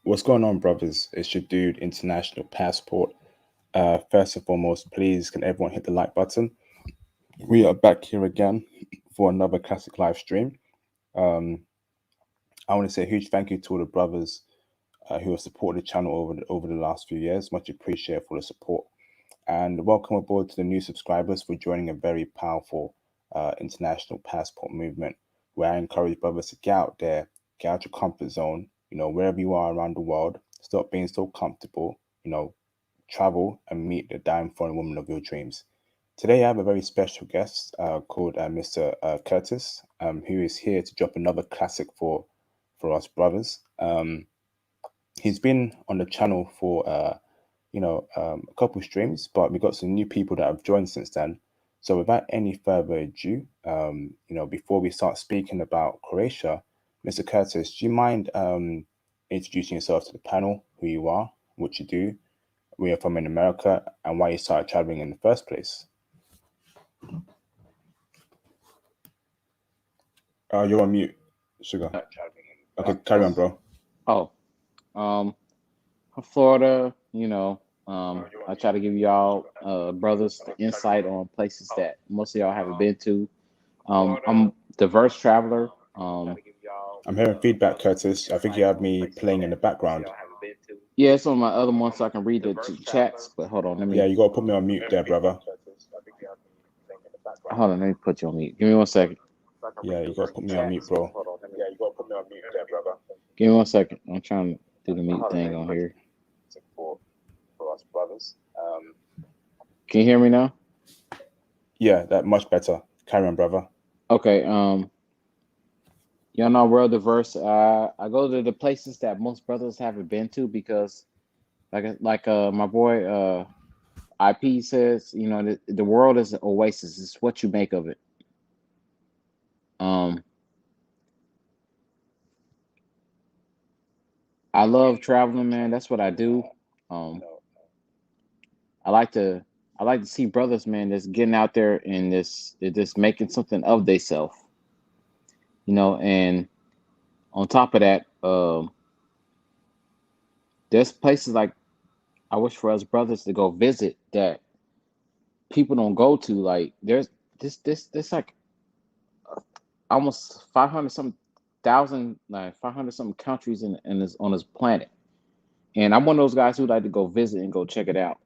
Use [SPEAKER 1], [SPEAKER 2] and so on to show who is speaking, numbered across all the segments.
[SPEAKER 1] What's going on, brothers? It's your dude, International Passport. First and foremost, please can everyone hit the like button? We are back here again for another classic live stream. Um, I want to say a huge thank you to all the brothers who have supported the channel over the last few years. Much appreciated for the support. And welcome aboard to the new subscribers for joining a very powerful international passport movement where I encourage brothers to get out there, get out your comfort zone, wherever you are around the world, stop being so comfortable, travel and meet the damn foreign woman of your dreams. Today, I have a very special guest called Mr. Curtis, who is here to drop another classic for us brothers. He's been on the channel for a couple streams, but we got some new people that have joined since then. So without any further ado, before we start speaking about Croatia, Mr. Curtis, do you mind introducing yourself to the panel, who you are, what you do, where you're from in America, and why you started traveling in the first place? You're on mute, Sugar. Okay, carry on, bro.
[SPEAKER 2] Oh, from Florida, I try to give y'all brothers the insight on places that most of y'all haven't been to. I'm a diverse traveler.
[SPEAKER 1] I'm hearing feedback, Curtis. I think you have me playing in the background.
[SPEAKER 2] Yeah, it's on my other one so I can read the chats. But hold on,
[SPEAKER 1] Yeah, you gotta put me on mute there, brother.
[SPEAKER 2] let me put you on mute. Give me 1 second.
[SPEAKER 1] Yeah, you gotta put me on mute, bro.
[SPEAKER 2] Give me 1 second. I'm trying to do the mute thing on here.
[SPEAKER 1] For us brothers.
[SPEAKER 2] Can you hear me now?
[SPEAKER 1] Yeah, that much better. Carry on, brother.
[SPEAKER 2] Okay. Y'all know we're diverse. I go to the places that most brothers haven't been to because, my boy IP says, the world is an oasis. It's what you make of it. Um, I love traveling, man. That's what I do. Um, I like to I like to see brothers, man, that's getting out there and this they're just making something of theyself, and on top of that, there's places like I wish for us brothers to go visit that people don't go to. Like there's this like almost 500 some thousand, like 500 some countries in this on this planet. And I'm one of those guys who like to go visit and go check it out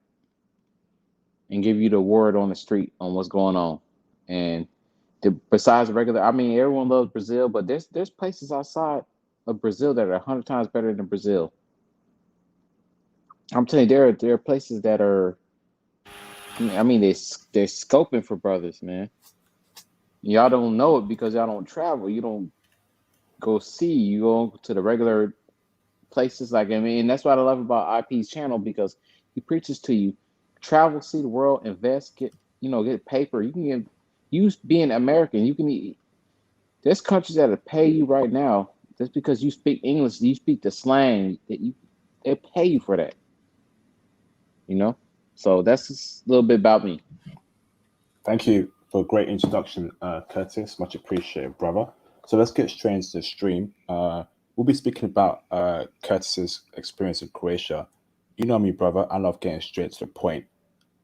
[SPEAKER 2] and give you the word on the street on what's going on. And besides regular, I mean, everyone loves Brazil, but there's places outside of Brazil that are 100 times better than Brazil. I'm telling you, there are places that are. I mean, they're scoping for brothers, man. Y'all don't know it because y'all don't travel. You don't go see. You go to the regular places. And that's what I love about IP's channel because he preaches to you: travel, see the world, invest, get paper. You can get use being American. There's countries that'll pay you right now just because you speak English, you speak the slang they pay you for that. You know, so that's just a little bit about me.
[SPEAKER 1] Thank you for a great introduction, Curtis. Much appreciated, brother. So let's get straight into the stream. We'll be speaking about Curtis's experience in Croatia. You know me, brother. I love getting straight to the point.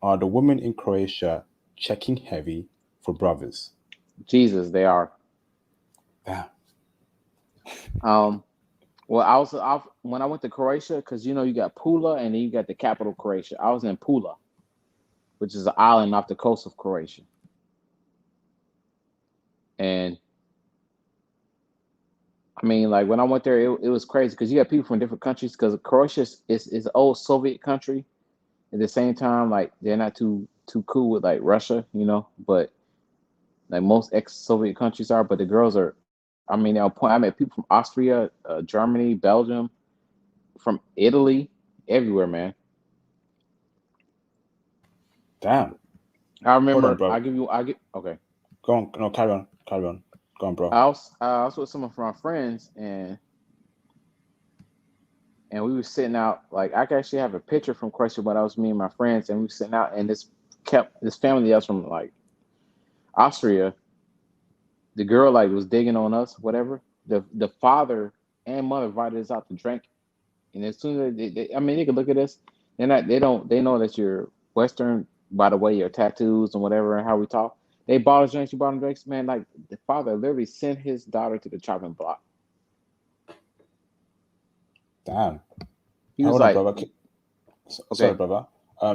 [SPEAKER 1] Are the women in Croatia checking heavy for brothers?
[SPEAKER 2] Jesus, they are.
[SPEAKER 1] Yeah.
[SPEAKER 2] Um, well, when I went to Croatia, because you got Pula and then you got the capital Croatia. I was in Pula, which is an island off the coast of Croatia, and I mean, like when I went there, it was crazy because you got people from different countries. Because Croatia is an old Soviet country. At the same time, like they're not too cool with like Russia, but like most ex-Soviet countries are. But the girls are. I mean, I met people from Austria, Germany, Belgium, from Italy, everywhere, man.
[SPEAKER 1] Damn.
[SPEAKER 2] I
[SPEAKER 1] Hold on,
[SPEAKER 2] remember.
[SPEAKER 1] bro.
[SPEAKER 2] I get okay.
[SPEAKER 1] Go on. No, carry on. Carry on. Go on, bro.
[SPEAKER 2] I was with some of my friends and we were sitting out. Like I can actually have a picture from Croatia, but I was me and my friends, and we were sitting out, and this family that was from like Austria. The girl like was digging on us, whatever. The father and mother invited us out to drink, And as soon as I mean, they can look at us. They know that you're Western by the way your tattoos and whatever and how we talk. They bought us drinks, you bought them drinks, man. Like the father literally sent his daughter to the chopping block.
[SPEAKER 1] Damn.
[SPEAKER 2] He was
[SPEAKER 1] Hold on,
[SPEAKER 2] like,
[SPEAKER 1] brother. Sorry,
[SPEAKER 2] okay,
[SPEAKER 1] brother.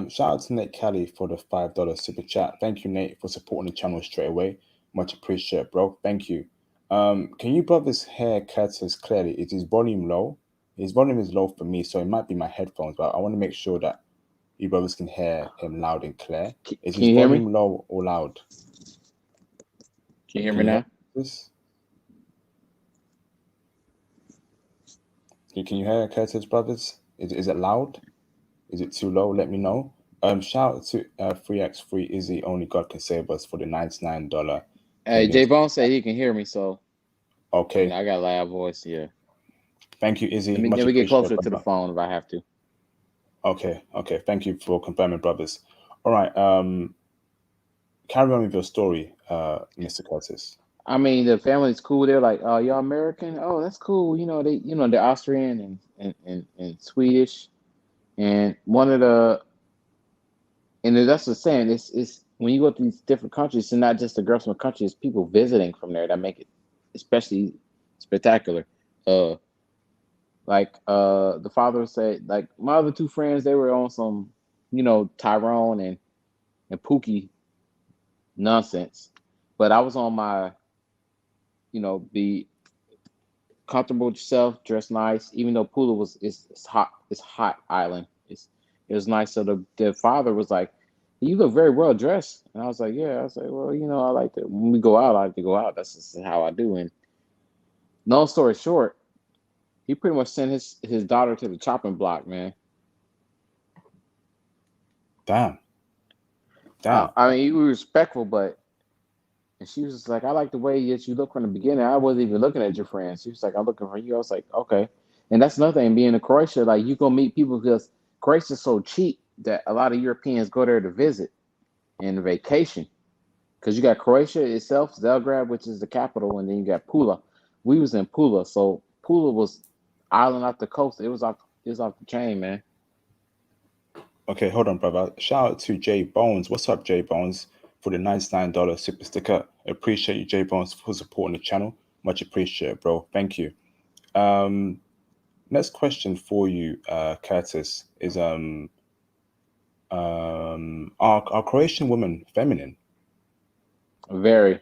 [SPEAKER 1] Shout out to Nate Kelly for the $5 super chat. Thank you, Nate, for supporting the channel straight away. Much appreciated, bro. Thank you. Can you brothers hear Curtis clearly? Is his volume low? His volume is low for me, so it might be my headphones, but I want to make sure that you brothers can hear him loud and clear. Is
[SPEAKER 2] can
[SPEAKER 1] his
[SPEAKER 2] you hear me?
[SPEAKER 1] volume low or loud?
[SPEAKER 2] Can you hear
[SPEAKER 1] Can
[SPEAKER 2] me
[SPEAKER 1] you hear
[SPEAKER 2] now?
[SPEAKER 1] this? Can you hear Curtis, brothers? Is it loud? Is it too low? Let me know. Shout out to 3x3 Izzy. Only God can save us for the $99
[SPEAKER 2] Hey,
[SPEAKER 1] Canadian.
[SPEAKER 2] J Bone said he can hear me, so
[SPEAKER 1] Okay.
[SPEAKER 2] I got a loud voice. Yeah.
[SPEAKER 1] Thank you, Izzy. Much
[SPEAKER 2] Let me get
[SPEAKER 1] appreciated,
[SPEAKER 2] closer to the
[SPEAKER 1] brother.
[SPEAKER 2] phone if I have to.
[SPEAKER 1] Okay. Thank you for confirming, brothers. All right. Carry on with your story, Mr. Curtis.
[SPEAKER 2] I mean, the family's cool. They're like, "Oh, y'all American? Oh, that's cool." They're Austrian and Swedish. And one of the and that's the saying. It's when you go to these different countries, it's not just the girls from the country. It's people visiting from there that make it especially spectacular. Uh, the father said, like my other two friends, they were on some, Tyrone and Pookie nonsense, but I was on my, be comfortable with yourself, dress nice. Even though Pula it's hot island. It was nice. So the father was like, "You look very well dressed," and I was like, "Yeah." I was like, "Well, I like to when we go out, I like to go out. That's just how I do." And long story short, he pretty much sent his daughter to the chopping block, man.
[SPEAKER 1] Damn. Damn.
[SPEAKER 2] I mean, he was respectful, but and she was just like, "I like the way that you look from the beginning. I wasn't even looking at your friends." She was like, "I'm looking for you." I was like, "Okay." And that's another thing, being in Croatia, like you gonna meet people because Croatia's so cheap that a lot of Europeans go there to visit and vacation. Because you got Croatia itself, Zagreb, which is the capital, and then you got Pula. We was in Pula, so Pula was island off the coast. It was off the chain, man.
[SPEAKER 1] Okay, hold on, brother. Shout out to Jay Bones. What's up, Jay Bones? For the $99 super sticker. Appreciate you, Jay Bones, for supporting the channel. Much appreciated, bro. Thank you. Um, Next question for you, Curtis, is are Croatian women feminine
[SPEAKER 2] Very,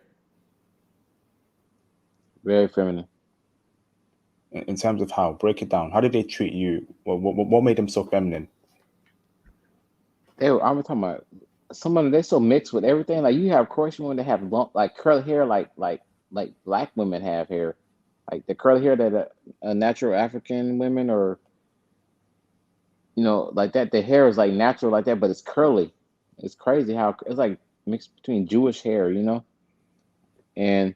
[SPEAKER 2] very feminine.
[SPEAKER 1] in terms of how? Break it down. How did they treat you? What made them so feminine?
[SPEAKER 2] I'm talking about some of them. They so mixed with everything. Like you have Croatian women that have like curly hair, like black women have hair, like the curly hair that natural African women or like that. The hair is like natural like that, but it's curly. It's crazy how it's like mixed between Jewish hair. And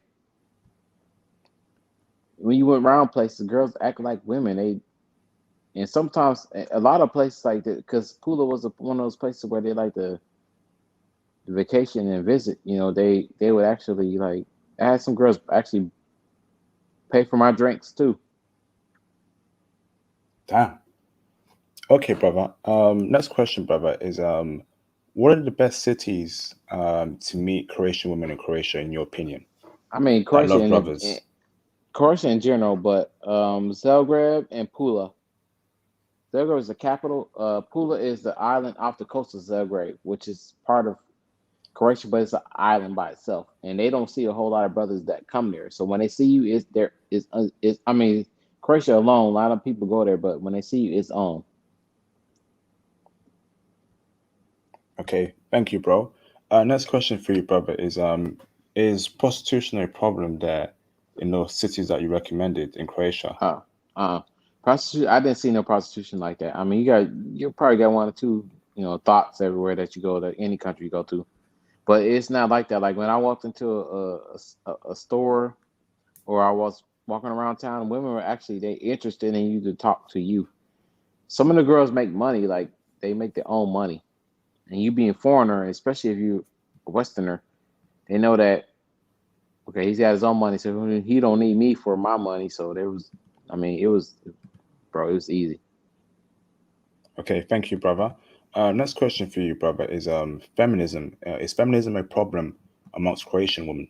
[SPEAKER 2] when you went around places, girls act like women. And sometimes a lot of places like that, because Pula was one of those places where they like to vacation and visit. They would actually like. I had some girls actually pay for my drinks too.
[SPEAKER 1] Damn. Okay, brother. Next question, brother, is what are the best cities to meet Croatian women in Croatia, in your opinion?
[SPEAKER 2] I mean,
[SPEAKER 1] That love brothers.
[SPEAKER 2] Croatia in general, but Zagreb and Pula. Zagreb is the capital. Pula is the island off the coast of Zagreb, which is part of Croatia, but it's an island by itself, and they don't see a whole lot of brothers that come there. So when they see you, it's there. Is I mean, Croatia alone, a lot of people go there, but when they see you, it's on.
[SPEAKER 1] Okay, thank you, bro. Next question for you, brother, is prostitution a problem there in those cities that you recommended in Croatia?
[SPEAKER 2] Uh, Prostitution. I didn't see no prostitution like that. I mean, you probably got one or two, thoughts everywhere that you go to any country you go to, but it's not like that. Like when I walked into a store or I was walking around town, women were actually they interested in you to talk to you. Some of the girls make money, like they make their own money, and you being a foreigner, especially if you a Westerner, they know that okay, he's got his own money, so he don't need me for my money. So there was, I mean, it was, bro, it was easy.
[SPEAKER 1] Okay, thank you, brother. Next question for you, brother, is feminism. Is feminism a problem amongst Croatian women?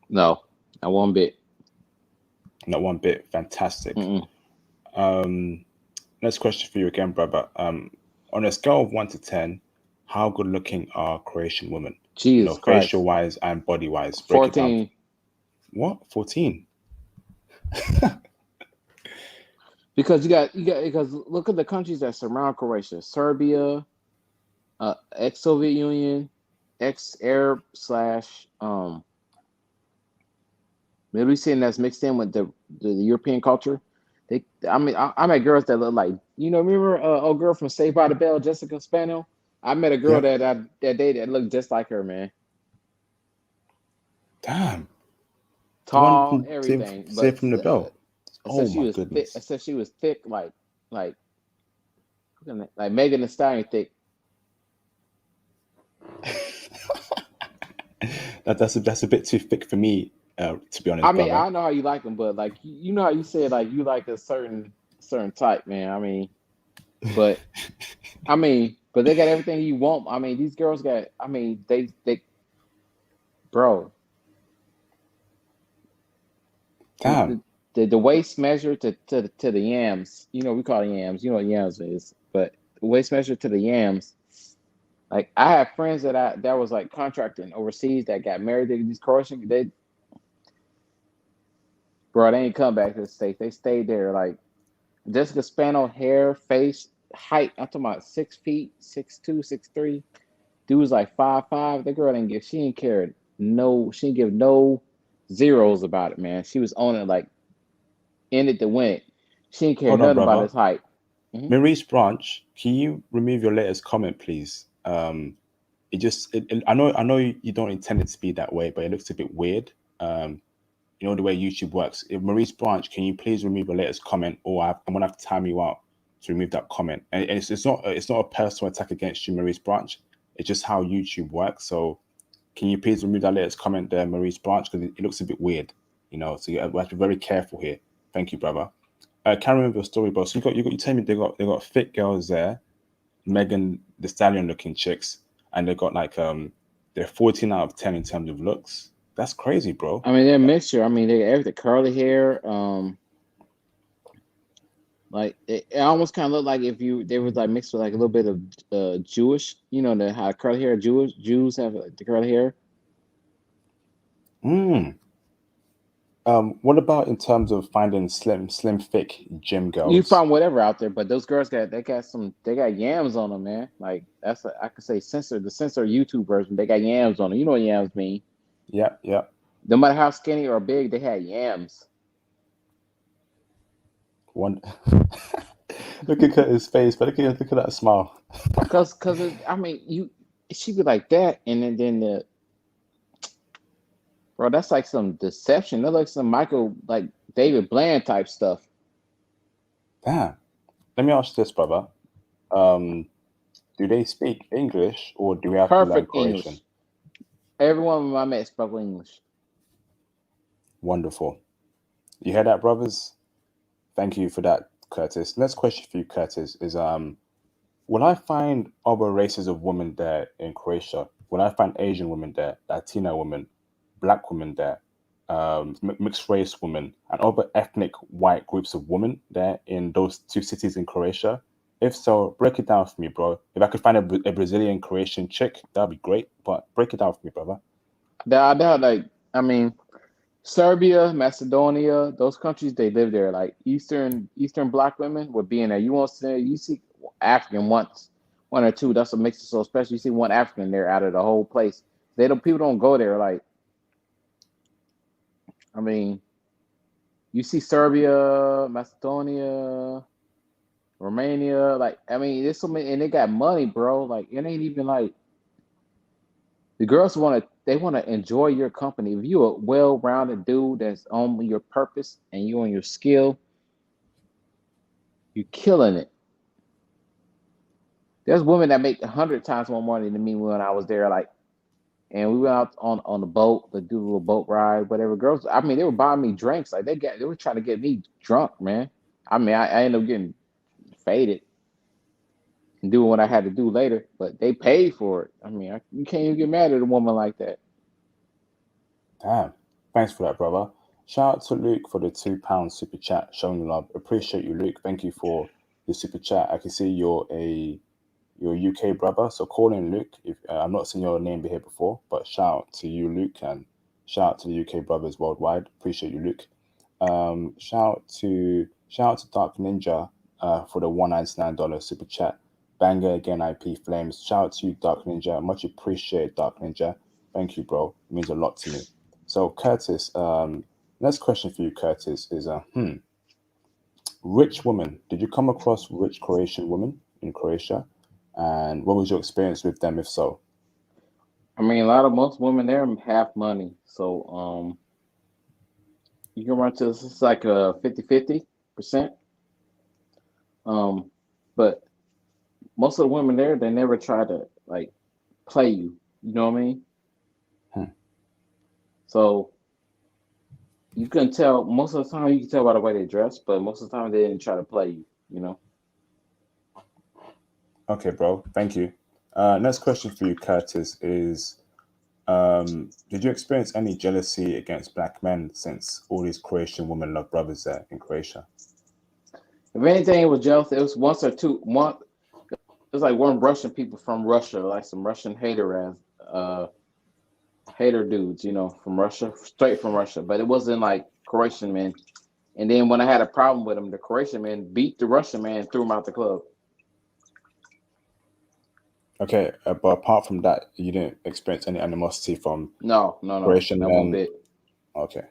[SPEAKER 2] No, not one bit.
[SPEAKER 1] Not one bit. Fantastic.
[SPEAKER 2] Mm-mm.
[SPEAKER 1] Um, Next question for you again, brother. On a scale of 1 to 10, how good looking are Croatian women? You know,
[SPEAKER 2] Jesus
[SPEAKER 1] facial
[SPEAKER 2] Christ.
[SPEAKER 1] wise and body wise. Break it down.
[SPEAKER 2] 14.
[SPEAKER 1] What? 14?
[SPEAKER 2] Because look at the countries that surround Croatia: Serbia, ex-Soviet Union, ex-Arab slash Middle Eastern that's mixed in with the European culture. I met girls that look like, remember old girl from Saved by the Bell, Jessica Spano. I met a girl
[SPEAKER 1] Yep.
[SPEAKER 2] that day that looked just like her, man.
[SPEAKER 1] Damn. The one
[SPEAKER 2] Tall,
[SPEAKER 1] from
[SPEAKER 2] everything,
[SPEAKER 1] Save
[SPEAKER 2] but
[SPEAKER 1] from the Bell.
[SPEAKER 2] I said
[SPEAKER 1] Oh
[SPEAKER 2] she
[SPEAKER 1] my
[SPEAKER 2] was thick. I
[SPEAKER 1] goodness.
[SPEAKER 2] said she was thick, like like Megan Thee Stallion thick.
[SPEAKER 1] That's a bit too thick for me, to be
[SPEAKER 2] I
[SPEAKER 1] honest,
[SPEAKER 2] mean,
[SPEAKER 1] brother.
[SPEAKER 2] I know how you like them, but like you know how you said like you like a certain type, man. But but they got everything you want. I mean, these girls got. I mean, they bro, the
[SPEAKER 1] Damn.
[SPEAKER 2] the, the waist measure to the yams. You know, we call it yams. You know what yams is, but the waist measure to the yams. Like I have friends that was like contracting overseas that got married to these Croatian. They ain't come back to the States. They stayed there. Like Jessica Spano, hair, face, height. I'm talking about 6 feet, 6'2", 6'3". Dude was like 5'5". The girl didn't give. She didn't care. No, she didn't give no zeros about it, man. She was on it like in it to win it. She didn't care
[SPEAKER 1] Hold on,
[SPEAKER 2] nothing about
[SPEAKER 1] brother.
[SPEAKER 2] his height. Hmm.
[SPEAKER 1] Maurice Branch, can you remove your latest comment, please? I know you don't intend it to be that way, but it looks a bit weird. Um, you know the way YouTube works. If Maurice Branch, can you please remove your latest comment, or I'm gonna have to time you out to remove that comment. And it's not a personal attack against you, Maurice Branch. It's just how YouTube works. So can you please remove that latest comment there, Maurice Branch, because it looks a bit weird. You know, so we have to be very careful here. Thank you, brother. Carry on with your story, bro. So you tell me they got fit girls there, Megan the Stallion looking chicks, and they got like they're 14 out of 10 in terms of looks. That's crazy, bro.
[SPEAKER 2] I mean, they're a mixture. I mean, they got everything curly hair. Like it almost kind of looked like if they was like mixed with like a little bit of Jewish. You know, how curly hair Jews have the curly hair.
[SPEAKER 1] Hmm. What about in terms of finding slim, thick gym
[SPEAKER 2] You
[SPEAKER 1] girls?
[SPEAKER 2] find whatever out there, but those girls got yams on them, man. Like I could say the censor YouTube version. They got yams on them. You know what yams mean?
[SPEAKER 1] Yeah, yeah.
[SPEAKER 2] No matter how skinny or big, they had yams.
[SPEAKER 1] One. Look at his face, but look at that smile.
[SPEAKER 2] I mean, she be like that, and then the bro, that's like some deception. That's like some Michael, like David Bland type stuff.
[SPEAKER 1] Damn. Let me ask this, brother. Um, do they speak English or do we have to learn
[SPEAKER 2] Perfect
[SPEAKER 1] Croatian?
[SPEAKER 2] English. Everyone I met spoke English.
[SPEAKER 1] Wonderful. You hear that, brothers? Thank you for that, Curtis. Next question for you, Curtis, is will I find other races of women there in Croatia? Will I find Asian women there, Latina women, black women there, mixed race women, and other ethnic white groups of women there in those two cities in Croatia? If so, break it down for me, bro. If I could find a Brazilian Croatian chick, that'd be great. But break it down for me, brother.
[SPEAKER 2] Like I mean, Serbia, Macedonia, those countries they live there. Like Eastern black women would be in there. You see African once, one or two. That's what makes it so special. You see one African there out of the whole place. People don't go there. Like I mean, you see Serbia, Macedonia, Romania. Like I mean, there's so many, and they got money, bro. Like it ain't even like the girls want to enjoy your company. If you're a well-rounded dude that's on your purpose and you on your skill, you're killing it. There's women that make 100 times more money than me when I was there. Like, and we went out on the boat to do a little boat ride, whatever. Girls, I mean, they were buying me drinks. Like they were trying to get me drunk, man. I mean, I ended up getting faded. and doing what I had to do later. But they paid for it. I mean, you can't even get mad at a woman like that.
[SPEAKER 1] Damn. Thanks for that, brother. Shout out to Luke for the £2 super chat, showing love. Appreciate you, Luke. Thank you for the super chat. I can see you're a UK brother, so call in Luke. If I'm not seeing your name be here before, but shout out to you, Luke, and shout out to the UK brothers worldwide. Appreciate you, Luke. Shout out to Dark Ninja for the $199 super chat. Banger again, IP Flames. Shout out to you, Dark Ninja. Much appreciate, Dark Ninja. Thank you, bro. It means a lot to me. So, Curtis, next question for you, Curtis, is rich woman. Did you come across rich Croatian women in Croatia? And what was your experience with them, if so?
[SPEAKER 2] I mean, most women there have money, so you can run to it's like a 50-50%. But most of the women there, they never try to like play you. You know what I mean?
[SPEAKER 1] Hmm.
[SPEAKER 2] So you can tell most of the time. You can tell by the way they dress, but most of the time they didn't try to play you. You know.
[SPEAKER 1] Okay, bro. Thank you. Next question for you, Curtis, is did you experience any jealousy against black men since all these Croatian women love brothers there in Croatia?
[SPEAKER 2] If anything, it was jealous. It was once or two. It was like one Russian people from Russia, like some Russian hater dudes, from Russia, straight from Russia. But it wasn't like Croatian men. And then when I had a problem with them, the Croatian man beat the Russian man and threw him out the club.
[SPEAKER 1] Okay, but apart from that, you didn't experience any animosity from
[SPEAKER 2] No,
[SPEAKER 1] Croatian
[SPEAKER 2] not one
[SPEAKER 1] men?
[SPEAKER 2] bit.
[SPEAKER 1] Okay.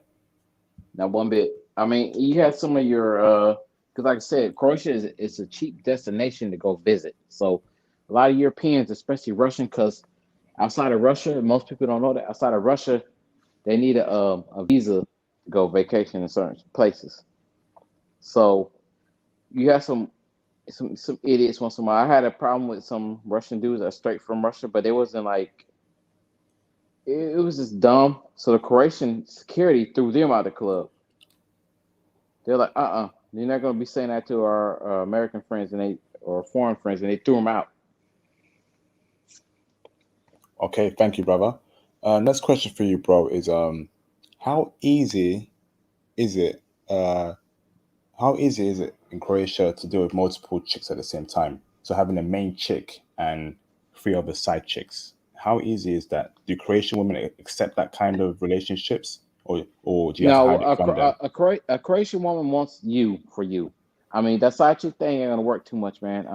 [SPEAKER 2] Not one bit. I mean, you had some of your because like I said, Croatia is a cheap destination to go visit. So a lot of Europeans, especially Russian, because outside of Russia, most people don't know that outside of Russia, they need a visa to go vacation in certain places. So you have some idiots once in a while. I had a problem with some Russian dudes that are straight from Russia, but it wasn't like it was just dumb. So the Croatian security threw them out of the club. They're like, you're not gonna be saying that to our American friends or foreign friends, and they threw them out.
[SPEAKER 1] Okay, thank you, brother. Next question for you, bro, is how easy is it how easy is it in Croatia to deal with multiple chicks at the same time? So having a main chick and three other side chicks. How easy is that? Do Croatian women accept that kind of relationships, or do you have to
[SPEAKER 2] No,
[SPEAKER 1] hide it from them?
[SPEAKER 2] a Croatian woman wants you for you. I mean, that side chick thing ain't gonna work too much, man.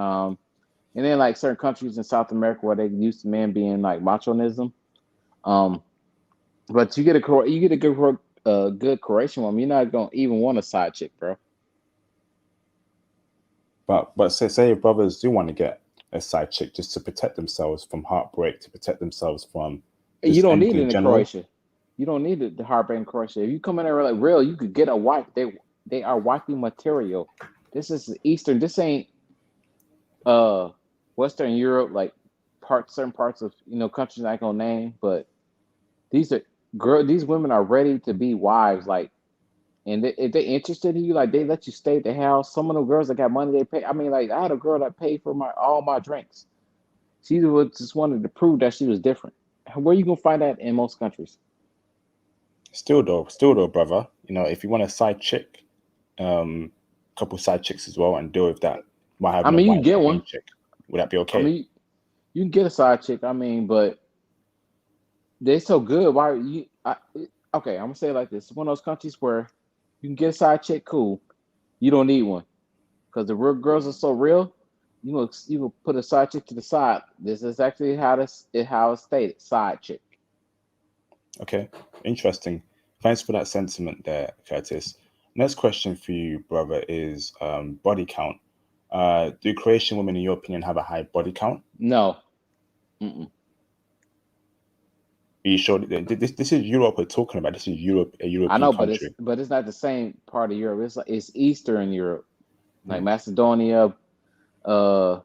[SPEAKER 2] And then like certain countries in South America where they used to men being like machonism. Um, but you get a good Croatian woman, you're not gonna even want a side chick, bro.
[SPEAKER 1] But say your brothers do want to get a side chick just to protect themselves from heartbreak, to protect themselves from
[SPEAKER 2] You
[SPEAKER 1] just
[SPEAKER 2] don't need
[SPEAKER 1] anything
[SPEAKER 2] it
[SPEAKER 1] in
[SPEAKER 2] in
[SPEAKER 1] general.
[SPEAKER 2] Croatia. You don't need the heartbreak in Croatia. If you come in there like real, you could get a wife. They are wifey material. This is Eastern. This ain't uh Western Europe, like certain parts of countries I ain't gonna name, but these are these women are ready to be wives, like, and if they interested in you, like they let you stay at the house. Some of the girls that got money, they pay. I mean, like I had a girl that paid for all my drinks. She was just wanted to prove that she was different. Where you gonna find that in most countries?
[SPEAKER 1] Still though, brother. If you want a side chick, um, couple side chicks as well, and deal with that by
[SPEAKER 2] I
[SPEAKER 1] having a
[SPEAKER 2] mean, you can
[SPEAKER 1] wife
[SPEAKER 2] get
[SPEAKER 1] and
[SPEAKER 2] one.
[SPEAKER 1] main chick, would that be
[SPEAKER 2] I
[SPEAKER 1] okay?
[SPEAKER 2] mean, you can get a side chick. I mean, but they're so good. Why okay, I'm gonna say it like this. It's one of those countries where you can get a side chick, cool. You don't need one because the real girls are so real. You will put a side chick to the side. This is actually how it's stated. Side chick.
[SPEAKER 1] Okay, interesting. Thanks for that sentiment there, Curtis. Next question for you, brother, is body count. Do Croatian women, in your opinion, have a high body count?
[SPEAKER 2] No. Mm-mm.
[SPEAKER 1] Are you sure? This is Europe we're talking about. This is Europe, a
[SPEAKER 2] I
[SPEAKER 1] European
[SPEAKER 2] know, but it's
[SPEAKER 1] country.
[SPEAKER 2] but it's not the same part of Europe. It's Eastern Europe, like
[SPEAKER 1] Hmm.
[SPEAKER 2] Macedonia, uh,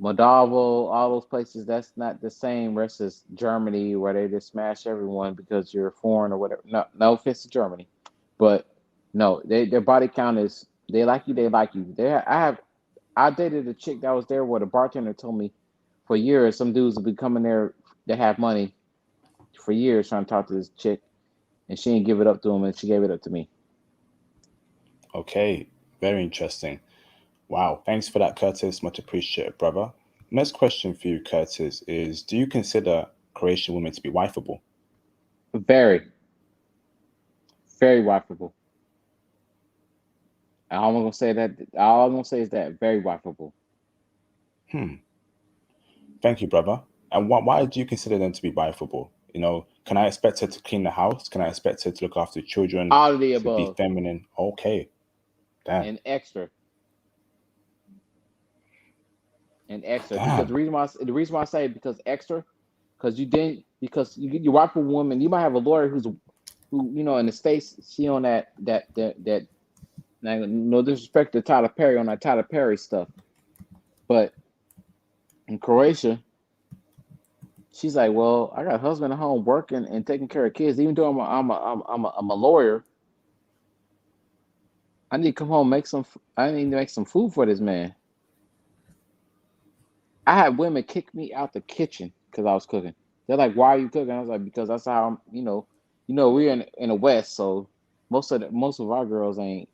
[SPEAKER 2] Moldova, all those places. That's not the same versus Germany, where they just smash everyone because you're foreign or whatever. No, no offense to Germany, but no, their body count is they like you, they like you. I have I dated a chick that was there where the bartender told me for years some dudes have been coming there that have money for years trying to talk to this chick, and she didn't give it up to him, and she gave it up to me.
[SPEAKER 1] Okay, very interesting. Wow, thanks for that, Curtis. Much appreciated, brother. Next question for you, Curtis, is do you consider Croatian women to be wifeable?
[SPEAKER 2] Very, very wifeable. All I'm gonna say that all I'm gonna say is that very wifeable.
[SPEAKER 1] Hmm. Thank you, brother. And why do you consider them to be wifeable? Can I expect her to clean the house? Can I expect her to look after children,
[SPEAKER 2] All of the
[SPEAKER 1] to be
[SPEAKER 2] above
[SPEAKER 1] feminine? Okay, damn,
[SPEAKER 2] and extra and extra. Because
[SPEAKER 1] damn.
[SPEAKER 2] the reason why I say because extra, because you get your wifeable woman. You might have a lawyer who in the states she on that. Now, no disrespect to Tyler Perry on that Tyler Perry stuff, but in Croatia, she's like, well, I got a husband at home working and taking care of kids. Even though I'm a lawyer, I need to come home make some. I need to make some food for this man. I had women kick me out the kitchen because I was cooking. They're like, "Why are you cooking?" I was like, "Because that's how I'm." We're in the West, so most of our girls ain't.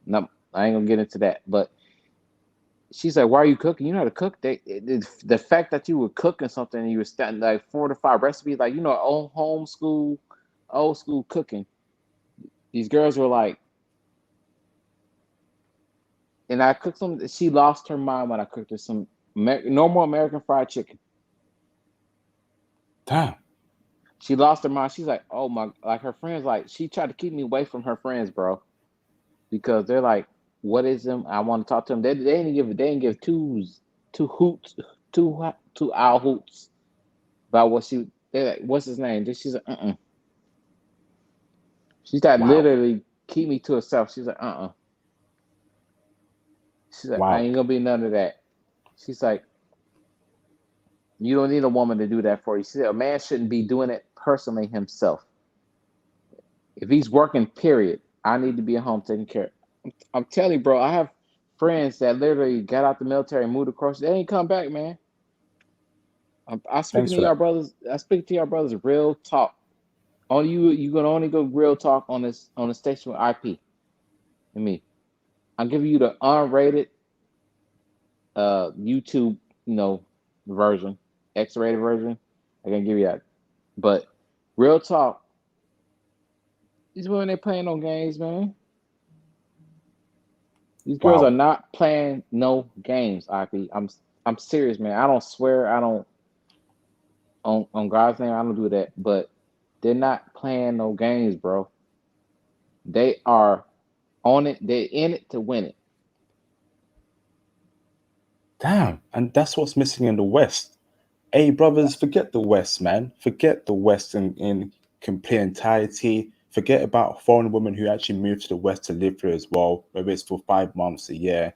[SPEAKER 2] Not, I ain't gonna get into that, but she's like, "Why are you cooking? You know how to cook?" The fact that you were cooking something and you were starting like 4 to 5 recipes, like old school cooking. These girls were like, and I cooked some. She lost her mind when I cooked her some normal American fried chicken.
[SPEAKER 1] Damn.
[SPEAKER 2] She lost her mind. She's like, "Oh my!" Like her friends, like she tried to keep me away from her friends, bro, because they're like, "What is them?" I want to talk to them. They didn't give two hoots, two owl hoots about what she. They're like, "What's his name?" She's like, "Uh." She's like,
[SPEAKER 1] Wow.
[SPEAKER 2] literally keep me to herself. She's like, "Uh." She's like, "I
[SPEAKER 1] Wow.
[SPEAKER 2] ain't gonna be none of that." She's like, "You don't need a woman to do that for you." She said, "A man shouldn't be doing it personally himself. If he's working, period, I need to be at home taking care." I'm telling you, bro. I have friends that literally got out the military and moved across. They ain't come back, man. I speaking
[SPEAKER 1] Thanks
[SPEAKER 2] to
[SPEAKER 1] for
[SPEAKER 2] y'all
[SPEAKER 1] that.
[SPEAKER 2] brothers. I speak to y'all brothers real talk. Only you gonna only go real talk on the station with IP and me. I'm giving you the unrated YouTube, version, X-rated version. I can give you that. But real talk, these women they playing no games, man. These girls are
[SPEAKER 1] Wow.
[SPEAKER 2] not playing no games, IP. I'm serious, man. I don't swear. I don't on God's name. I don't do that. But they're not playing no games, bro. They are on it. They're in it to win it.
[SPEAKER 1] Damn. And that's what's missing in the West. Hey, brothers, forget the West, man. Forget the West in complete entirety. Forget about foreign women who actually moved to the West to live here as well, whether it's for 5 months, a year.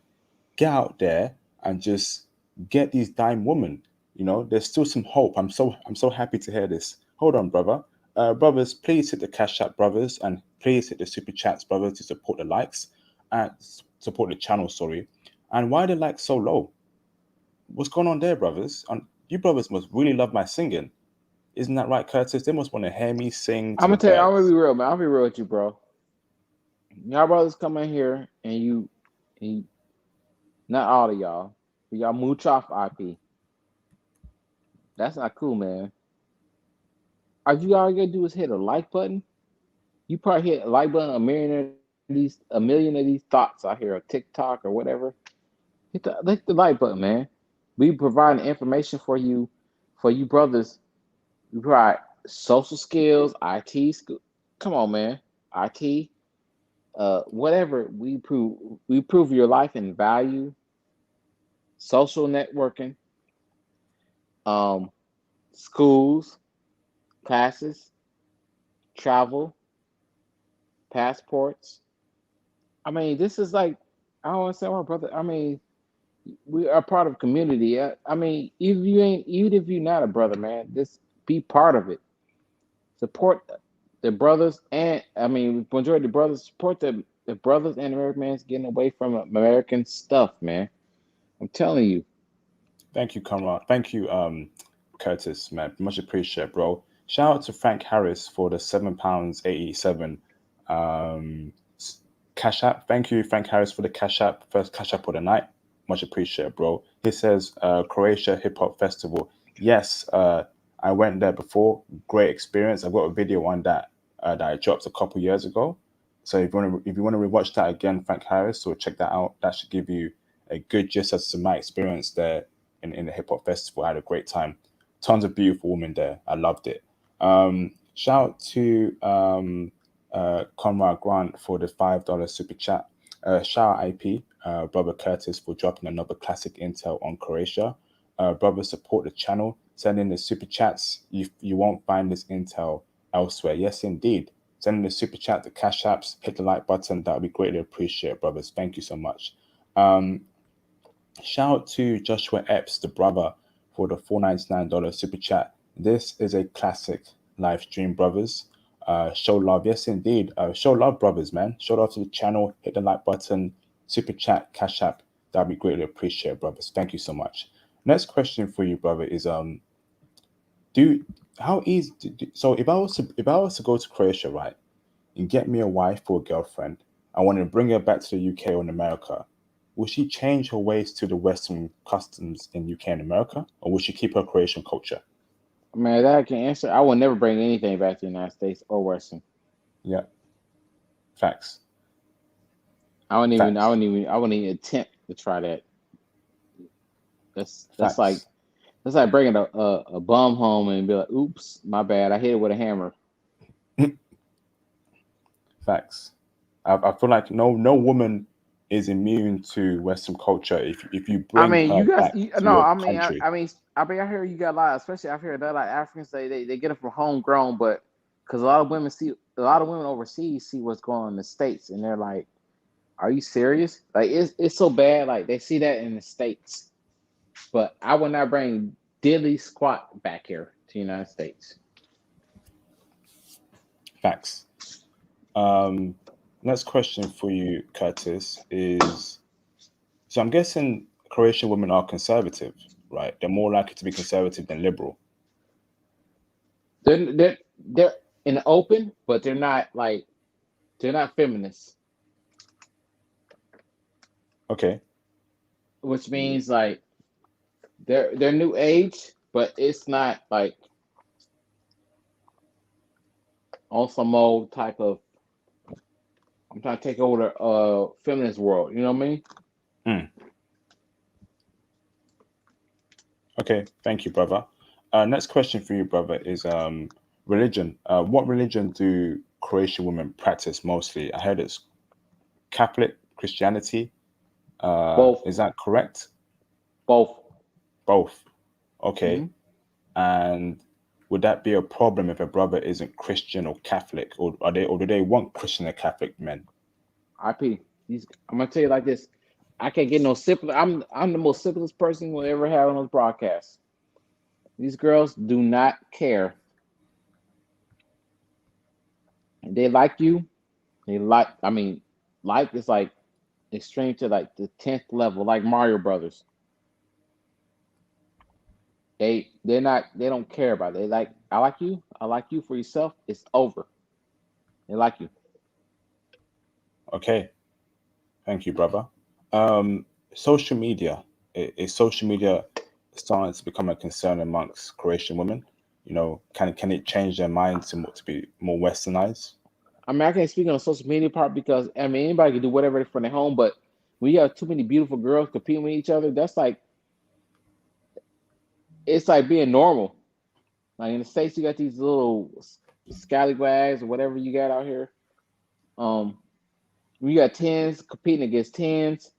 [SPEAKER 1] Get out there and just get these dime women. There's still some hope. I'm so happy to hear this. Hold on, brother. Brothers, please hit the cash app, brothers, and please hit the super chats, brothers, to support the likes and support the channel. Sorry. And why the likes so low? What's going on there, brothers? And you brothers must really love my singing. Isn't that right, Curtis? They must want to hear me sing
[SPEAKER 2] I'm
[SPEAKER 1] to the
[SPEAKER 2] gonna tell you. I'm gonna be
[SPEAKER 1] birds.
[SPEAKER 2] real, man. I'll be real with you, bro. Y'all brothers come in here and not all of y'all, but y'all mooch off IP. That's not cool, man. All you gotta do is hit a like button. You probably hit a like button a million of these thoughts out here on TikTok or whatever. Hit the like button, man. We provide information for you brothers. We provide social skills, IT skill. Come on, man. IT, whatever we prove your life and value, social networking, um, schools, classes, travel, passports. I mean, this is like I don't understand why, brother. I mean, we are part of community. I mean, even if you're not a brother, man, just be part of it. Support the brothers, and I mean, majority of the brothers support the brothers and American man's getting away from American stuff, man. I'm telling you.
[SPEAKER 1] Thank you, Conrad. Thank you, Curtis, man. Much appreciated, bro. Shout out to Frank Harris for the £7.87 cash app. Thank you, Frank Harris, for the cash app. First cash app of the night. Much appreciated, bro. He says Croatia Hip Hop Festival. Yes, I went there before. Great experience. I've got a video on that that I dropped a couple years ago. So if you want to rewatch that again, Frank Harris, so check that out. That should give you a good gist as to my experience there in the hip hop festival. I had a great time. Tons of beautiful women there. I loved it. Shout out to Conrad Grant for the $5 super chat. Shout out IP, brother Curtis, for dropping another classic intel on Croatia. Brother, support the channel. Send in the super chats. You won't find this intel elsewhere. Yes, indeed. Send in the super chat, the cash apps, hit the like button. That would be greatly appreciated, brothers. Thank you so much. Shout out to Joshua Epps, the brother, for the $4.99 super chat. This is a classic live stream, brothers. Show love. Yes, indeed. Show love, brothers, man. Show love to the channel. Hit the like button, super chat, cash app. That'd be greatly appreciated, brothers. Thank you so much. Next question for you, brother, is how easy? So if I was to go to Croatia, right, and get me a wife or a girlfriend, I want to bring her back to the UK or in America. Will she change her ways to the Western customs in UK and America, or will she keep her Croatian culture?
[SPEAKER 2] Man, that I can answer. I will never bring anything back to the United States or Western.
[SPEAKER 1] Yeah, facts.
[SPEAKER 2] I wouldn't even attempt to try that. That's
[SPEAKER 1] Facts.
[SPEAKER 2] like bringing a bum home and be like, "Oops, my bad. I hit it with a hammer."
[SPEAKER 1] Facts. I feel like no woman is immune to Western culture if you
[SPEAKER 2] I
[SPEAKER 1] bring
[SPEAKER 2] mean,
[SPEAKER 1] her
[SPEAKER 2] you guys,
[SPEAKER 1] back to
[SPEAKER 2] no,
[SPEAKER 1] your
[SPEAKER 2] I mean,
[SPEAKER 1] country.
[SPEAKER 2] I hear you got a lot, especially I hear that like Africans they get it from homegrown, but because a lot of women overseas see what's going on in the States, and they're like, "Are you serious?" Like it's so bad. Like they see that in the States, but I would not bring diddly squat back here to the United States.
[SPEAKER 1] Facts. Next question for you, Curtis, is so I'm guessing Croatian women are conservative, right? They're more likely to be conservative than liberal.
[SPEAKER 2] They're in the open, but they're not feminists,
[SPEAKER 1] Okay.
[SPEAKER 2] which means like they're new age, but it's not like on some old type of I'm trying to take over the feminist world. You know what I mean?
[SPEAKER 1] Hmm. Okay. Thank you, brother. Next question for you, brother, is religion. What religion do Croatian women practice mostly? I heard it's Catholic Christianity.
[SPEAKER 2] Both,
[SPEAKER 1] Is that correct?
[SPEAKER 2] both.
[SPEAKER 1] Both. Okay.
[SPEAKER 2] Mm-hmm.
[SPEAKER 1] And would that be a problem if a brother isn't Christian or Catholic, or do they want Christian and Catholic men?
[SPEAKER 2] IP. I'm gonna tell you like this. I can't get no simple. I'm the most simplest person we'll ever have on those broadcasts. These girls do not care. They like you. I mean, like is like extreme to like the 10th level, like Mario Brothers. They don't care about it. They like I like you. I like you for yourself. It's over. They like you.
[SPEAKER 1] Okay. Thank you, brother. Social media. Is social media starting to become a concern amongst Croatian women? Can it change their minds to be more westernized?
[SPEAKER 2] I mean, I can't speak on the social media part because I mean anybody can do whatever from their home, but when you have too many beautiful girls competing with each other, that's like it's like being normal. Like in the States, you got these little scallywags or whatever you got out here. Um, you got tens competing against tens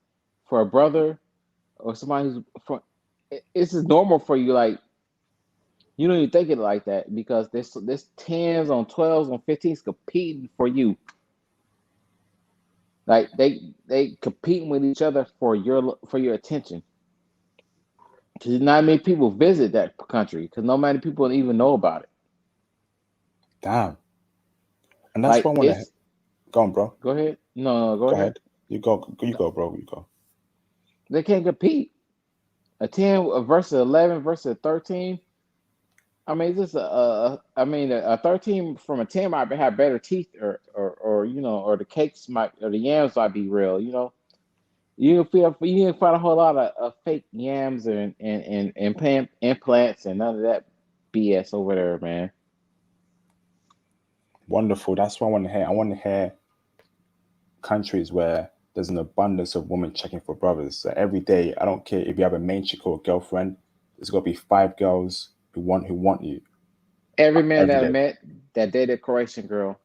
[SPEAKER 2] for a brother or somebody who's from. It's just normal for you. Like you don't even think it like that because there's tens on 12s on 15s competing for you. Like they competing with each other for your attention. Because not many people visit that country because not many people even know about it.
[SPEAKER 1] Damn. And that's
[SPEAKER 2] Like
[SPEAKER 1] what I want to
[SPEAKER 2] it's
[SPEAKER 1] go on, bro.
[SPEAKER 2] go ahead. No, go
[SPEAKER 1] Go
[SPEAKER 2] ahead.
[SPEAKER 1] ahead. You go, bro. You go.
[SPEAKER 2] They can't compete. A 10 versus 11 versus 13. I mean, just a 13 from a 10 might have better teeth, or or the cakes might, or the yams might be real. You can find a whole lot of fake yams and implants and none of that BS over there, man.
[SPEAKER 1] Wonderful. That's what I want to hear. I want to hear countries where there's an abundance of women checking for brothers. So every day, I don't care if you have a main chick or a girlfriend, there's got to be 5 girls who want you
[SPEAKER 2] Every man
[SPEAKER 1] every
[SPEAKER 2] that I
[SPEAKER 1] day.
[SPEAKER 2] met that dated a Croatian girl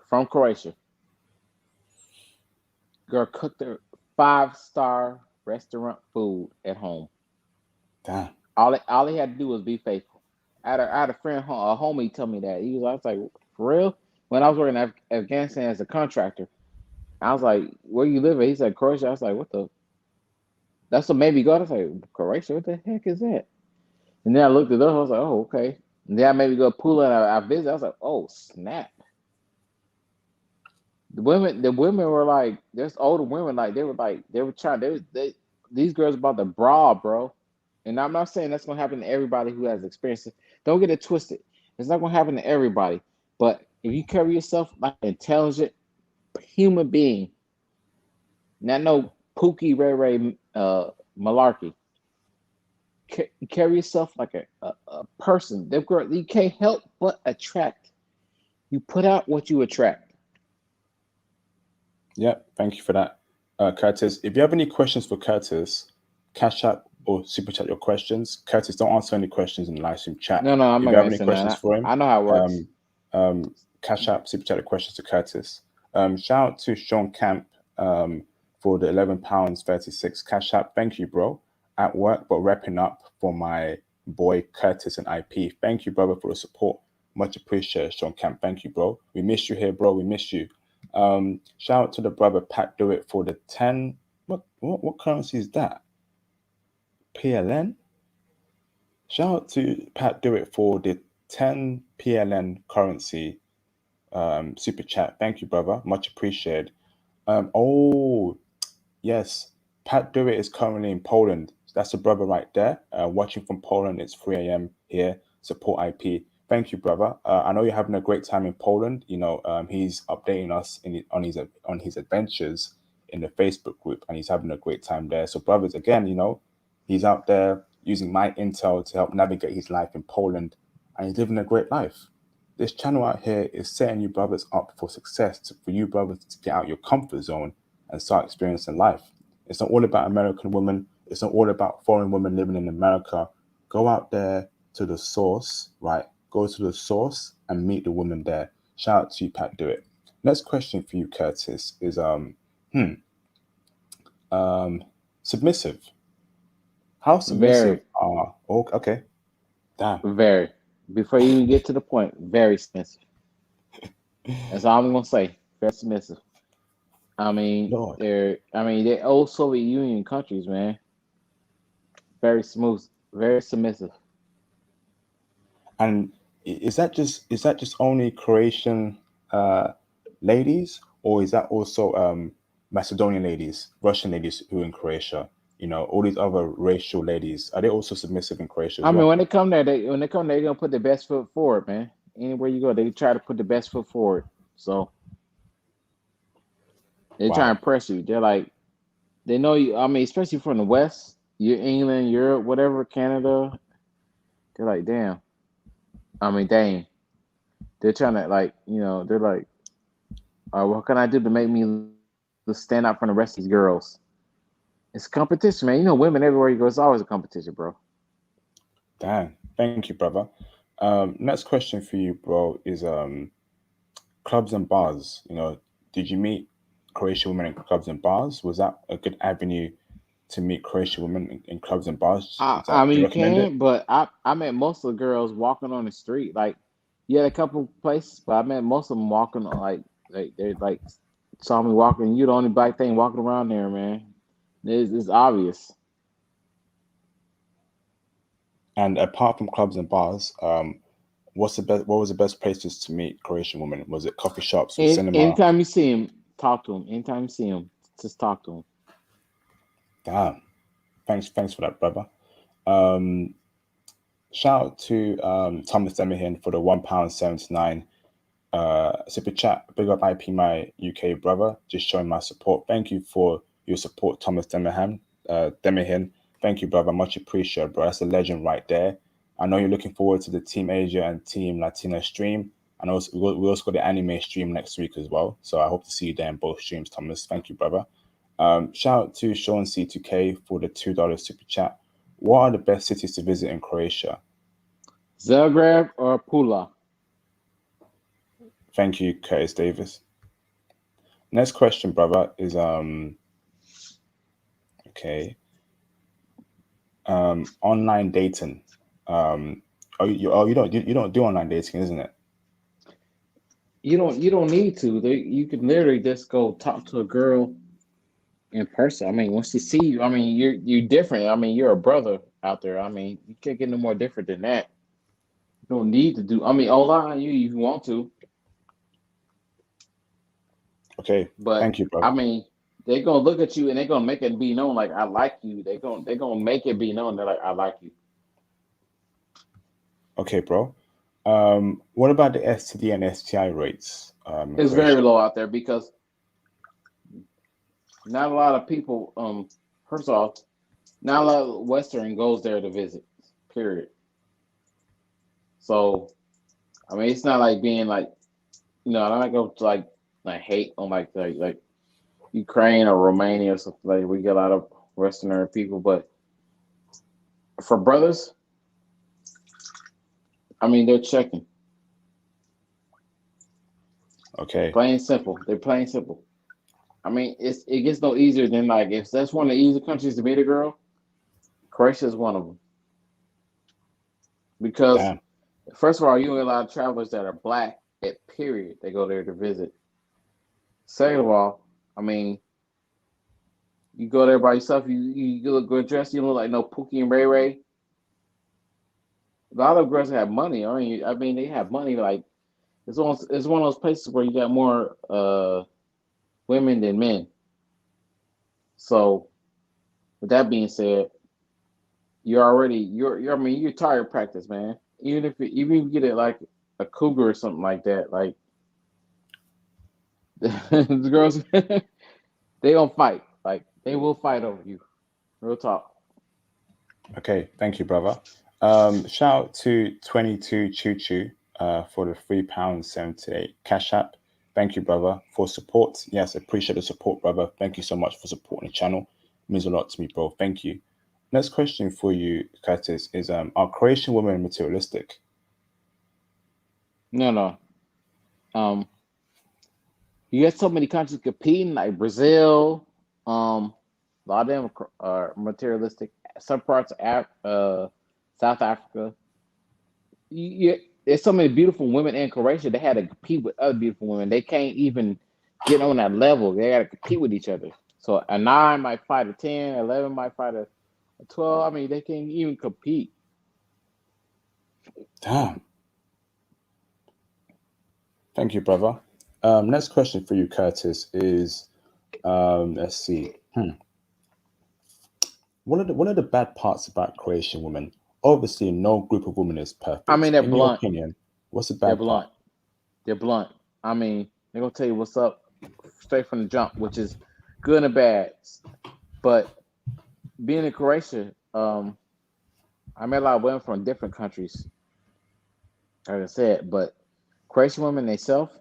[SPEAKER 2] from Croatia, girl cooked her 5-star restaurant food at home.
[SPEAKER 1] Damn.
[SPEAKER 2] All he had to do was be faithful. I had a friend, a homie, tell me that. I was like, for real? When I was working in Afghanistan as a contractor, I was like, where you live at? He said, Croatia. I was like, what the? That's what made me go. I was like, Croatia? What the heck is that? And then I looked it up. I was like, oh, okay. And then I made me go pool and I visited. I was like, oh, snap. The women were like, there's older women, they were trying, these girls about to brawl, bro. And I'm not saying that's gonna happen to everybody who has experience. Don't get it twisted. It's not gonna happen to everybody. But if you carry yourself like an intelligent human being, not no Pookie Ray Ray malarkey. You carry yourself like a person. That girl, you can't help but attract. You put out what you attract.
[SPEAKER 1] Yeah, thank you for that, Curtis. If you have any questions for Curtis, cash out or super chat your questions. Curtis, don't answer any questions in the live stream chat.
[SPEAKER 2] No, I'm
[SPEAKER 1] If
[SPEAKER 2] not
[SPEAKER 1] you have
[SPEAKER 2] gonna
[SPEAKER 1] any
[SPEAKER 2] say
[SPEAKER 1] questions
[SPEAKER 2] that.
[SPEAKER 1] for him,
[SPEAKER 2] I know how it works.
[SPEAKER 1] cash out, super chat your questions to Curtis. Shout out to Sean Camp for the £11.36 cash out. Thank you, bro. At work, but wrapping up for my boy Curtis and IP. Thank you, brother, for the support. Much appreciated, Sean Camp. Thank you, bro. We miss you here, bro. We miss you. Shout out to the brother Pat Do It for the 10. What currency is that? PLN? Shout out to Pat Do It for the 10 PLN currency super chat. Thank you, brother. Much appreciated. Oh, yes. Pat Do It is currently in Poland. That's a brother right there. Watching from Poland. It's 3 a.m. here. Support IP. Thank you, brother. I know you're having a great time in Poland. He's updating us on his adventures in the Facebook group, and he's having a great time there. So, brothers, again, he's out there using my intel to help navigate his life in Poland, and he's living a great life. This channel out here is setting you brothers up for success, for you brothers to get out your comfort zone and start experiencing life. It's not all about American women. It's not all about foreign women living in America. Go out there to the source, right? Go to the source and meet the woman there. Shout out to you, Pat Do It. Next question for you, Curtis, is submissive. How submissive
[SPEAKER 2] Very,
[SPEAKER 1] are okay. Damn.
[SPEAKER 2] very. Before you even get to the point, very submissive. That's all I'm gonna say. Very submissive. I mean,
[SPEAKER 1] Lord.
[SPEAKER 2] they're old Soviet Union countries, man. Very smooth, very submissive.
[SPEAKER 1] And is that just only Croatian ladies, or is that also Macedonian ladies, Russian ladies who are in Croatia? All these other racial ladies, are they also submissive in Croatia as
[SPEAKER 2] I mean,
[SPEAKER 1] well?
[SPEAKER 2] they're gonna put their best foot forward, man. Anywhere you go, they try to put the best foot forward. So they try
[SPEAKER 1] Wow.
[SPEAKER 2] and press you. They're like, they know you. I mean, especially from the West, you're England, Europe, whatever, Canada. They're like, damn. I mean, dang. They're trying to they're like, what can I do to make me stand out from the rest of these girls? It's competition, man. Women everywhere you go, it's always a competition, bro.
[SPEAKER 1] Damn. Thank you, brother. Next question for you, bro, is clubs and bars. Did you meet Croatian women in clubs and bars? Was that a good avenue to meet Croatian women in clubs and bars?
[SPEAKER 2] I
[SPEAKER 1] Do
[SPEAKER 2] mean,
[SPEAKER 1] you
[SPEAKER 2] you
[SPEAKER 1] recommend it?
[SPEAKER 2] can, but I met most of the girls walking on the street. Like, you had a couple places, but I met most of them walking on like they like saw me walking. You the only black thing walking around there, man. It's obvious.
[SPEAKER 1] And apart from clubs and bars, what was the best places to meet Croatian women? Was it coffee shops or cinema?
[SPEAKER 2] Anytime you see him, talk to him. Anytime you see him, just talk to him.
[SPEAKER 1] Damn. Thanks for that, brother. Shout out to Thomas Demahin for the £1.79 super chat. Big up IP my UK brother, just showing my support. Thank you for your support, Thomas Demahin. Thank you, brother. Much appreciated, bro. That's a legend right there. I know you're looking forward to the Team Asia and Team Latina stream. And also, we also got the anime stream next week as well. So I hope to see you there in both streams, Thomas. Thank you, brother. Shout out to Sean C2K for the $2 super chat. What are the best cities to visit in Croatia?
[SPEAKER 2] Zagreb or Pula?
[SPEAKER 1] Thank you, Curtis Davis. Next question, brother, is okay. Online dating. You don't do online dating, isn't it?
[SPEAKER 2] You don't need to. You can literally just go talk to a girl in person. I mean, once you see you, I mean, you're different. I mean, you're a brother out there. I mean, you can't get no more different than that. You don't need to do. I mean, online you want to.
[SPEAKER 1] Okay,
[SPEAKER 2] But
[SPEAKER 1] thank you, brother.
[SPEAKER 2] I mean, they're gonna look at you and they're gonna make it be known like I like you. They're gonna make it be known that like I like you.
[SPEAKER 1] Okay, bro. What about the STD and STI rates?
[SPEAKER 2] It's very low out there because not a lot of people. First off, not a lot of Western goes there to visit. Period. So, I mean, it's not like being like, I'm not going to like hate on like Ukraine or Romania or something like. We get a lot of Westerner people, but for brothers, I mean, they're checking.
[SPEAKER 1] Okay.
[SPEAKER 2] Plain simple. They're plain simple. I mean, it gets no easier than like if that's one of the easier countries to meet a girl, Croatia is one of them. Because
[SPEAKER 1] Damn.
[SPEAKER 2] first of all, you get a lot of travelers that are black at period. They go there to visit. Second of all, I mean, you go there by yourself. You look good dressed. You look like no Pookie and Ray Ray. A lot of girls have money. I mean, they have money. Like it's one of those places where you got more women than men. So, with that being said, you're target practice, man. Even if you get it like a cougar or something like that, like the girls, they don't fight. Like they will fight over you. Real talk.
[SPEAKER 1] Okay, thank you, brother. Shout out to 22 Choo Choo for the £3.78 Cash App. Thank you, brother, for support. Yes, I appreciate the support, brother. Thank you so much for supporting the channel. It means a lot to me, bro. Thank you. Next question for you, Curtis, is are Croatian women materialistic?
[SPEAKER 2] No. You got so many countries competing, like Brazil. A lot of them are materialistic. Some parts of South Africa. There's so many beautiful women in Croatia. They had to compete with other beautiful women. They can't even get on that level. They got to compete with each other. So a 9 might fight a 10, 11 might fight a 12. I mean, they can't even compete.
[SPEAKER 1] Damn. Thank you, brother. Next question for you, Curtis, is let's see. One of the bad parts about Croatian women, obviously no group of women is perfect.
[SPEAKER 2] I mean, they're
[SPEAKER 1] In
[SPEAKER 2] blunt.
[SPEAKER 1] your opinion, what's the bad part?
[SPEAKER 2] They're blunt. I mean, they're gonna tell you what's up straight from the jump, which is good and bad. But being in Croatia, I met a lot of women from different countries, like I said, but Croatian women themselves,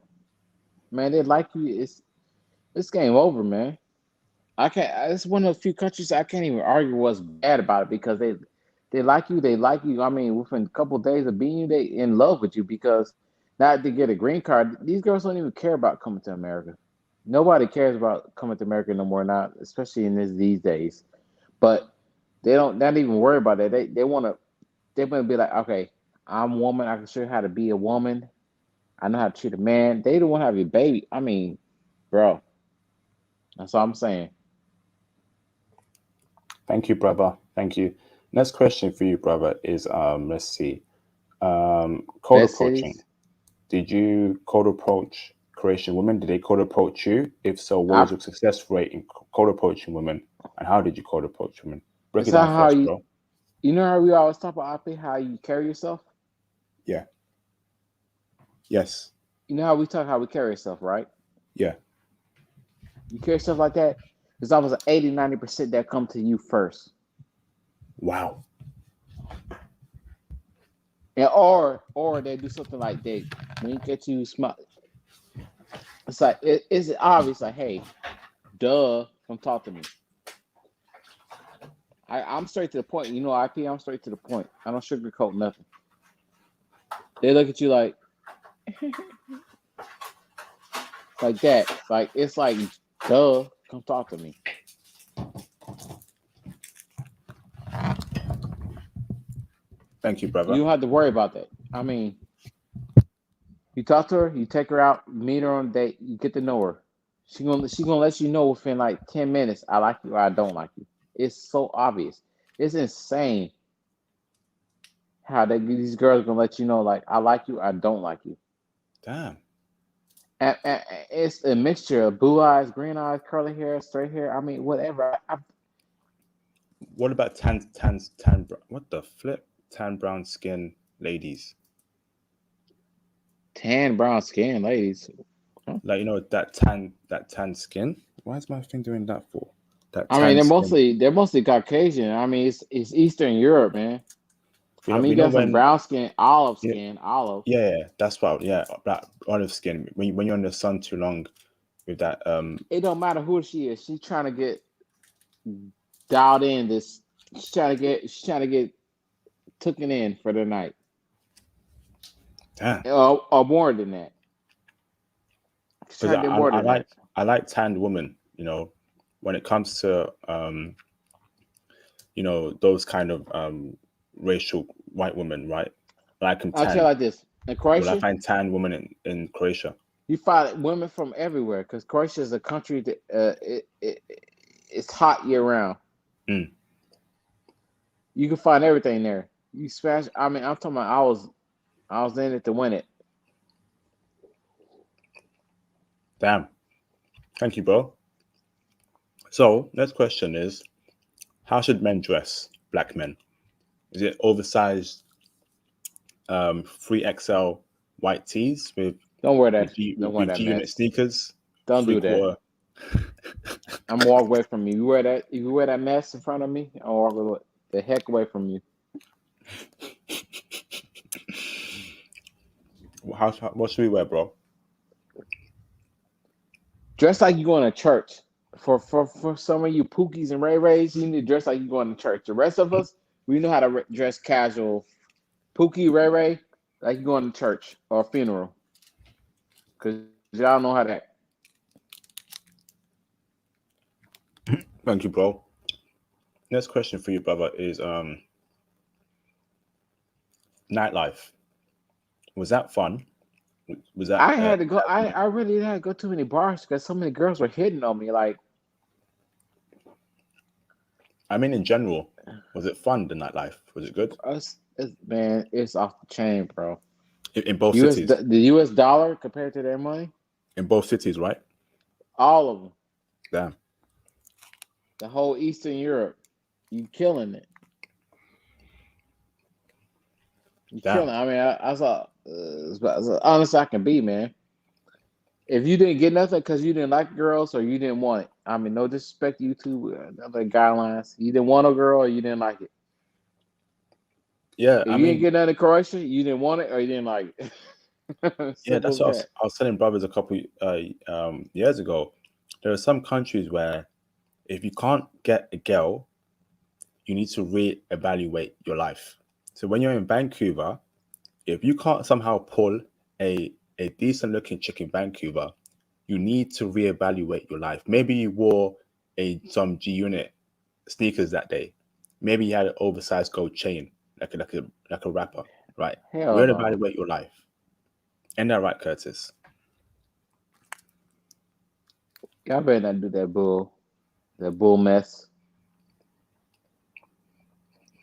[SPEAKER 2] man, they like you. It's game over, man. I can't. It's one of the few countries I can't even argue what's bad about it because they like you. They like you. I mean, within a couple of days of being you, they in love with you because now to get a green card, these girls don't even care about coming to America. Nobody cares about coming to America no more now, especially in these days. But they don't not even worry about that. They want to be like, okay, I'm a woman. I can show you how to be a woman. I know how to treat a man. They don't want to have your baby. I mean, bro, that's all I'm saying.
[SPEAKER 1] Thank you, brother. Thank you. Next question for you, brother, is let's see. Cold
[SPEAKER 2] Best
[SPEAKER 1] approaching.
[SPEAKER 2] cities.
[SPEAKER 1] Did you cold approach Croatian women? Did they cold approach you? If so, what was
[SPEAKER 2] I
[SPEAKER 1] your success rate in cold approaching women? And how did you cold approach women? Break
[SPEAKER 2] It's
[SPEAKER 1] it down
[SPEAKER 2] not
[SPEAKER 1] for
[SPEAKER 2] how
[SPEAKER 1] us,
[SPEAKER 2] you.
[SPEAKER 1] bro.
[SPEAKER 2] You know how we always talk about IP, how you carry yourself.
[SPEAKER 1] Yeah. Yes.
[SPEAKER 2] You know how we talk how we carry yourself, right?
[SPEAKER 1] Yeah.
[SPEAKER 2] You carry yourself like that. There's almost an 80-90% that come to you first,
[SPEAKER 1] Wow.
[SPEAKER 2] and or they do something like they wink at you, smile. It's like it's obvious. Like, hey, duh, come talk to me. I'm straight to the point. You know, IP. I'm straight to the point. I don't sugarcoat nothing. They look at you like that. Like it's like, duh, come talk to me.
[SPEAKER 1] Thank you,
[SPEAKER 2] You
[SPEAKER 1] brother.
[SPEAKER 2] don't have to worry about that. I mean, you talk to her, you take her out, meet her on a date, you get to know her. She gonna let you know within like 10 minutes. I like you or I don't like you. It's so obvious. It's insane how these girls gonna let you know like I like you, I don't like you.
[SPEAKER 1] Damn.
[SPEAKER 2] And it's a mixture of blue eyes, green eyes, curly hair, straight hair. I mean, whatever.
[SPEAKER 1] What about what the flip? Tan brown skin ladies.
[SPEAKER 2] Tan brown skin ladies. Huh?
[SPEAKER 1] Like, that tan skin. Why is my thing doing that for? That
[SPEAKER 2] I mean,
[SPEAKER 1] tan skin.
[SPEAKER 2] they're mostly Caucasian. I mean, it's Eastern Europe, man. I mean,
[SPEAKER 1] We
[SPEAKER 2] you
[SPEAKER 1] know
[SPEAKER 2] got some
[SPEAKER 1] when
[SPEAKER 2] brown skin, olive
[SPEAKER 1] you know,
[SPEAKER 2] skin, olive.
[SPEAKER 1] yeah, that's what that olive skin. When you're in the sun too long with that
[SPEAKER 2] It don't matter who she is. She's trying to get dialed in. She's trying to get taken in for the night,
[SPEAKER 1] damn.
[SPEAKER 2] or more than that. She's
[SPEAKER 1] Because
[SPEAKER 2] trying to get more than that.
[SPEAKER 1] I like tanned women, when it comes to those kind of racial white women, right? I like them
[SPEAKER 2] I'll tell you
[SPEAKER 1] tan.
[SPEAKER 2] like this: in
[SPEAKER 1] Will I
[SPEAKER 2] Croatia,
[SPEAKER 1] find tan women in Croatia?
[SPEAKER 2] you find women from everywhere because Croatia is a country that it's hot year round.
[SPEAKER 1] Mm,
[SPEAKER 2] You can find everything there. You smash. I mean, I'm talking about. I was in it to win it.
[SPEAKER 1] damn. Thank you, bro. So next question is, how should men dress? Black men. Is it oversized 3XL white tees
[SPEAKER 2] Don't wear that. Don't wear
[SPEAKER 1] with
[SPEAKER 2] that
[SPEAKER 1] G unit
[SPEAKER 2] mess.
[SPEAKER 1] sneakers,
[SPEAKER 2] Don't
[SPEAKER 1] three
[SPEAKER 2] do that.
[SPEAKER 1] quarter?
[SPEAKER 2] I'm walk away from you. You wear that. If you wear that mess in front of me, I'll walk the heck away from you.
[SPEAKER 1] What should we wear, bro?
[SPEAKER 2] Dress like you going to church. For some of you Pookies and Ray Rays, you need to dress like you going to church. The rest of us, we know how to dress casual. Pookie, Ray Ray, like you going to church or a funeral, because y'all know how that.
[SPEAKER 1] Thank you, bro. Next question for you, brother, is nightlife. Was that fun? Was that
[SPEAKER 2] I had to go. I really didn't have to go too many bars because so many girls were hitting on me. Like,
[SPEAKER 1] I mean, in general, was it fun? The nightlife, was it good
[SPEAKER 2] man, it's off the chain, bro.
[SPEAKER 1] in both
[SPEAKER 2] US
[SPEAKER 1] cities?
[SPEAKER 2] the US dollar compared to their money,
[SPEAKER 1] In both cities, right?
[SPEAKER 2] all of them,
[SPEAKER 1] Damn.
[SPEAKER 2] the whole Eastern Europe, you killing it. You
[SPEAKER 1] Damn.
[SPEAKER 2] killing. I mean, I saw as honest I can be, man. If you didn't get nothing because you didn't like girls or you didn't want it, I mean, no disrespect to you two, other guidelines. You didn't want a girl or you didn't like it.
[SPEAKER 1] Yeah,
[SPEAKER 2] If
[SPEAKER 1] I
[SPEAKER 2] you didn't
[SPEAKER 1] mean,
[SPEAKER 2] get nothing in Croatia, you didn't want it or you didn't like it.
[SPEAKER 1] yeah,
[SPEAKER 2] Simple
[SPEAKER 1] that's
[SPEAKER 2] as
[SPEAKER 1] what
[SPEAKER 2] that.
[SPEAKER 1] I was telling brothers a couple years ago. There are some countries where if you can't get a girl, you need to reevaluate your life. So when you're in Vancouver, if you can't somehow pull a decent looking chick in Vancouver, you need to reevaluate your life. Maybe you wore some G Unit sneakers that day. Maybe you had an oversized gold chain, like a rapper, right?
[SPEAKER 2] Hell no.
[SPEAKER 1] Reevaluate your life. Ain't that right, Curtis?
[SPEAKER 2] Y'all better not do that bull mess.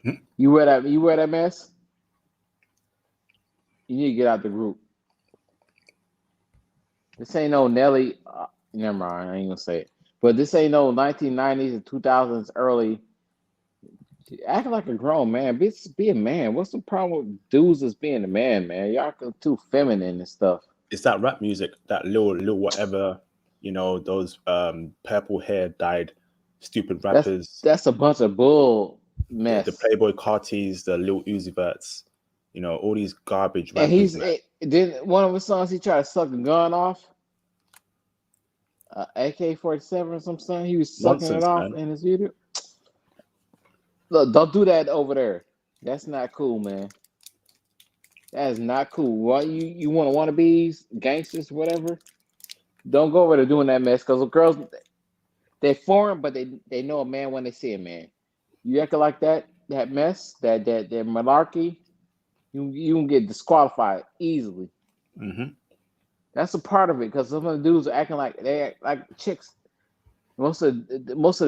[SPEAKER 1] Hmm?
[SPEAKER 2] You wear that mess, you need to get out the group. This ain't no Nelly. Never mind, I ain't gonna say it. But this ain't no 1990s and 2000s early Acting like a grown man. Be a man. What's the problem with dudes as being a man, man? Y'all too feminine and stuff.
[SPEAKER 1] It's that rap music, that little whatever, those purple hair dyed stupid
[SPEAKER 2] That's
[SPEAKER 1] rappers,
[SPEAKER 2] that's a bunch of bull
[SPEAKER 1] the
[SPEAKER 2] mess.
[SPEAKER 1] Playboy Cartis, the Lil Uzi Verts, all these garbage
[SPEAKER 2] And
[SPEAKER 1] rappers, man.
[SPEAKER 2] then one of his songs he tried to suck a gun off, AK-47 or something. He was sucking it
[SPEAKER 1] Nonsense,
[SPEAKER 2] off
[SPEAKER 1] man.
[SPEAKER 2] in his video. Look, don't do that over there. That's not cool, man. That is not cool. What you want to wannabes, gangsters, whatever? Don't go over there doing that mess because the girls they foreign, but they know a man when they see a man. You acting like that mess, that malarkey, you can get disqualified easily.
[SPEAKER 1] Hmm.
[SPEAKER 2] That's a part of it because some of the dudes are acting like they act like chicks. Most of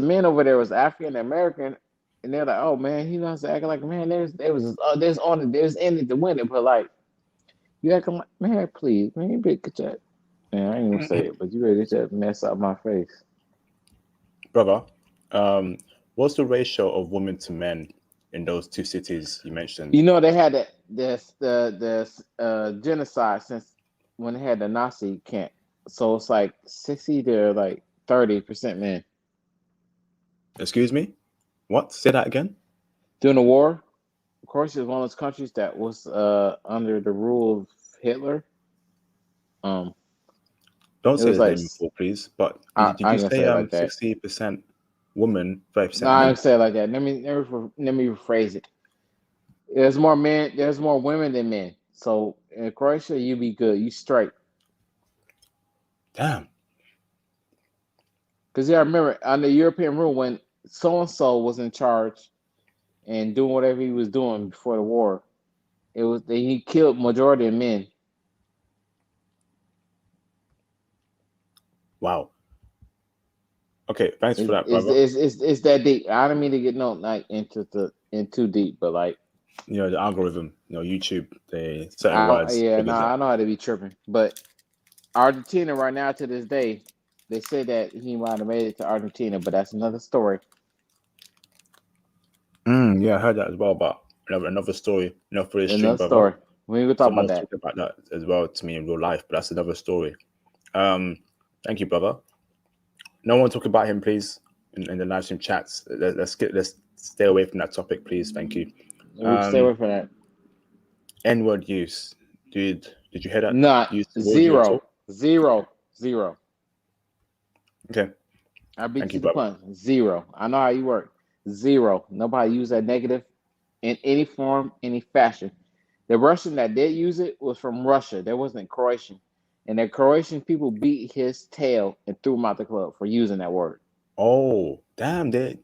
[SPEAKER 2] the men over there was African American, and they're like, "Oh man, he knows to act like a man." There's in it to win it, but like you acting like man, please, man, you better get that. Man, I ain't gonna say it, but you better get that mess out of my face.
[SPEAKER 1] Brother, what's the ratio of women to men in those two cities you mentioned?
[SPEAKER 2] You know they had the genocide since when they had the Nazi camp, so it's like 60 to like 30% men
[SPEAKER 1] Excuse me? What? Say that again?
[SPEAKER 2] during the war. Croatia is one of those countries that was under the rule of Hitler. Um,
[SPEAKER 1] Don't
[SPEAKER 2] it
[SPEAKER 1] say
[SPEAKER 2] was
[SPEAKER 1] his
[SPEAKER 2] like
[SPEAKER 1] name before, please. But
[SPEAKER 2] I,
[SPEAKER 1] did
[SPEAKER 2] I
[SPEAKER 1] you
[SPEAKER 2] ain't gonna
[SPEAKER 1] say
[SPEAKER 2] say it like that.
[SPEAKER 1] 60% woman,
[SPEAKER 2] No,
[SPEAKER 1] 30%
[SPEAKER 2] I
[SPEAKER 1] men?
[SPEAKER 2] ain't say it like that. Let me rephrase it. There's more men. There's more women than men. So in Croatia, you be good. You straight.
[SPEAKER 1] Damn.
[SPEAKER 2] Because yeah, I remember on the European rule when so and so was in charge and doing whatever he was doing before the war, it was he killed majority of men.
[SPEAKER 1] Wow. Okay, thanks for
[SPEAKER 2] It's
[SPEAKER 1] that,
[SPEAKER 2] it's
[SPEAKER 1] brother.
[SPEAKER 2] it's, it's, it's that deep. I don't mean to get no like in too deep, but like
[SPEAKER 1] The algorithm, YouTube, they certain words triggers it.
[SPEAKER 2] I know how to be tripping. But Argentina right now to this day, they say that he might have made it to Argentina, but that's another story.
[SPEAKER 1] Yeah, I heard that as well, but another story, for this stream,
[SPEAKER 2] Another
[SPEAKER 1] brother.
[SPEAKER 2] story. We ain't gonna talk
[SPEAKER 1] Someone
[SPEAKER 2] about
[SPEAKER 1] was
[SPEAKER 2] that.
[SPEAKER 1] talking about that as well to me in real life, but that's another story. Thank you, brother. No one talk about him, please, in the live stream chats. Let's stay away from that topic, please. Thank you.
[SPEAKER 2] We can stay away from that.
[SPEAKER 1] N-word use, dude. Did you hear that
[SPEAKER 2] Not
[SPEAKER 1] used towards you at
[SPEAKER 2] zero,
[SPEAKER 1] all?
[SPEAKER 2] zero, zero.
[SPEAKER 1] Okay,
[SPEAKER 2] I beat
[SPEAKER 1] thank
[SPEAKER 2] you
[SPEAKER 1] you,
[SPEAKER 2] to the
[SPEAKER 1] brother.
[SPEAKER 2] punch. Zero. I know how you work. Zero. Nobody use that negative in any form, any fashion. The Russian that did use it was from Russia. There wasn't Croatian. And the Croatian people beat his tail and threw him out the club for using that word.
[SPEAKER 1] Oh, damn!
[SPEAKER 2] They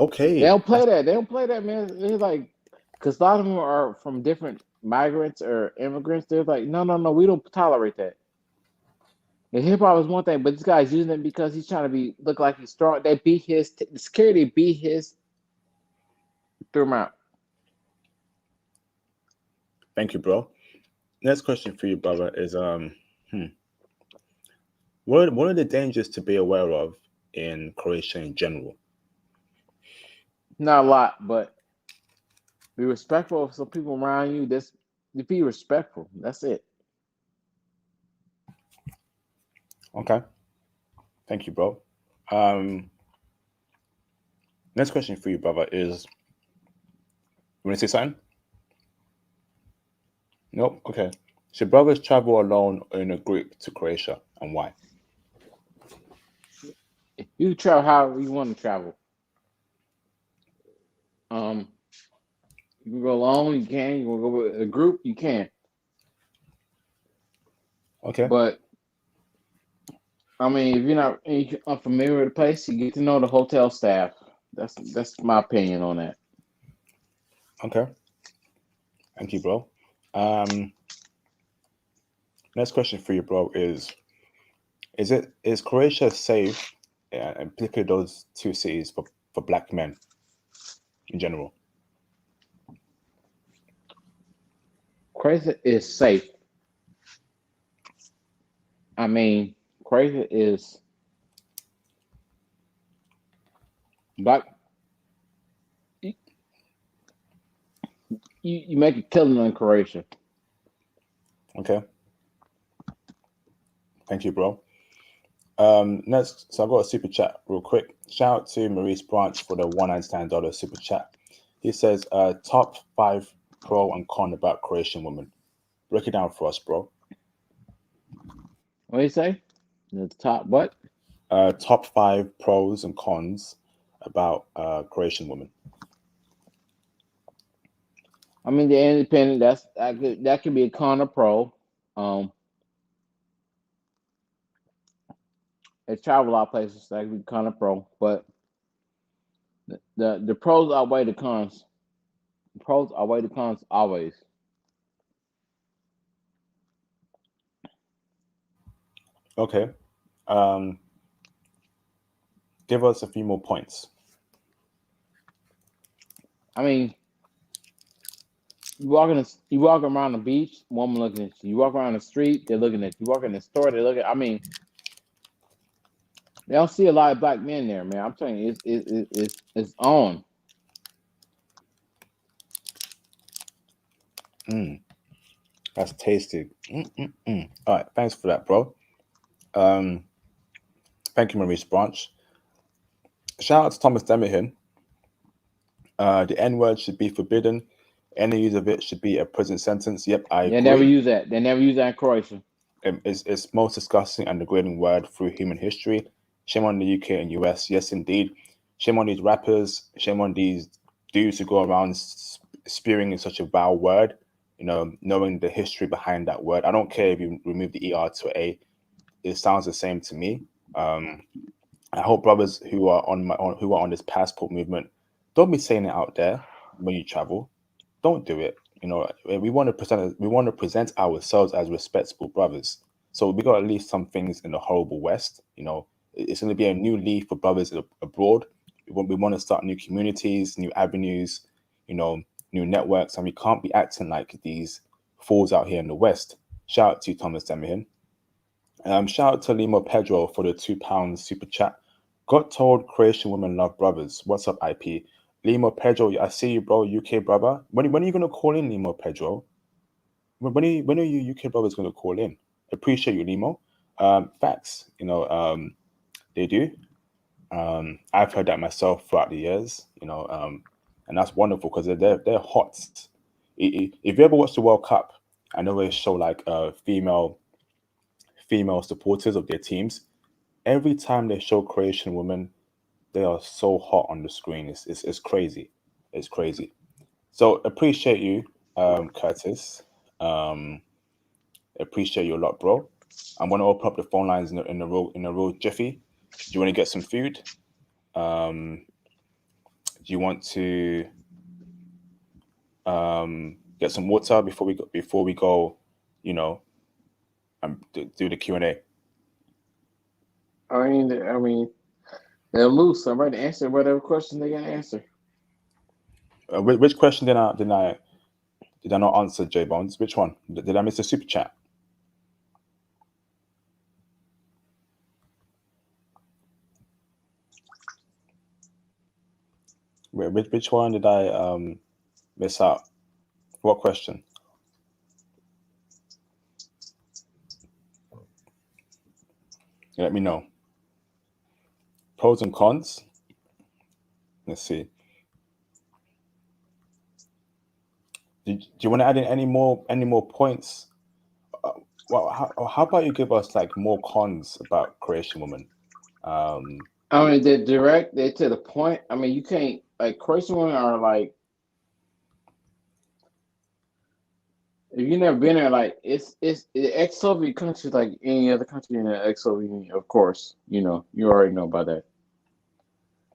[SPEAKER 1] Okay.
[SPEAKER 2] don't play that. They don't play that, man. They're like, because a lot of them are from different migrants or immigrants. They're like, no, no, no, we don't tolerate that. And hip hop is one thing, but this guy's using it because he's trying to look like he's strong. They beat the security beat his threw him out.
[SPEAKER 1] Thank you, bro. Next question for you, brother, is what are the dangers to be aware of in Croatia in general?
[SPEAKER 2] Not a lot, but be respectful of some people around you. Just be respectful. That's it.
[SPEAKER 1] Okay. Thank you, bro. Next question for you, brother, is you want to say something? Nope. Okay. Should brothers travel alone or in a group to Croatia, and why?
[SPEAKER 2] You travel however you want to travel. Um, you can go alone, you can. You want to go with a group, you can.
[SPEAKER 1] Okay.
[SPEAKER 2] But I mean, if you're unfamiliar with the place, you get to know the hotel staff. That's my opinion on that.
[SPEAKER 1] Okay. Thank you, bro. Next question for you, bro, is Croatia safe, and particularly those two cities for black men in general?
[SPEAKER 2] Croatia is safe. I mean, Croatia is black. You make a killing in Croatia.
[SPEAKER 1] Okay. Thank you, bro. Next, so I got a super chat real quick. Shout out to Maurice Branch for the $199 super chat. He says, top 5 pro and con about Croatian women. Break it down for us, bro.
[SPEAKER 2] What do you say? The top what?
[SPEAKER 1] Top 5 pros and cons about Croatian women.
[SPEAKER 2] I mean, they're independent. That could be a con or pro. They travel a lot of places. That could be con or pro. But the pros outweigh the cons. The pros outweigh the cons always.
[SPEAKER 1] Okay. Give us a few more points.
[SPEAKER 2] I mean, you walk around the beach, woman looking at you. You walk around the street, they're looking at you. You walk in the store, they're looking. I mean, they don't see a lot of black men there, man. I'm telling you, it's on.
[SPEAKER 1] That's tasty. All right, thanks for that, bro. Thank you, Maurice Branch. Shout out to Thomas Demihin. The N word should be forbidden. Any use of it should be a prison sentence. Yep, I
[SPEAKER 2] They never
[SPEAKER 1] agree.
[SPEAKER 2] use that. They never use that in Croatia.
[SPEAKER 1] It's most disgusting and degrading word through human history. Shame on the UK and US. Yes, indeed. Shame on these rappers. Shame on these dudes who go around spewing in such a vile word. You know, knowing the history behind that word. I don't care if you remove the ER to A. It sounds the same to me. I hope brothers who are who are on this passport movement don't be saying it out there when you travel. Don't do it. You know, we want to present ourselves as respectable brothers. So we got to leave some things in the horrible West. You know, it's going to be a new leaf for brothers abroad. We want to start new communities, new avenues, you know, new networks, and we can't be acting like these fools out here in the West. Shout out to you, Thomas Demihin. Shout out to Limo Pedro for the £2 super chat. Got told Croatian women love brothers. What's up, IP? Limo Pedro, I see you, bro. UK brother. When are you gonna call in, Limo Pedro? When are you UK brothers gonna call in? Appreciate you, Limo. Facts. You know, they do. I've heard that myself throughout the years. You know, and that's wonderful because they're hot. If you ever watch the World Cup, I know they show like female supporters of their teams. Every time they show Croatian women, they are so hot on the screen. It's crazy. It's crazy. So appreciate you, Curtis. Um, appreciate you a lot, bro. I'm gonna open up the phone lines in a real jiffy. Do you want to get some food? Do you want to get some water before we go? You know, do the Q&A.
[SPEAKER 2] I mean, they're loose. I'm ready to answer whatever question they gotta answer.
[SPEAKER 1] Which question did I not answer, J Bones? Which one? Did I miss a super chat? Wait, which one did I miss out? What question? Let me know. Pros and cons. Let's see. Do you want to add in any more points? Well, how about you give us like more cons about Croatian women?
[SPEAKER 2] I mean, they're direct. They're to the point. I mean, you can't like Croatian women are like if you never been there, like it's the ex-Soviet country like any other country in the ex-Soviet Union. Of course, you already know about that.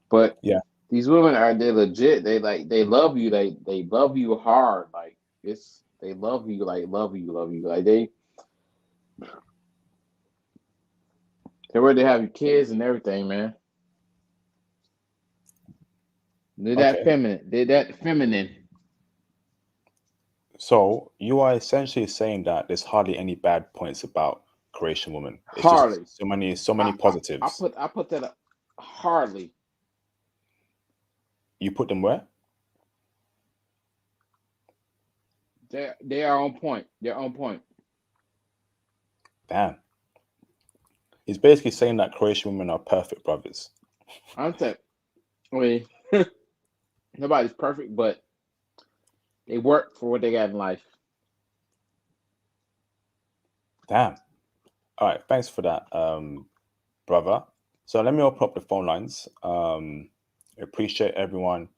[SPEAKER 2] But
[SPEAKER 1] Yeah.
[SPEAKER 2] these women they're legit. They love you. They love you hard. Like they love you like love you. Like they're ready to have your kids and everything, man. They're that
[SPEAKER 1] Okay.
[SPEAKER 2] feminine. They're that feminine.
[SPEAKER 1] So you are essentially saying that there's hardly any bad points about Croatian women. It's just
[SPEAKER 2] Hardly.
[SPEAKER 1] so many positives.
[SPEAKER 2] I put that up. Hardly.
[SPEAKER 1] You put them where?
[SPEAKER 2] They are on point. They're on point.
[SPEAKER 1] Damn. He's basically saying that Croatian women are perfect brothers.
[SPEAKER 2] I'm saying, I mean, nobody's perfect, but they work for what they got in life.
[SPEAKER 1] Damn. All right. Thanks for that, brother. So let me open up the phone lines. Appreciate everyone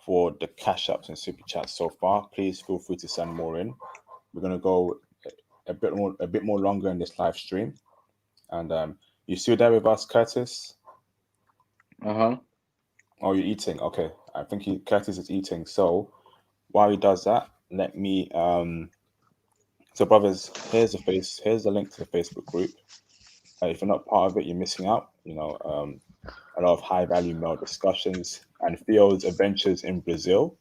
[SPEAKER 1] for the cash apps and super chats so far. Please feel free to send more in. We're gonna go a bit more longer in this live stream. And you still there with us, Curtis?
[SPEAKER 2] Uh-huh.
[SPEAKER 1] Oh, you're eating. Okay, I think Curtis is eating. So while he does that, let me. So brothers, here's the link to the Facebook group. If you're not part of it, you're missing out. A lot of high value male discussions and Theo's adventures in Brazil.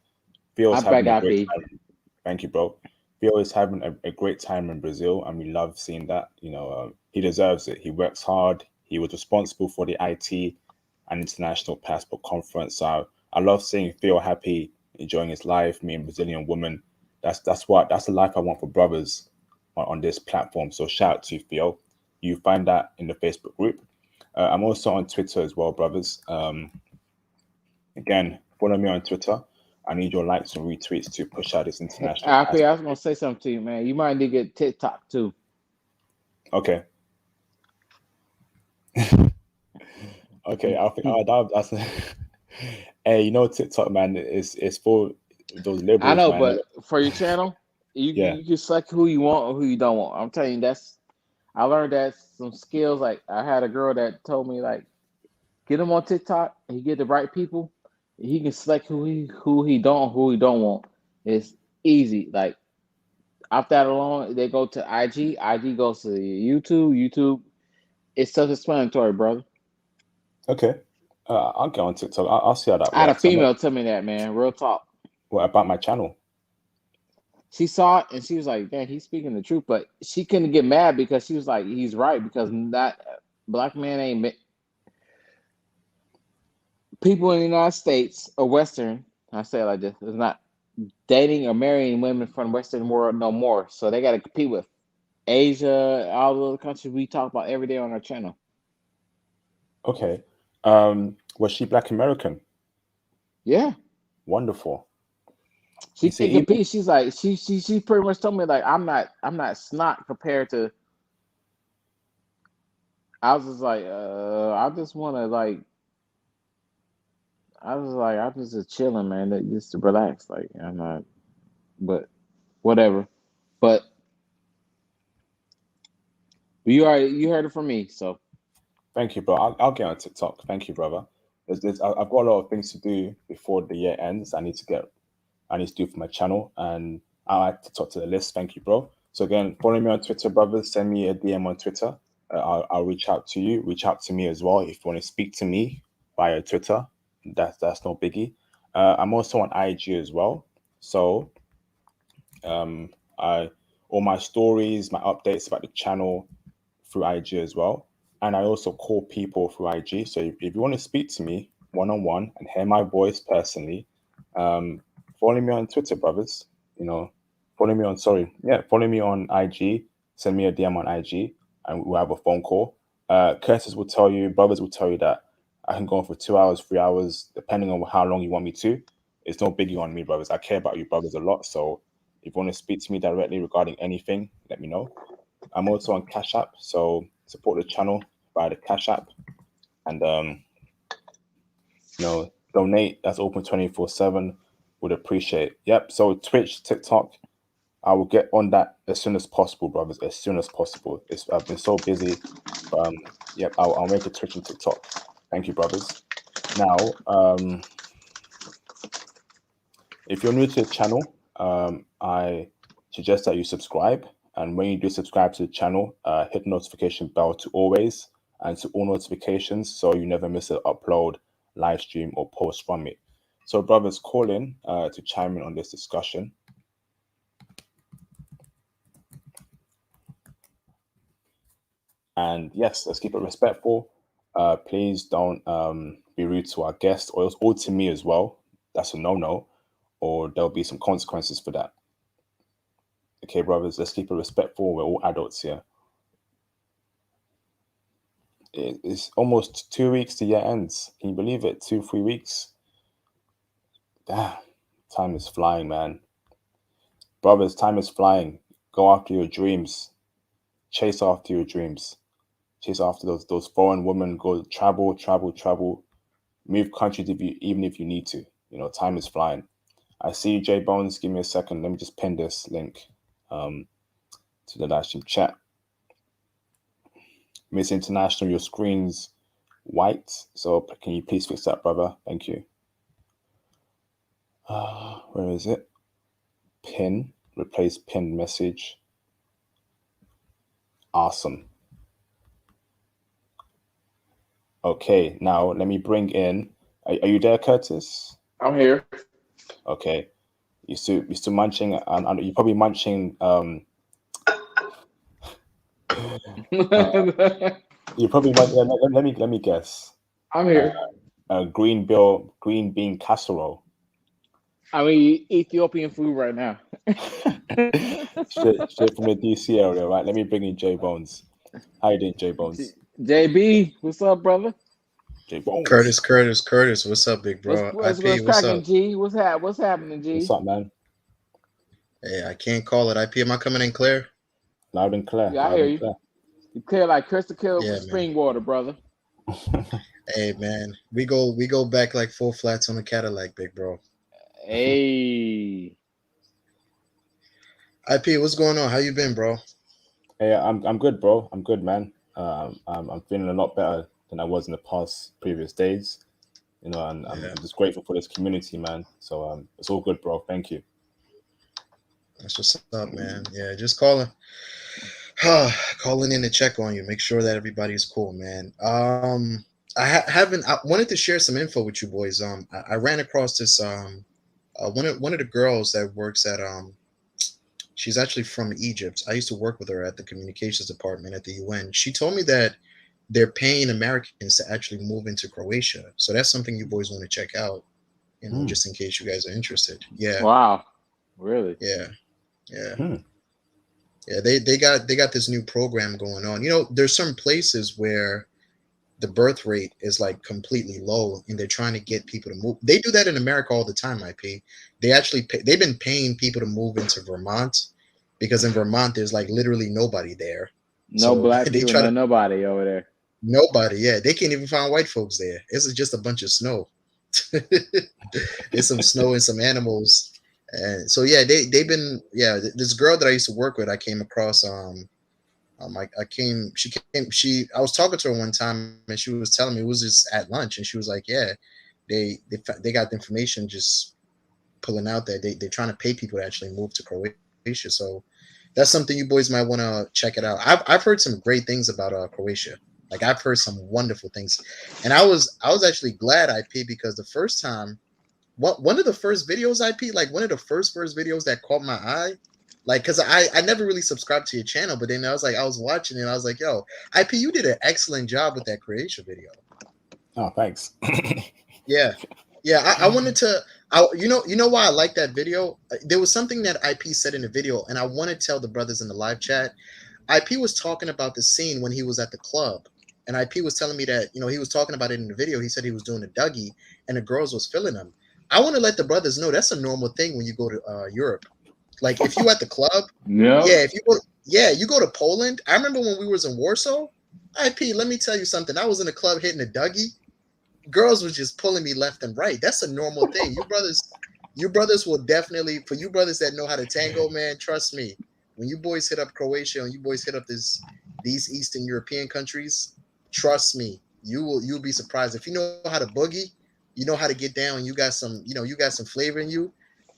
[SPEAKER 1] Theo's
[SPEAKER 2] I back
[SPEAKER 1] having a
[SPEAKER 2] out
[SPEAKER 1] great
[SPEAKER 2] B.
[SPEAKER 1] time. Thank you, bro. Theo is having a great time in Brazil, and we love seeing that. He deserves it. He works hard. He was responsible for the IT and International Passport Conference. So I love seeing Theo happy, enjoying his life, meeting Brazilian women. That's the life I want for brothers on this platform. So shout out to you, Theo. You find that in the Facebook group. I'm also on Twitter as well, brothers. Again, follow me on Twitter. I need your likes and retweets to push out this international
[SPEAKER 2] RP, I
[SPEAKER 1] passport.
[SPEAKER 2] was gonna say something to you, man. You might need to get TikTok too.
[SPEAKER 1] Okay. Okay, I think that's hey, TikTok, man, is for those
[SPEAKER 2] I
[SPEAKER 1] liberals,
[SPEAKER 2] know,
[SPEAKER 1] man.
[SPEAKER 2] but for your channel,
[SPEAKER 1] Yeah.
[SPEAKER 2] you can select who you want or who you don't want. I'm telling you, I learned that some skills. Like I had a girl that told me, like, get him on TikTok. He get the right people. He can select who he don't want. It's easy. Like after that alone, they go to IG. IG goes to YouTube. YouTube. It's self-explanatory, brother.
[SPEAKER 1] Okay. I'll get on TikTok. I'll see how that
[SPEAKER 2] I had a
[SPEAKER 1] works. I'm not.
[SPEAKER 2] female tell me that, man. Real talk.
[SPEAKER 1] What about my channel?
[SPEAKER 2] She saw it and she was like, "Dang, he's speaking the truth." But she couldn't get mad because she was like, "He's right," because that black man ain't people in the United States or Western. I say it like this: is not dating or marrying women from the Western world no more. So they got to compete with Asia, all the other countries we talk about every day on our channel.
[SPEAKER 1] Okay. Was she Black American?
[SPEAKER 2] Yeah,
[SPEAKER 1] Wonderful.
[SPEAKER 2] she
[SPEAKER 1] You see,
[SPEAKER 2] can
[SPEAKER 1] even
[SPEAKER 2] compete. She's like she pretty much told me like I'm not snot compared to. I was just like I just want to like I'm just chilling, man. Just to relax. Like I'm not, but whatever. But you heard it from me, so
[SPEAKER 1] thank you, bro. I'll get on TikTok. Thank you, brother. I've got a lot of things to do before the year ends. I need to do for my channel, and I'll add TikTok to the list. Thank you, bro. So again, follow me on Twitter, brothers. Send me a DM on Twitter. I'll reach out to you. Reach out to me as well if you want to speak to me via Twitter. That's no biggie. I'm also on IG as well. So I all my stories, my updates about the channel through IG as well. And I also call people through IG. So if you want to speak to me one on one and hear my voice personally, um, follow me on Twitter, brothers. Follow me on IG. Send me a DM on IG, and we'll have a phone call. Curtis will tell you, brothers will tell you that I can go on for 2 hours, 3 hours, depending on how long you want me to. It's no biggie on me, brothers. I care about you, brothers, a lot. So if you want to speak to me directly regarding anything, let me know. I'm also on Cash App, so support the channel via the Cash App, and donate. That's open 24/7. Would appreciate. Yep. So Twitch, TikTok, I will get on that as soon as possible, brothers. As soon as possible. I've been so busy. Yep. I'll make a Twitch and TikTok. Thank you, brothers. Now, if you're new to the channel, I suggest that you subscribe. And when you do subscribe to the channel, hit the notification bell to always and to all notifications so you never miss an upload, live stream, or post from me. So, brothers, call in to chime in on this discussion. And yes, let's keep it respectful. Please don't be rude to our guests or to me as well. That's a no-no, or there'll be some consequences for that. Okay, brothers, let's keep it respectful. We're all adults here. It's almost 2 weeks to year ends. Can you believe it? 2, 3 weeks. Damn, time is flying, man. Brothers, time is flying. Go after your dreams. Chase after your dreams. Chase after those foreign women. Go travel, travel, travel. Move countries if you even if you need to. Time is flying. I see you, J Bones. Give me a second. Let me just pin this link to the live stream chat. Miss International, your screen's white. So can you please fix that, brother? Thank you. Where is it? Pin. Replace pinned message. Awesome. Okay, now let me bring in. Are you there, Curtis?
[SPEAKER 2] I'm here.
[SPEAKER 1] Okay. You still munching? You're probably munching. You probably let me guess.
[SPEAKER 2] I'm here.
[SPEAKER 1] Green bean casserole.
[SPEAKER 2] I mean, Ethiopian food right now.
[SPEAKER 1] straight from the DC area, right? Let me bring in J Bones. How you doing, J Bones?
[SPEAKER 2] JB, what's up, brother?
[SPEAKER 1] J Bones.
[SPEAKER 3] Curtis, what's up, big bro?
[SPEAKER 2] What's
[SPEAKER 3] IP, what's
[SPEAKER 2] cracking,
[SPEAKER 3] up?
[SPEAKER 2] G? What's happening, G?
[SPEAKER 1] What's up, man?
[SPEAKER 3] Hey, I can't call it. IP, am I coming in clear?
[SPEAKER 1] Loud and clear.
[SPEAKER 2] Yeah, I
[SPEAKER 1] Loud
[SPEAKER 2] hear
[SPEAKER 1] and
[SPEAKER 2] you.
[SPEAKER 1] clear.
[SPEAKER 2] You clear like crystal clear
[SPEAKER 3] Yeah,
[SPEAKER 2] spring water, brother.
[SPEAKER 3] Hey, man, we go back like 4 flats on a Cadillac, big bro.
[SPEAKER 2] Hey.
[SPEAKER 3] IP, what's going on? How you been, bro?
[SPEAKER 1] Hey, I'm good, bro. I'm good, man. I'm feeling a lot better than I was in the previous days. And I'm just grateful for this community, man. So it's all good, bro. Thank you.
[SPEAKER 3] That's what's up, man. Yeah, just calling in to check on you, make sure that everybody's cool, man. I wanted to share some info with you boys. I ran across this one of the girls that works at she's actually from Egypt. I used to work with her at the communications department at the UN. She told me that they're paying Americans to actually move into Croatia. So that's something you boys want to check out, just in case you guys are interested. Yeah.
[SPEAKER 2] Wow. Really?
[SPEAKER 3] Yeah. Yeah. Yeah, they got this new program going on. There's some places where the birth rate is like completely low, and they're trying to get people to move. They do that in America all the time. IP. They've been paying people to move into Vermont because in Vermont there's like literally nobody there.
[SPEAKER 2] No
[SPEAKER 3] So
[SPEAKER 2] black
[SPEAKER 3] they
[SPEAKER 2] people,
[SPEAKER 3] try to
[SPEAKER 2] nobody over there.
[SPEAKER 3] nobody. Yeah, they can't even find white folks there. It's just a bunch of snow. It's some snow and some animals. And so yeah, they've been this girl that I used to work with, I came across I was talking to her one time and she was telling me, it was just at lunch, and she was like, yeah, they got the information just pulling out that they're trying to pay people to actually move to Croatia. So that's something you boys might want to check it out. I've heard some great things about Croatia. Like I've heard some wonderful things, and I was actually glad IP because the first time, one of the first videos IP, like one of the first videos that caught my eye, like because I never really subscribed to your channel, but then I was watching it and I was like, yo, IP, you did an excellent job with that Croatia video.
[SPEAKER 1] Oh, thanks.
[SPEAKER 3] Yeah. I wanted to. You know why I like that video? There was something that IP said in the video, and I want to tell the brothers in the live chat. IP was talking about the scene when he was at the club, and IP was telling me that he was talking about it in the video. He said he was doing a Dougie, and the girls was feeling him. I want to let the brothers know that's a normal thing when you go to Europe. Like if you at the club, if you go to Poland. I remember when we was in Warsaw. IP, let me tell you something. I was in the club hitting a Dougie. Girls was just pulling me left and right. That's a normal thing. You brothers will definitely, for you brothers that know how to tango, man, trust me. When you boys hit up Croatia and you boys hit up these Eastern European countries, trust me, you'll be surprised. If you know how to boogie, you know how to get down, you got some flavor in you.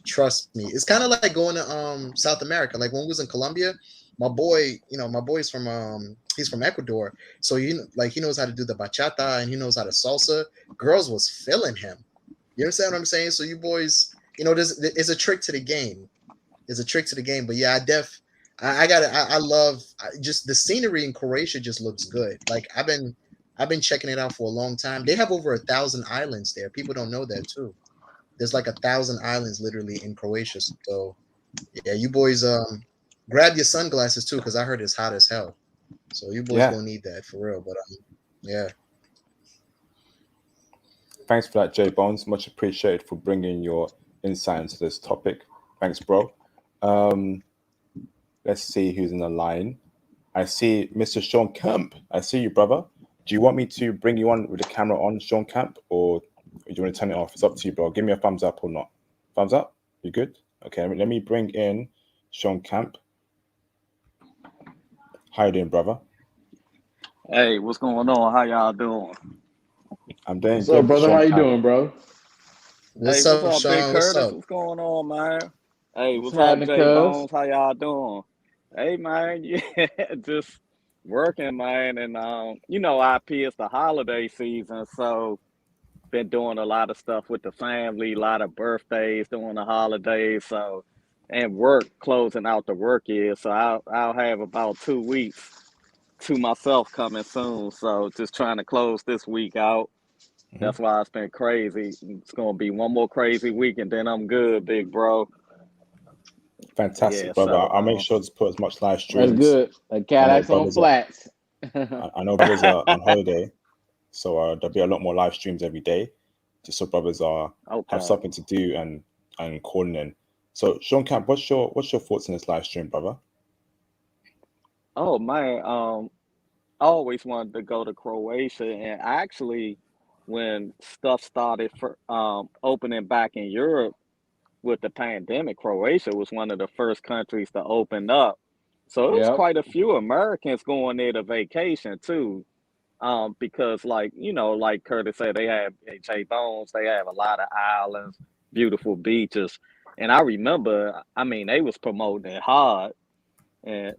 [SPEAKER 3] Trust me. It's kind of like going to South America. Like when we was in Colombia, my boy's from he's from Ecuador. So he knows how to do the bachata and he knows how to salsa. Girls was feeling him. You understand what I'm saying? So you boys, there's a trick to the game. There's a trick to the game. But yeah, I love just the scenery in Croatia just looks good. Like I've been checking it out for a long time. They have over 1,000 islands there. People don't know that too. There's like 1,000 islands literally in Croatia. So yeah, you boys grab your sunglasses too, because I heard it's hot as hell. So you boys
[SPEAKER 1] Yeah.
[SPEAKER 3] gonna need that for real. But yeah.
[SPEAKER 1] Thanks for that, J Bones. Much appreciated for bringing your insight into this topic. Thanks, bro. Let's see who's in the line. I see Mr. Sean Camp. I see you, brother. Do you want me to bring you on with the camera on, Sean Camp, or do you want to turn it off? It's up to you, bro. Give me a thumbs up or not. Thumbs up? You good? Okay, let me bring in Sean Camp. How you doing, brother?
[SPEAKER 4] Hey, what's going on? How y'all doing?
[SPEAKER 1] I'm doing
[SPEAKER 2] What's
[SPEAKER 1] good,
[SPEAKER 2] up, brother?
[SPEAKER 1] Sean
[SPEAKER 2] How you
[SPEAKER 1] Camp.
[SPEAKER 2] doing, bro?
[SPEAKER 3] What's
[SPEAKER 4] Hey, what's
[SPEAKER 3] up,
[SPEAKER 4] up, Big
[SPEAKER 3] Sean? What's
[SPEAKER 4] Curtis?
[SPEAKER 3] up?
[SPEAKER 4] What's going on, man? Hey,
[SPEAKER 2] What's
[SPEAKER 4] what's up,
[SPEAKER 2] happening,
[SPEAKER 4] J
[SPEAKER 2] cuz?
[SPEAKER 4] Bones? How y'all doing? Hey, man, yeah, just working, man, and IP is the holiday season, so been doing a lot of stuff with the family, a lot of birthdays during the holidays, so and work closing out the work year, so I'll have about 2 weeks to myself coming soon, so just trying to close this week out. That's why it's been crazy. It's gonna be one more crazy week, and then I'm good, big bro.
[SPEAKER 1] Fantastic,
[SPEAKER 4] Yeah,
[SPEAKER 1] brother.
[SPEAKER 4] so
[SPEAKER 1] I'll make sure to put as much live
[SPEAKER 2] That's
[SPEAKER 1] streams.
[SPEAKER 2] good. Like
[SPEAKER 1] I know
[SPEAKER 2] Cadillacs on
[SPEAKER 1] brothers are,
[SPEAKER 2] flats.
[SPEAKER 1] I know brothers are on holiday, so there'll be a lot more live streams every day, just so brothers have
[SPEAKER 4] okay.
[SPEAKER 1] something to do and calling in. So Sean Camp, what's your thoughts on this live stream, brother?
[SPEAKER 4] Oh man, I always wanted to go to Croatia, and actually, when stuff started for opening back in Europe with the pandemic, Croatia was one of the first countries to open up. So it was
[SPEAKER 2] Yep.
[SPEAKER 4] quite a few Americans going there to vacation too. Because like Curtis said, they have J Bones, they have a lot of islands, beautiful beaches. And I remember, I mean, they was promoting it hard and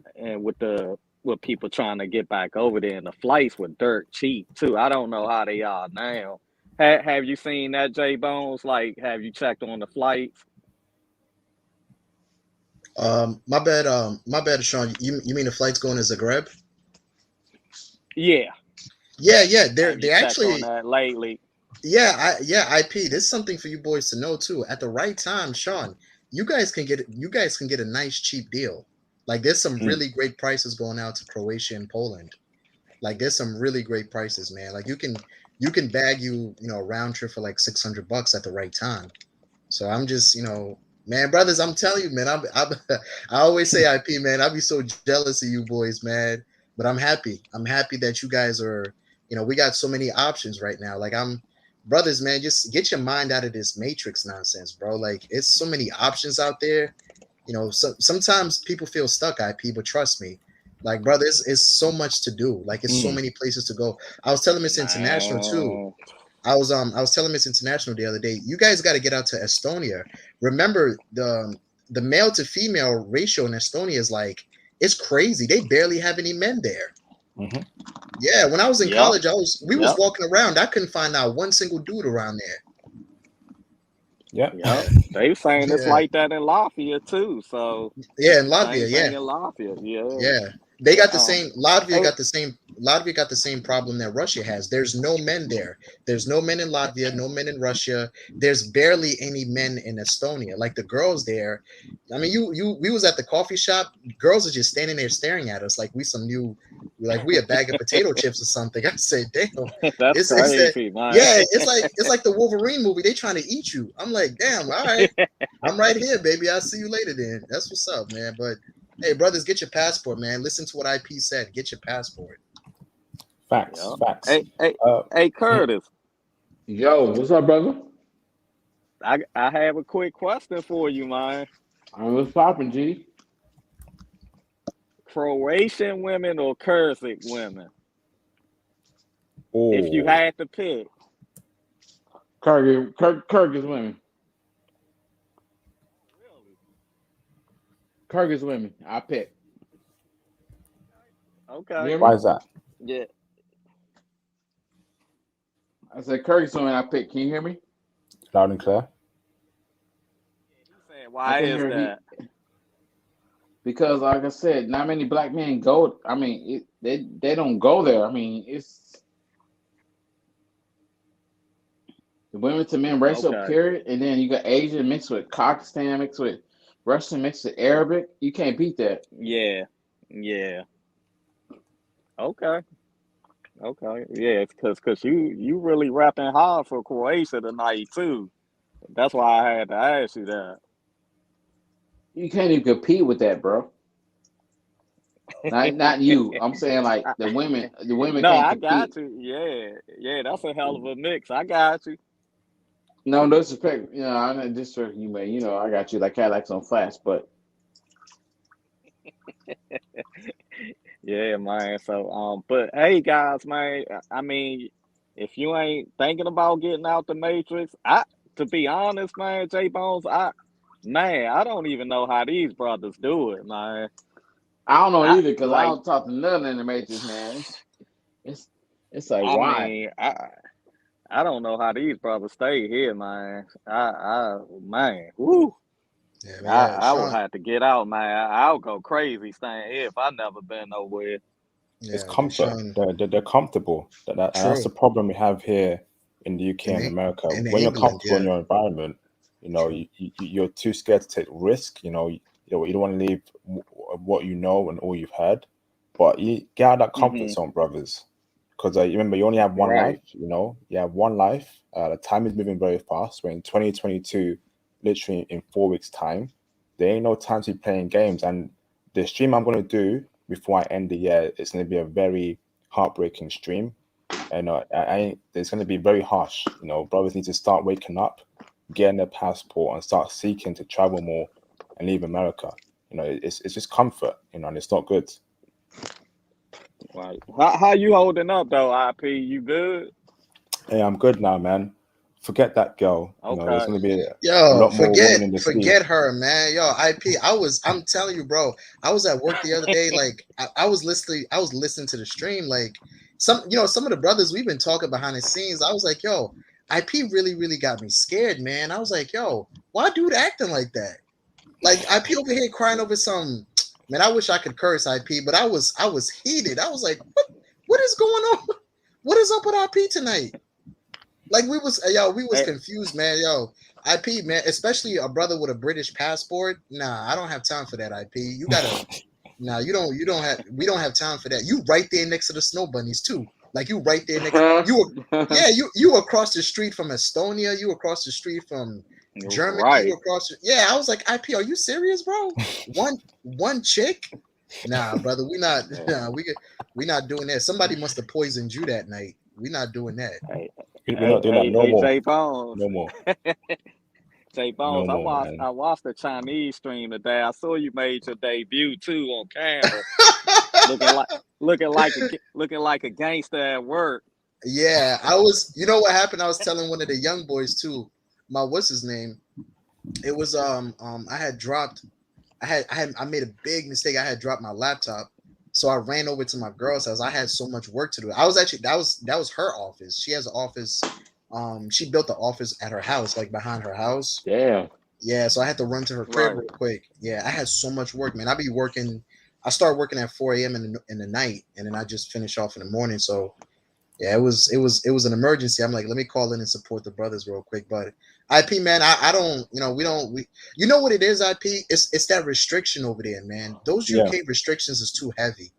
[SPEAKER 4] with people trying to get back over there, and the flights were dirt cheap too. I don't know how they are now. Have you seen that, J Bones? Like, have you checked on the flights?
[SPEAKER 3] My bad, Sean. You mean the flight's going to Zagreb?
[SPEAKER 4] Yeah.
[SPEAKER 3] Yeah. They're
[SPEAKER 4] Have you
[SPEAKER 3] they're
[SPEAKER 4] checked on
[SPEAKER 3] actually
[SPEAKER 4] that lately?
[SPEAKER 3] IP. This is something for you boys to know too. At the right time, Sean, you guys can get a nice cheap deal. Like there's some really great prices going out to Croatia and Poland. Like there's some really great prices, man. Like you can bag a round trip for like $600 at the right time. So I'm just man, brothers, I'm telling you, man. I always say IP, man. I'll be so jealous of you boys, man. But I'm happy. I'm happy that you guys are. We got so many options right now. Like brothers, man. Just get your mind out of this matrix nonsense, bro. Like it's so many options out there. Sometimes people feel stuck, IP, but trust me, like brother, it's so much to do. Like it's so many places to go. I was telling Miss International too.
[SPEAKER 4] Man.
[SPEAKER 3] I was telling Miss International the other day, you guys got to get out to Estonia. Remember the male to female ratio in Estonia is like it's crazy. They barely have any men there.
[SPEAKER 1] Mm-hmm.
[SPEAKER 3] Yeah, when I was in
[SPEAKER 4] Yep.
[SPEAKER 3] college, we was
[SPEAKER 4] Yep.
[SPEAKER 3] walking around. I couldn't find out one single dude around there.
[SPEAKER 1] Yeah.
[SPEAKER 4] They saying it's
[SPEAKER 3] Yeah,
[SPEAKER 4] like that in Latvia too. So
[SPEAKER 3] yeah, in
[SPEAKER 4] same
[SPEAKER 3] Latvia,
[SPEAKER 4] thing
[SPEAKER 3] yeah.
[SPEAKER 4] in Latvia. Yeah.
[SPEAKER 3] Yeah, they got the
[SPEAKER 4] Um.
[SPEAKER 3] same. Latvia
[SPEAKER 4] Hey.
[SPEAKER 3] got the same. Latvia got the same problem that Russia has. There's no men there. There's no men in Latvia. No men in Russia. There's barely any men in Estonia. Like the girls there. I mean, we was at the coffee shop. Girls are just standing there staring at us like like we a bag of potato chips or something. I said, damn,
[SPEAKER 4] That's
[SPEAKER 3] it's that.
[SPEAKER 4] crazy, man.
[SPEAKER 3] Yeah, it's like the Wolverine movie. They trying to eat you. I'm like, damn. All right, I'm right here, baby. I'll see you later then. That's what's up, man. But hey, brothers, get your passport, man. Listen to what IP said. Get your passport.
[SPEAKER 1] Facts.
[SPEAKER 4] Yeah.
[SPEAKER 1] Facts.
[SPEAKER 4] Hey, Curtis.
[SPEAKER 2] Yo, what's up, brother?
[SPEAKER 4] I have a quick question for you, man.
[SPEAKER 2] What's poppin', G?
[SPEAKER 4] Croatian women or Kurdic women? If you
[SPEAKER 1] Oh,
[SPEAKER 4] had to pick.
[SPEAKER 2] Kyrgyz women.
[SPEAKER 4] Really?
[SPEAKER 2] Kyrgyz women. I pick. You
[SPEAKER 4] Okay.
[SPEAKER 2] hear
[SPEAKER 1] why
[SPEAKER 2] me?
[SPEAKER 1] is that?
[SPEAKER 4] Yeah.
[SPEAKER 2] I said Kyrgyz women. I pick. Can you hear me?
[SPEAKER 1] Loud and clear.
[SPEAKER 4] He's saying,
[SPEAKER 2] I
[SPEAKER 4] why
[SPEAKER 2] can
[SPEAKER 4] is
[SPEAKER 2] hear he
[SPEAKER 4] that?
[SPEAKER 2] because, like I said, not many black men go. I mean, they don't go there. I mean, it's the women to men ratio
[SPEAKER 4] Okay.
[SPEAKER 2] period, and then you got Asian mixed with Pakistan mixed with Russian mixed with Arabic. You can't beat that.
[SPEAKER 4] Yeah, yeah. Okay, okay. Yeah, because you really rapping hard for Croatia tonight too. That's why I had to ask you that.
[SPEAKER 2] You can't even compete with that, bro. Not you. I'm saying like the women. The women
[SPEAKER 4] No,
[SPEAKER 2] can't
[SPEAKER 4] I got
[SPEAKER 2] compete.
[SPEAKER 4] you. Yeah, yeah. That's a hell of a mix. I got you.
[SPEAKER 2] No disrespect. You know, I'm not disrespect you, man. You know, I got you like Cadillacs on flats, but
[SPEAKER 4] Yeah, man. So, but hey, guys, man. I mean, if you ain't thinking about getting out the Matrix, to be honest, man, J Bones, I don't even know how these brothers do it, man.
[SPEAKER 2] I don't know
[SPEAKER 4] I
[SPEAKER 2] either because I
[SPEAKER 4] like,
[SPEAKER 2] don't talk to none in the Matrix, man. It's it's like
[SPEAKER 4] I
[SPEAKER 2] why?
[SPEAKER 4] mean, I don't know how these brothers stay here, man. Man, whoo.
[SPEAKER 3] Yeah, but yeah,
[SPEAKER 4] I would
[SPEAKER 3] Sean.
[SPEAKER 4] have to get out, man. I'll go crazy staying here if I never been nowhere.
[SPEAKER 1] It's
[SPEAKER 3] Yeah, but
[SPEAKER 1] comfort.
[SPEAKER 3] Sean.
[SPEAKER 1] They're comfortable. That's
[SPEAKER 3] True.
[SPEAKER 1] the problem we have here in the UK
[SPEAKER 3] In
[SPEAKER 1] and America.
[SPEAKER 3] in
[SPEAKER 1] When you're
[SPEAKER 3] England,
[SPEAKER 1] comfortable in
[SPEAKER 3] yeah.
[SPEAKER 1] your environment,
[SPEAKER 3] True.
[SPEAKER 1] you're too scared to take risk. You don't want to leave what you know and all you've heard. But you get out of that comfort
[SPEAKER 4] Hmm.
[SPEAKER 1] zone, brothers. Because you remember, you only have one life.
[SPEAKER 4] Right.
[SPEAKER 1] You have one life. The time is moving very fast. We're in 2022, literally in 4 weeks' time. There ain't no time to be playing games. And the stream I'm going to do before I end the year, it's going to be a very heartbreaking stream. And it's going to be very harsh. Brothers need to start waking up, getting their passport, and start seeking to travel more and leave America. It's just comfort. And it's not good.
[SPEAKER 4] Right. How you holding up though, IP? You good?
[SPEAKER 1] Hey, I'm good now, man. Forget that girl. There's
[SPEAKER 4] Okay.
[SPEAKER 1] going to be a
[SPEAKER 3] Yo,
[SPEAKER 1] lot more
[SPEAKER 3] forget
[SPEAKER 1] women in the sea.
[SPEAKER 3] forget her, man. Yo, IP. I'm telling you, bro. I was at work the other day. Like I was listening to the stream. Like some of the brothers we've been talking behind the scenes. I was like, yo, IP really, really got me scared, man. I was like, yo, why dude acting like that? Like IP over here crying over some man. I wish I could curse IP, but I was heated. I was like, what is going on? What is up with IP tonight? Like we was
[SPEAKER 4] Hey,
[SPEAKER 3] confused, man. Yo, IP, man, especially a brother with a British passport. Nah, I don't have time for that. IP, you gotta. Nah, you don't have. We don't have time for that. You right there next to the snow bunnies too. Like you right there next. You were, yeah, you across the street from Estonia. You across the street from Germany. You
[SPEAKER 4] right.
[SPEAKER 3] across. Yeah, I was like, IP, are you serious, bro? One chick. Nah, brother, we not. Nah, we not doing that. Somebody must have poisoned you that night. We not doing that.
[SPEAKER 4] Hey,
[SPEAKER 1] We're not doing that no more.
[SPEAKER 4] J Bones.
[SPEAKER 1] No more.
[SPEAKER 4] J
[SPEAKER 1] No
[SPEAKER 4] Bones,
[SPEAKER 1] more, man.
[SPEAKER 4] I watched the Chinese stream today. I saw you made your debut too on camera, looking like looking like a gangster at work.
[SPEAKER 3] Yeah, I was. You know what happened? I was telling one of the young boys too. What's his name? It was I had dropped. I made a big mistake. I had dropped my laptop, so I ran over to my girl's house. I had so much work to do. I was actually that was her office. She has an office. She built the office at her house, like behind her house.
[SPEAKER 2] Damn.
[SPEAKER 3] Yeah, so I had to run to her crib
[SPEAKER 4] Right.
[SPEAKER 3] real quick. Yeah, I had so much work, man. I be working. I start working at 4 a.m. in the night, and then I just finish off in the morning. So yeah, it was an emergency. I'm like, let me call in and support the brothers real quick. But IP man, I don't, we don't we you know what it is, IP? It's that restriction over there, man. Those
[SPEAKER 1] Yeah.
[SPEAKER 3] UK restrictions is too heavy.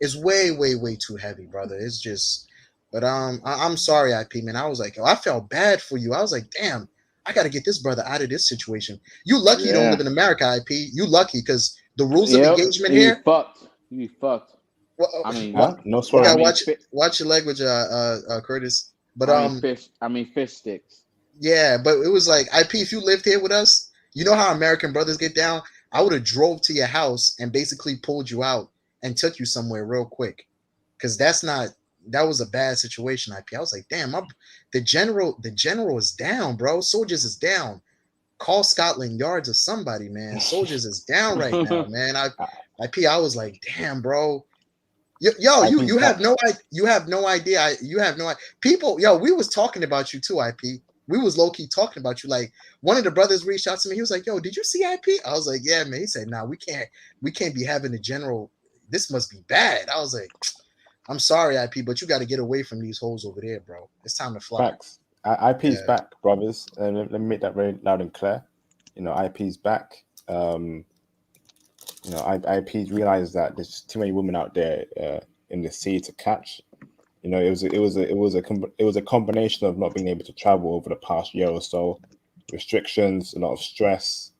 [SPEAKER 3] It's way, way, way too heavy, brother. It's just but I'm sorry, IP man. I was like, I felt bad for you. I was like, damn, I gotta get this brother out of this situation. You lucky you don't live
[SPEAKER 2] Yeah.
[SPEAKER 3] in America, IP. You lucky because the rules of
[SPEAKER 2] Yep.
[SPEAKER 3] engagement
[SPEAKER 2] You be
[SPEAKER 3] here,
[SPEAKER 2] fucked. You be fucked.
[SPEAKER 3] what,
[SPEAKER 2] I mean,
[SPEAKER 3] what
[SPEAKER 1] Huh? No
[SPEAKER 3] you
[SPEAKER 2] I
[SPEAKER 3] gotta
[SPEAKER 1] swearing.
[SPEAKER 2] mean,
[SPEAKER 3] watch watch your language, Curtis. But
[SPEAKER 2] fish. I mean, fish sticks.
[SPEAKER 3] yeah, but it was like IP. If you lived here with us, you know how American brothers get down. I would have drove to your house and basically pulled you out and took you somewhere real quick, because that was a bad situation. IP. I was like, damn, the general is down, bro. Soldiers is down. Call Scotland Yards or somebody, man. Soldiers is down right now, man. IP. I was like, damn, bro. Yo,
[SPEAKER 1] IP's
[SPEAKER 3] you have
[SPEAKER 1] back.
[SPEAKER 3] no you have no idea. You have no people. Yo, we was talking about you too, IP. We was low key talking about you. Like one of the brothers reached out to me. He was like, "Yo, did you see IP?" I was like, "Yeah, man." He said, "Nah, we can't be having a general. This must be bad." I was like, "I'm sorry, IP, but you got to get away from these holes over there, bro. It's time to fly."
[SPEAKER 1] Facts. IP's
[SPEAKER 3] Yeah,
[SPEAKER 1] back, brothers. Let me make that very loud and clear. IP's back. You know, IP realized that there's too many women out there in the sea to catch. You know, it was a combination of not being able to travel over the past year or so, restrictions, a lot of stress.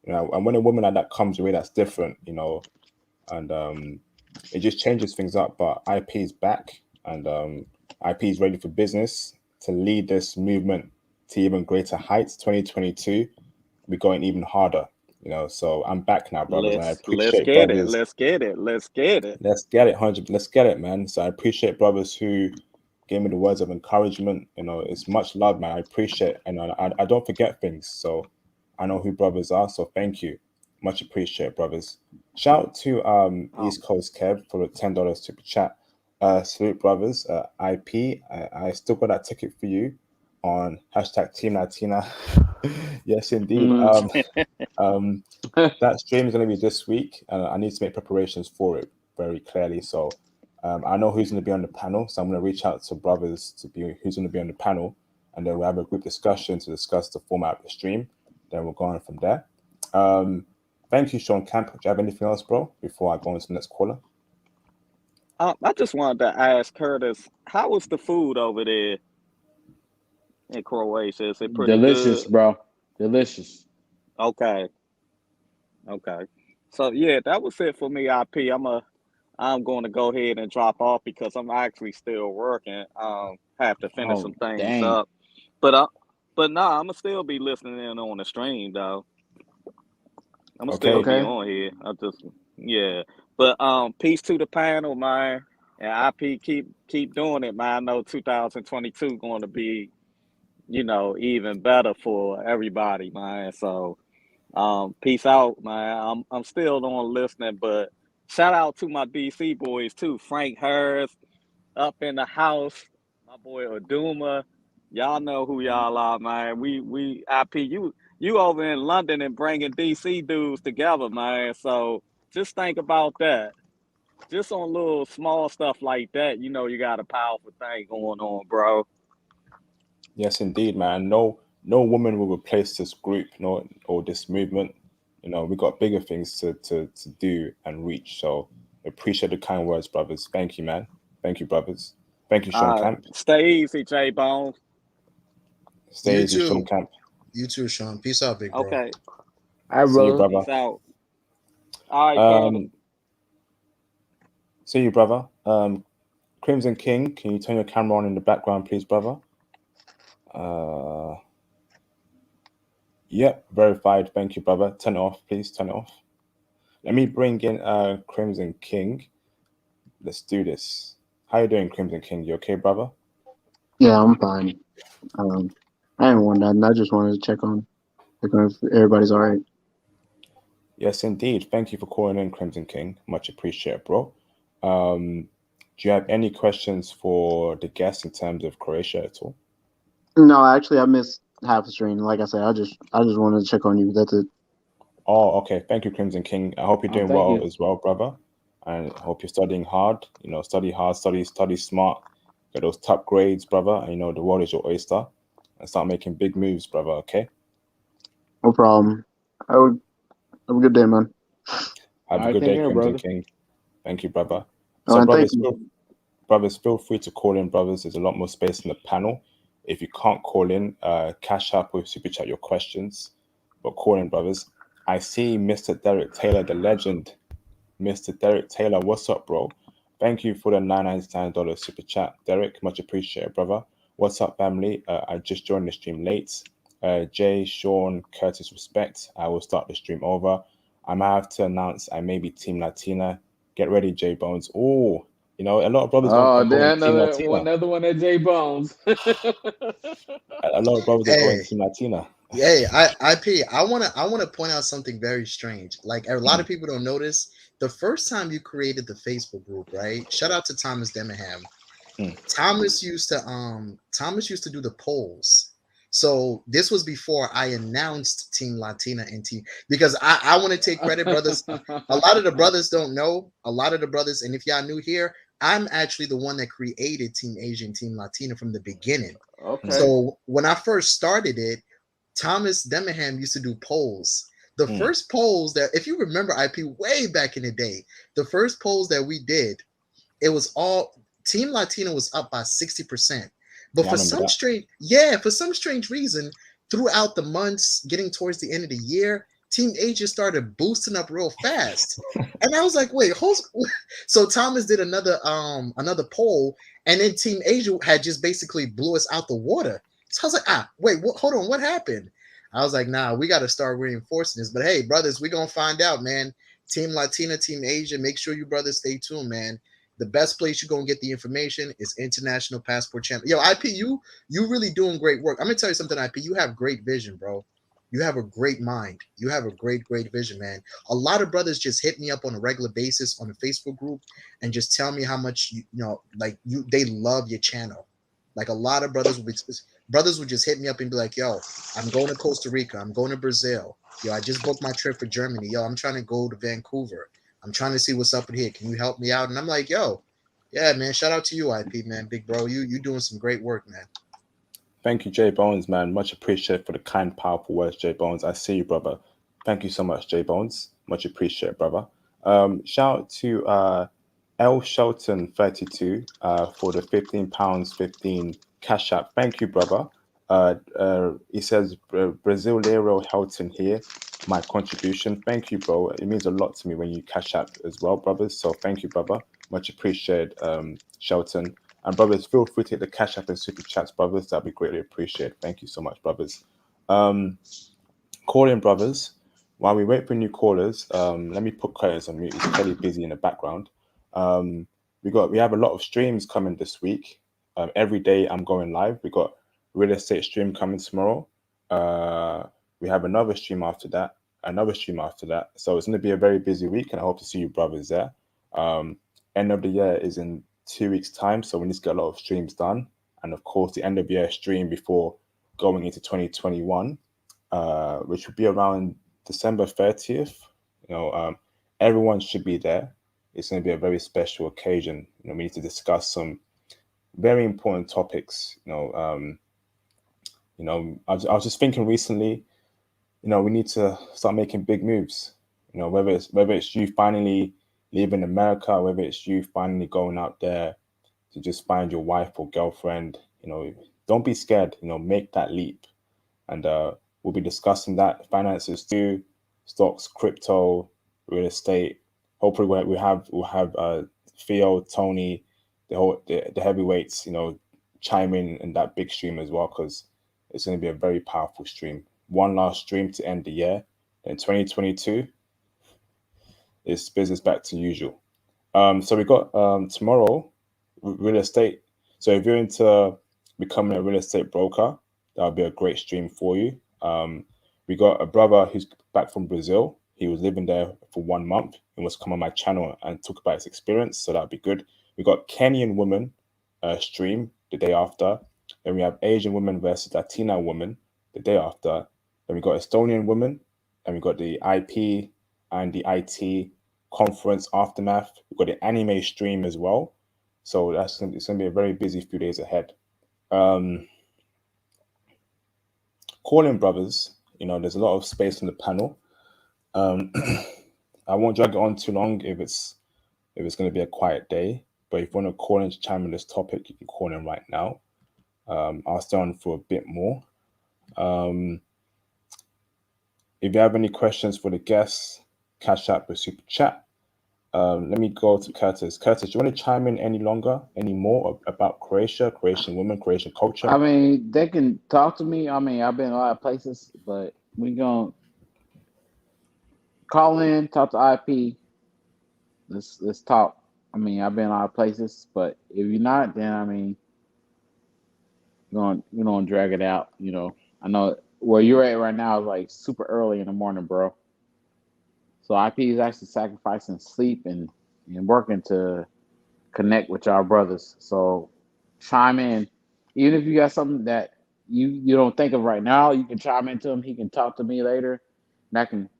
[SPEAKER 1] You know, and when a woman like that comes away, that's different. You know, and it just changes things up. But IP is back, and IP is ready for business to lead this movement to even greater heights. 2022, we're going even harder. You know, so I'm back now, brothers, and I
[SPEAKER 4] Let's
[SPEAKER 1] appreciate
[SPEAKER 4] get it.
[SPEAKER 1] brothers.
[SPEAKER 4] Let's get it. Let's get it.
[SPEAKER 1] Let's get it, 100. Let's get it, man. So I appreciate brothers who gave me the words of encouragement. You know, it's much love, man. I appreciate, and I don't forget things. So I know who brothers are. So thank you, much appreciate, brothers. Shout out to East Coast Kev for the $10 super chat. Salute, brothers. IP, I still got that ticket for you on hashtag Team Latina. Yes, indeed. That stream is going to be this week, and I need to make preparations for it very clearly. So I know who's going to be on the panel, so I'm going to reach out to brothers to be who's going to be on the panel, and then we'll have a group discussion to discuss the format of the stream. Then we'll go on from there. Thank you, Sean Camp. Do you have anything else, bro, before I go on to the next caller?
[SPEAKER 4] I just wanted to ask Curtis, how was the food over there in Croatia? Is it pretty
[SPEAKER 2] Delicious,
[SPEAKER 4] good?
[SPEAKER 2] bro. Delicious.
[SPEAKER 4] Okay. So yeah, that was it for me, IP. I'm going to go ahead and drop off because I'm actually still working. Have to finish some things
[SPEAKER 2] Dang.
[SPEAKER 4] up. But nah, I'm gonna still be listening in on the stream though. I'm gonna still be on here. Yeah. But peace to the panel, man. And IP keep doing it, man. I know 2022 going to be, even better for everybody, man. So peace out, man. I'm still on listening, but shout out to my DC boys too. Frank Harris up in the house. My boy Aduma. Y'all know who y'all are, man. We IP you over in London and bringing DC dudes together, man. So just think about that. Just on little small stuff like that, you got a powerful thing going on, bro.
[SPEAKER 1] Yes, indeed, man. No woman will replace this group, or this movement. You know, we got bigger things to do and reach. So appreciate the kind words, brothers. Thank you, man. Thank you, brothers. Thank you, Sean Camp.
[SPEAKER 4] Stay easy, J Bones.
[SPEAKER 1] Stay easy, Sean Camp.
[SPEAKER 3] You too, Sean. Peace out, big bro.
[SPEAKER 4] Okay.
[SPEAKER 2] All right,
[SPEAKER 1] See you,
[SPEAKER 2] brother.
[SPEAKER 1] brother.
[SPEAKER 4] Peace out. All right,
[SPEAKER 1] see you, brother. Crimson King, can you turn your camera on in the background, please, brother? Yep, verified. Thank you, brother. Turn it off, please. Turn it off. Let me bring in Crimson King. Let's do this. How you doing, Crimson King? You okay, brother?
[SPEAKER 5] Yeah, I'm fine. I didn't want nothing. I just wanted to check on if everybody's all right.
[SPEAKER 1] Yes, indeed. Thank you for calling in, Crimson King. Much appreciated, bro. Do you have any questions for the guests in terms of Croatia at all?
[SPEAKER 5] No, actually, I missed half the stream. Like I said, I just wanted to check on you. That's it.
[SPEAKER 1] Oh, okay. Thank you, Crimson King. I hope you're doing well as well, brother. And I hope you're studying hard. Study hard, study smart. Get those top grades, brother. And the world is your oyster. And start making big moves, brother. Okay.
[SPEAKER 5] No problem. Have a good day, man.
[SPEAKER 1] Have a good day, Crimson King. Thank you, brother.
[SPEAKER 5] Oh,
[SPEAKER 1] So, brothers, feel free to call in, brothers. There's a lot more space in the panel. If you can't call in, cash up or super chat your questions. But call in, brothers. I see Mr. Derek Taylor, the legend. Mr. Derek Taylor, what's up, bro? Thank you for the $999 super chat, Derek. Much appreciated, brother. What's up, family? I just joined the stream late. Jay, Sean, Curtis, respect. I will start the stream over. I might have to announce I may be Team Latina. Get ready, J Bones. Oh, a lot of brothers
[SPEAKER 2] are going Team Latina. Another one at J Bones.
[SPEAKER 1] A lot of brothers are going Team Latina.
[SPEAKER 3] Hey, IP. I wanna point out something very strange. Like a lot of people don't notice. The first time you created the Facebook group, right? Shout out to Thomas Demaham. Thomas used to do the polls. So this was before I announced Team Latina and Team, because I want to take credit, brothers. A lot of the brothers don't know. A lot of the brothers, and if y'all new here, I'm actually the one that created Team Asian, Team Latina from the beginning.
[SPEAKER 2] Okay.
[SPEAKER 3] So when I first started it, Thomas Demaham used to do polls. The
[SPEAKER 1] Mm.
[SPEAKER 3] first polls that, if you remember IP way back in the day, the first polls that we did, it was all Team Latino was up by 60%. But
[SPEAKER 1] Yeah, I remember that.
[SPEAKER 3] for some strange reason, throughout the months, getting towards the end of the year, Team Asia started boosting up real fast. And I was like, wait, so Thomas did another poll, and then Team Asia had just basically blew us out the water. So I was like, wait, hold on, what happened? I was like, nah, we got to start reinforcing this. But hey, brothers, we're gonna find out, man. Team Latina, Team Asia, make sure you brothers stay tuned, man. The best place you're gonna get the information is International Passport Channel. Yo, IP, you really doing great work. I'm gonna tell you something, IP. You have great vision, bro. You have a great mind. You have a great vision, man. A lot of brothers just hit me up on a regular basis on the Facebook group and just tell me how much they love your channel. Like a lot of brothers would just hit me up and be like, "Yo, I'm going to Costa Rica. I'm going to Brazil. Yo, I just booked my trip for Germany. Yo, I'm trying to go to Vancouver. I'm trying to see what's up in here. Can you help me out?" And I'm like, "Yo, yeah, man. Shout out to you, IP, man, big bro. You doing some great work, man."
[SPEAKER 1] Thank you, J Bones, man. Much appreciated for the kind, powerful words, J Bones. I see you, brother. Thank you so much, J Bones. Much appreciated, brother. Shout out to L Shelton 32 for the £15.15 cash app. Thank you, brother. He says Brasileiro Helton here. My contribution. Thank you, bro. It means a lot to me when you cash app as well, brothers. So thank you, brother. Much appreciated, Shelton. And brothers, feel free to hit the cash app and super chats, brothers. That'd be greatly appreciated. Thank you so much, brothers. Call in, brothers. While we wait for new callers, let me put Curtis on mute. He's clearly busy in the background. We have a lot of streams coming this week. Every day I'm going live. We got real estate stream coming tomorrow. We have another stream after that. So it's going to be a very busy week, and I hope to see you brothers there. End of the year is in 2 weeks' time, so we need to get a lot of streams done. And of course, the end of year stream before going into 2021, which will be around December 30th. Everyone should be there. It's going to be a very special occasion. We need to discuss some very important topics. I was just thinking recently, we need to start making big moves. Whether it's you finally leaving America, whether it's you finally going out there to just find your wife or girlfriend, don't be scared. Make that leap. And we'll be discussing that, finances too, stocks, crypto, real estate. Hopefully we'll have Theo, Tony, the heavyweights, chime in that big stream as well, because it's going to be a very powerful stream. One last stream to end the year. Then 2022 is business back to usual. So we got tomorrow real estate. So if you're into becoming a real estate broker, that'll be a great stream for you. We got a brother who's back from Brazil. He was living there for 1 month and wants to come on my channel and talk about his experience. So that'd be good. We got Kenyan woman stream the day after. Then we have Asian woman versus Latina woman the day after. Then we got Estonian woman. And we got the IP and the IT conference aftermath. We've got the anime stream as well. So it's going to be a very busy few days ahead. Call in, brothers. There's a lot of space on the panel. I won't drag it on too long if it's going to be a quiet day. But if you want to call in to chime in this topic, you can call in right now. I'll stay on for a bit more. If you have any questions for the guests, cash app or super chat. Let me go to Curtis. Curtis, do you want to chime in any more about Croatia, Croatian women, Croatian culture?
[SPEAKER 2] I mean, they can talk to me. I mean, I've been a lot of places, but we gonna call in, talk to IP. Let's talk. I mean, I've been a lot of places, but if you're not, then I mean, we're gonna drag it out. I know where you're at right now is like super early in the morning, bro. So IP is actually sacrificing sleep and working to connect with y'all brothers. So chime in. Even if you got something that you don't think of right now, you can chime into him. He can talk to me later, and I can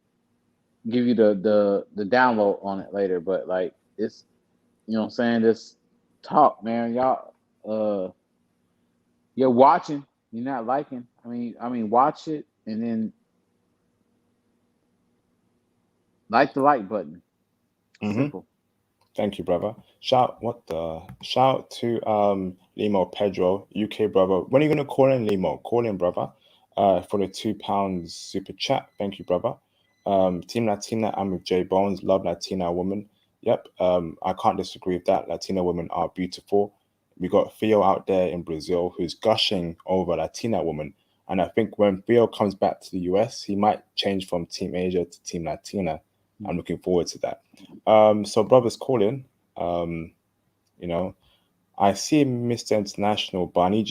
[SPEAKER 2] give you the download on it later. But like it's, what I'm saying, this talk, man. Y'all, you're watching, you're not liking. I mean, watch it and then Like the like button.
[SPEAKER 1] Mhm.
[SPEAKER 2] Simple.
[SPEAKER 1] Thank you, brother. Shout to Limo Pedro, UK brother. When are you gonna call in, Limo? Call in, brother. For the £2 super chat. Thank you, brother. Team Latina, I'm with J Bones. Love Latina women. Yep. I can't disagree with that. Latina women are beautiful. We got Theo out there in Brazil who's gushing over Latina women. And I think when Theo comes back to the US, he might change from Team Asia to Team Latina. I'm looking forward to that. So brothers calling. You know, I see Mr. International, but I need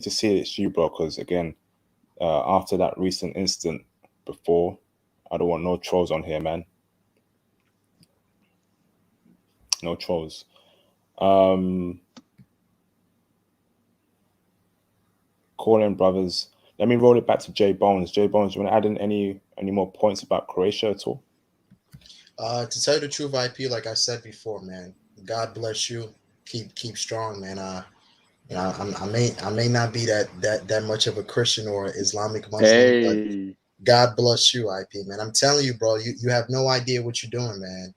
[SPEAKER 1] to see it's you, bro, because again, after that recent incident before, I don't want no trolls on here, man. No trolls. Calling brothers. Let me roll it back to J Bones. J Bones, you want to add in any more points about Croatia at all?
[SPEAKER 3] To tell you the truth, IP, like I said before, man, God bless you. Keep strong, man. You know, I may not be that much of a Christian or Islamic Muslim, but
[SPEAKER 2] Hey.
[SPEAKER 3] God bless you, IP, man. I'm telling you, bro, you have no idea what you're doing, man.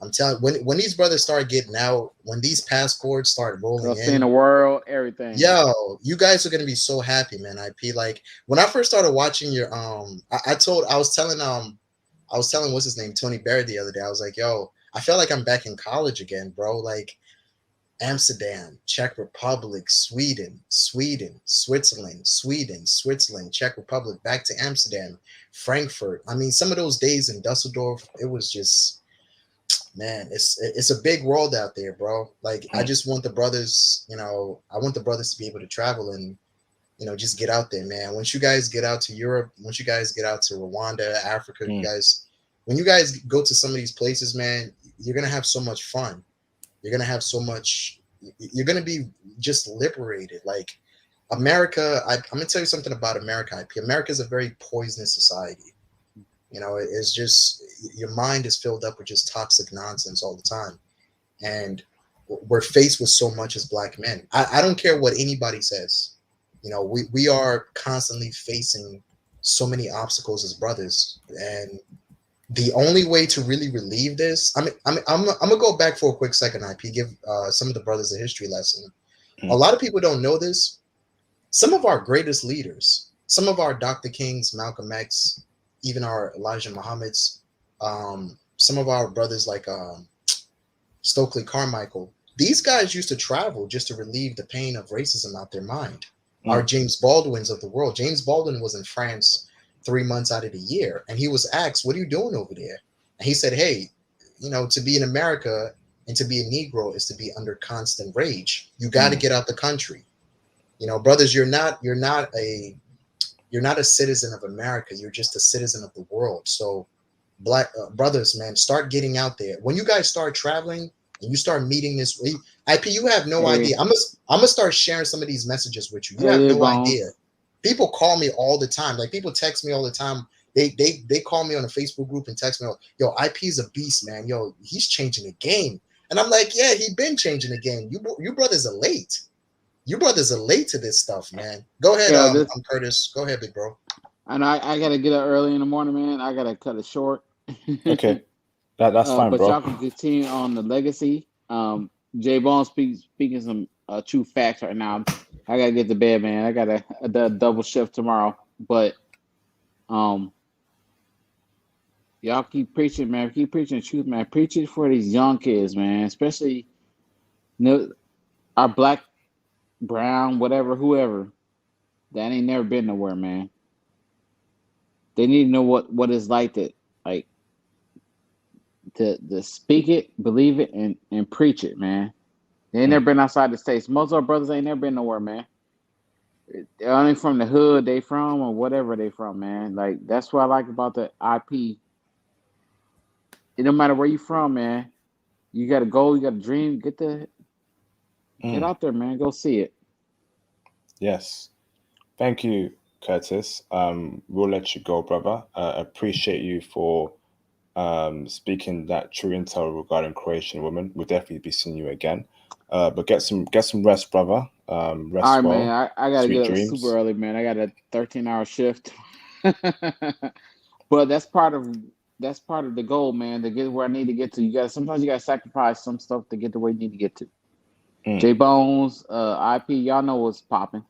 [SPEAKER 3] I'm telling when these brothers start getting out, when these passports start rolling
[SPEAKER 2] Seeing
[SPEAKER 3] in,
[SPEAKER 2] the world, everything.
[SPEAKER 3] yo, you guys are gonna be so happy, man. IP, like when I first started watching your I was telling what's his name, Tony Barrett, the other day. I was like, yo, I feel like I'm back in college again, bro. Like Amsterdam, Czech Republic, Sweden, Switzerland, Czech Republic, back to Amsterdam, Frankfurt. I mean, some of those days in Dusseldorf, it was just, man, it's a big world out there, bro. Like I just want the brothers, I want the brothers to be able to travel and just get out there, man. Once you guys get out to Europe, once you guys get out to Rwanda, Africa, when you guys go to some of these places, man, you're gonna have so much fun. You're gonna have so much. You're gonna be just liberated. Like America, I'm gonna tell you something about America. America is a very poisonous society. It's just your mind is filled up with just toxic nonsense all the time, and we're faced with so much as black men. I don't care what anybody says. We are constantly facing so many obstacles as brothers, and the only way to really relieve this, I'm gonna go back for a quick second, IP, give some of the brothers a history lesson. A lot of people don't know this. Some of our greatest leaders, some of our Dr. Kings, Malcolm X, even our Elijah Muhammad's, some of our brothers like Stokely Carmichael, these guys used to travel just to relieve the pain of racism out their mind. Our James Baldwins of the world. James Baldwin was in France 3 months out of the year, and he was asked, "What are you doing over there?" And he said, "Hey, to be in America and to be a Negro is to be under constant rage. You got to get out the country. Brothers, you're not a citizen of America. You're just a citizen of the world. So, black brothers, man, start getting out there. When you guys start traveling and you start meeting this IP, you have no idea. I'm gonna start sharing some of these messages with you. You have no idea. People call me all the time. Like people text me all the time. They call me on a Facebook group and text me, "Yo, IP's a beast, man. Yo, he's changing the game." And I'm like, "Yeah, he been changing the game. You brothers are late. You brothers are late to this stuff, man." Go ahead, I'm Curtis. Go ahead, big bro.
[SPEAKER 2] And I gotta get up early in the morning, man. I gotta cut it short.
[SPEAKER 1] Okay, that's fine,
[SPEAKER 2] but
[SPEAKER 1] bro.
[SPEAKER 2] y'all can continue on the legacy. J Bone speaking some true facts right now. I gotta get to bed, man. I got a double shift tomorrow. But y'all keep preaching, man. Keep preaching the truth, man. Preach it for these young kids, man. Especially our black, brown, whatever, whoever that ain't never been nowhere, man. They need to know what it's like to speak it, believe it, and preach it, man. They ain't never been outside the States. Most of our brothers ain't never been nowhere, man. They're only from the hood they from or whatever they from, man. Like that's what I like about the IP. It don't matter where you from, man. You got a goal, you got a dream. Get out there, man. Go see it.
[SPEAKER 1] Yes. Thank you, Curtis. We'll let you go, brother. Appreciate you for speaking that true intel regarding Croatian women. We'll definitely be seeing you again. But get some rest, brother. Rest
[SPEAKER 2] all right,
[SPEAKER 1] well.
[SPEAKER 2] Man. I gotta get up
[SPEAKER 1] dreams.
[SPEAKER 2] super early, man. I got a 13-hour shift. But that's part of that's part of the goal, man. To get where I need to get to, sometimes you got to sacrifice some stuff to get to where you need to get to. J Bones, IP, y'all know what's popping.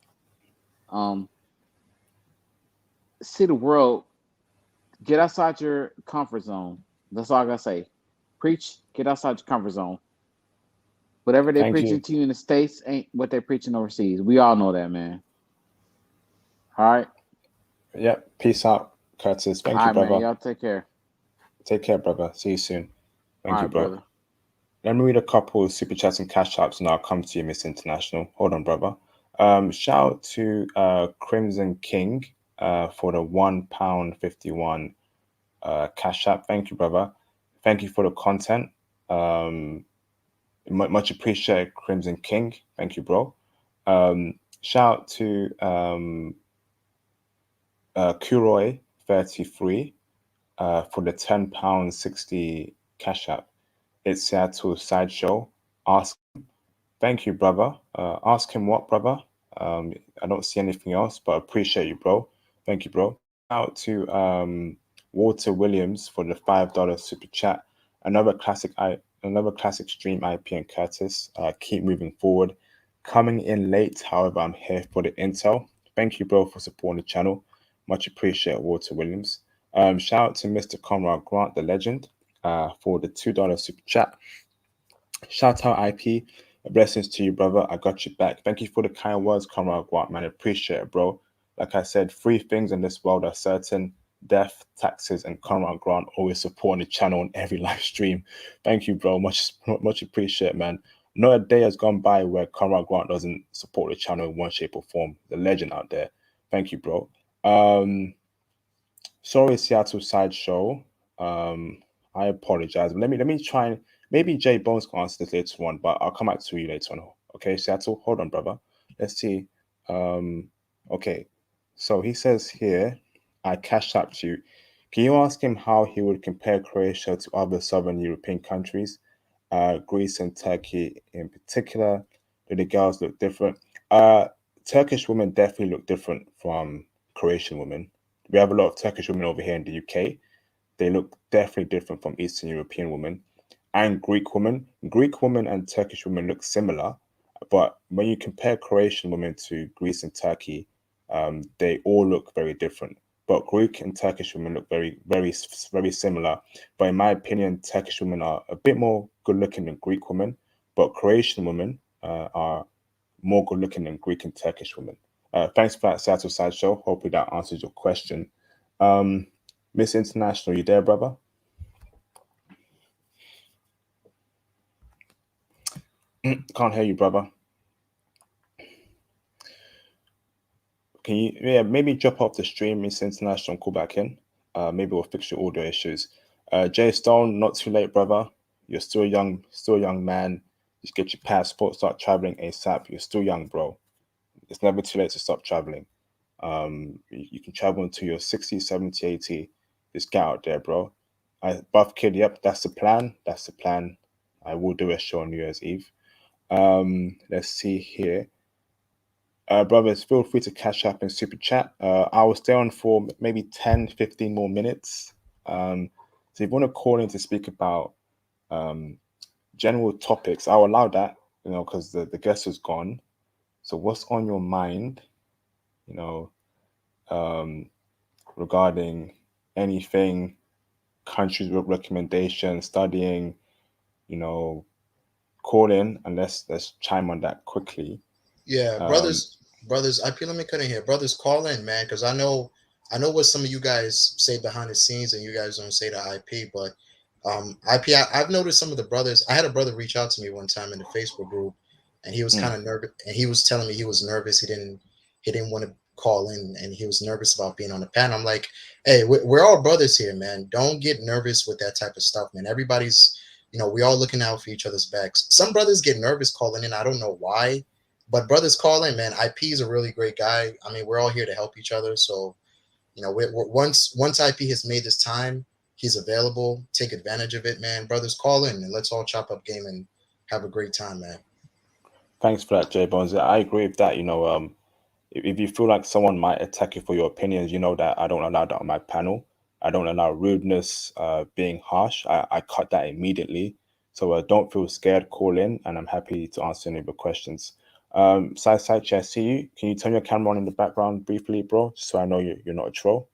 [SPEAKER 2] See the world. Get outside your comfort zone. That's all I gotta say. Preach. Get outside your comfort zone. Whatever they're
[SPEAKER 1] Thank
[SPEAKER 2] preaching
[SPEAKER 1] you.
[SPEAKER 2] to you in the States ain't what they're preaching overseas. We all know that, man. All right.
[SPEAKER 1] Yep. Peace out, Curtis. Thank
[SPEAKER 2] All
[SPEAKER 1] you,
[SPEAKER 2] right, man.
[SPEAKER 1] brother.
[SPEAKER 2] Y'all take care.
[SPEAKER 1] Take care, brother. See you soon. Thank
[SPEAKER 2] All
[SPEAKER 1] you,
[SPEAKER 2] right,
[SPEAKER 1] bro.
[SPEAKER 2] brother.
[SPEAKER 1] Let me read a couple of super chats and cash apps, and I'll come to you, Miss International. Hold on, brother. Shout out to Crimson King for the £1.51 cash app. Thank you, brother. Thank you for the content. Much appreciated, Crimson King. Thank you, bro. Shout out to Kuroi33 for the £10.60 cash app. It's Seattle Sideshow. Ask. Thank you, brother. Ask him what, brother? I don't see anything else, but I appreciate you, bro. Thank you, bro. Out to Walter Williams for the $5 super chat. Another classic stream, IP and Curtis. Keep moving forward. Coming in late, however, I'm here for the intel. Thank you, bro, for supporting the channel. Much appreciated, Walter Williams. Shout out to Mr. Conrad Grant, the legend, for the $2 super chat. Shout out IP. Blessings to you, brother. I got you back. Thank you for the kind words, Conrad Grant, man. I appreciate it, bro. Like I said, 3 things in this world are certain: death, taxes, and Conrad Grant always supporting the channel on every live stream. Thank you, bro. Much appreciate, man. Not a day has gone by where Conrad Grant doesn't support the channel in one shape or form. The legend out there. Thank you, bro. Sorry, Seattle Sideshow. I apologize. Let me try and maybe Jay Bones can answer this later on, but I'll come back to you later on. Okay, Seattle, hold on, brother. Let's see. Okay. So he says here, I cashed up to you. Can you ask him how he would compare Croatia to other southern European countries, Greece and Turkey in particular? Do the girls look different? Turkish women definitely look different from Croatian women. We have a lot of Turkish women over here in the UK. They look definitely different from Eastern European women and Greek women. Greek women and Turkish women look similar, but when you compare Croatian women to Greece and Turkey, they all look very different. But Greek and Turkish women look very similar. But in my opinion, Turkish women are a bit more good looking than Greek women, but Croatian women are more good looking than Greek and Turkish women. Thanks for that, Seattle Sideshow. Hopefully that answers your question. Miss International, you there, brother? Can't hear you, brother. Can you, maybe drop off the stream, Miss International, and call back in? Maybe we'll fix your audio issues. Jay Stone, not too late, brother. You're still a young man. Just get your passport, start traveling ASAP. You're still young, bro. It's never too late to stop traveling. You can travel until you're 60, 70, 80. Just get out there, bro. Buff Kid, yep, that's the plan. That's the plan. I will do a show on New Year's Eve. Let's see here. Brothers, feel free to catch up in super chat. I will stay on for maybe 10, 15 more minutes. So if you want to call in to speak about general topics, I'll allow that, because the guest is gone. So what's on your mind, regarding anything, countries with recommendations, studying, call in and let's chime on that quickly.
[SPEAKER 3] Yeah, brothers, IP, let me cut in here. Brothers, call in, man, because I know what some of you guys say behind the scenes and you guys don't say to IP, but IP, I've noticed some of the brothers. I had a brother reach out to me one time in the Facebook group, and he was kind of nervous, and he was telling me he was nervous. He didn't want to call in, and he was nervous about being on the panel. I'm like, hey, we're all brothers here, man. Don't get nervous with that type of stuff, man. Everybody's, we all looking out for each other's backs. Some brothers get nervous calling in. I don't know why. But brothers, call in, man. IP is a really great guy. I mean, we're all here to help each other. So, we're, once IP has made his time, he's available. Take advantage of it, man. Brothers, call in and let's all chop up game and have a great time, man.
[SPEAKER 1] Thanks for that, Jay Bones. I agree with that. If you feel like someone might attack you for your opinions, that I don't allow that on my panel. I don't allow rudeness, being harsh. I cut that immediately. So don't feel scared, call in, and I'm happy to answer any of your questions. Saichi, I see you. Can you turn your camera on in the background briefly, bro? Just so I know you're not a troll.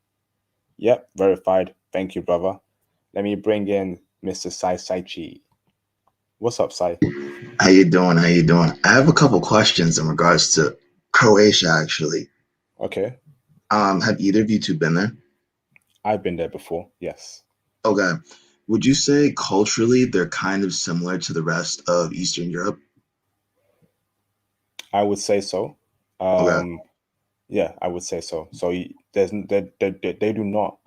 [SPEAKER 1] Yep, verified. Thank you, brother. Let me bring in Mr. Saichi. What's up, Sai?
[SPEAKER 6] How you doing? How you doing? I have a couple questions in regards to Croatia, actually.
[SPEAKER 1] Okay.
[SPEAKER 6] Have either of you two been there?
[SPEAKER 1] I've been there before, yes.
[SPEAKER 6] Okay. Would you say culturally they're kind of similar to the rest of Eastern Europe?
[SPEAKER 1] I would say so.
[SPEAKER 6] Okay.
[SPEAKER 1] Yeah, I would say so. So they do not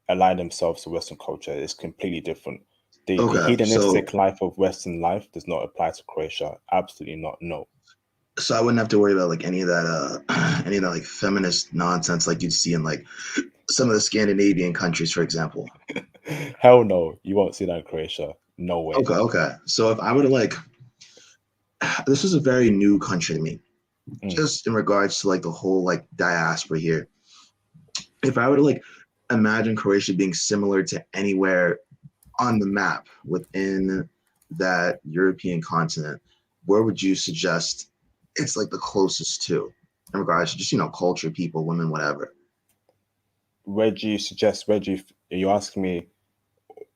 [SPEAKER 1] align themselves to Western culture. It's completely different. The
[SPEAKER 6] Okay.
[SPEAKER 1] hedonistic life of Western life does not apply to Croatia. Absolutely not. No.
[SPEAKER 6] So I wouldn't have to worry about like any of that any of that like feminist nonsense like you'd see in like some of the Scandinavian countries, for example.
[SPEAKER 1] Hell no. You won't see that in Croatia. No way.
[SPEAKER 6] Okay. So if I were to like this is a very new country to me. Just in regards to like the whole like diaspora here. If I were to like imagine Croatia being similar to anywhere on the map within that European continent, where would you suggest it's like the closest to in regards to just, culture, people, women, whatever?
[SPEAKER 1] Where do you suggest, are you asking me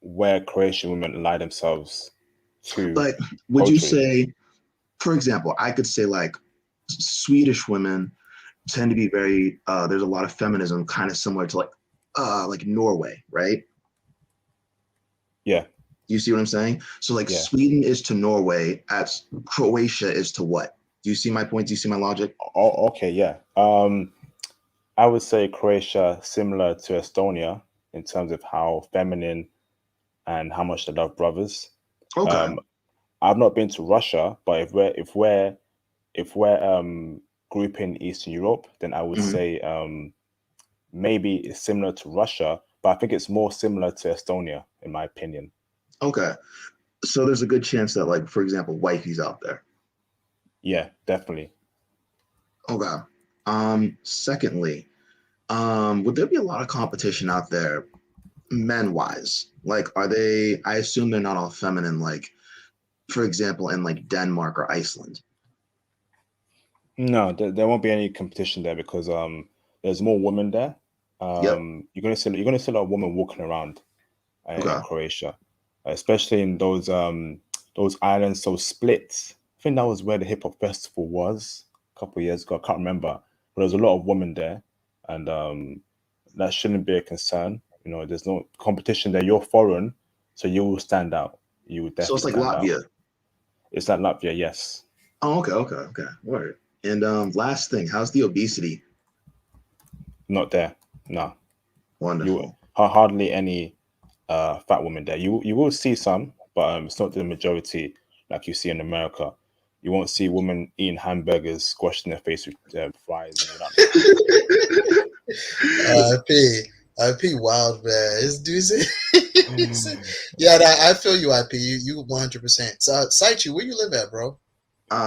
[SPEAKER 1] where Croatian women align themselves to?
[SPEAKER 6] Like, would you
[SPEAKER 1] culturally?
[SPEAKER 6] say, for example, I could say like Swedish women tend to be very, there's a lot of feminism kind of similar to like Norway, right?
[SPEAKER 1] Yeah.
[SPEAKER 6] You see what I'm saying? So like
[SPEAKER 1] Yeah.
[SPEAKER 6] Sweden is to Norway as Croatia is to what? Do you see my point? Do you see my logic?
[SPEAKER 1] Oh, okay, yeah. I would say Croatia similar to Estonia in terms of how feminine and how much they love brothers.
[SPEAKER 6] Okay.
[SPEAKER 1] I've not been to Russia, but if we're grouping Eastern Europe, then I would say maybe it's similar to Russia, but I think it's more similar to Estonia, in my opinion.
[SPEAKER 6] Okay. So there's a good chance that, like, for example, wifey's out there.
[SPEAKER 1] Yeah, definitely.
[SPEAKER 6] Okay. Secondly, would there be a lot of competition out there, men-wise? Like, I assume they're not all feminine, like, for example, in like Denmark or Iceland.
[SPEAKER 1] No, there won't be any competition there because there's more women there.
[SPEAKER 6] Yep.
[SPEAKER 1] You're gonna see a lot of women walking around in
[SPEAKER 6] Okay.
[SPEAKER 1] Croatia, especially in those islands, those splits. I think that was where the hip hop festival was a couple of years ago. I can't remember, but there's a lot of women there, and that shouldn't be a concern. There's no competition there. You're foreign, so you will stand out. You will
[SPEAKER 6] So
[SPEAKER 1] definitely
[SPEAKER 6] it's like
[SPEAKER 1] stand
[SPEAKER 6] Latvia.
[SPEAKER 1] out. It's like Latvia, yes.
[SPEAKER 6] Oh, okay. Word. And last thing, how's the obesity?
[SPEAKER 1] Not there. No.
[SPEAKER 6] Wonderful.
[SPEAKER 1] Hardly any fat women there. You will see some, but it's not the majority like you see in America. You won't see women eating hamburgers, squashing their face with fries.
[SPEAKER 3] IP wild man. It's doozy. Yeah, I feel you, IP. You 100%. So, Saichi, where you live at, bro?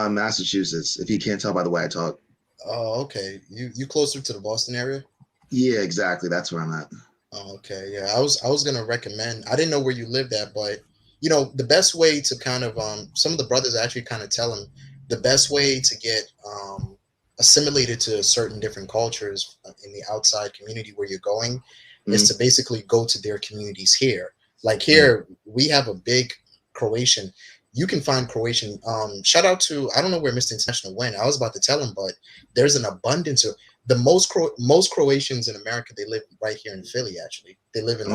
[SPEAKER 6] Massachusetts. If you can't tell by the way I talk.
[SPEAKER 3] Oh, okay. You closer to the Boston area?
[SPEAKER 6] Yeah, exactly. That's where I'm at.
[SPEAKER 3] Oh, okay. Yeah, I was gonna recommend. I didn't know where you lived at, but the best way to kind of some of the brothers actually kind of tell them the best way to get assimilated to certain different cultures in the outside community where you're going is to basically go to their communities here. Like here, we have a big Croatian. You can find Croatian. Shout out to, I don't know where Mr. International went. I was about to tell him, but there's an abundance of the most Croatians in America. They live right here in Philly. Actually, they live in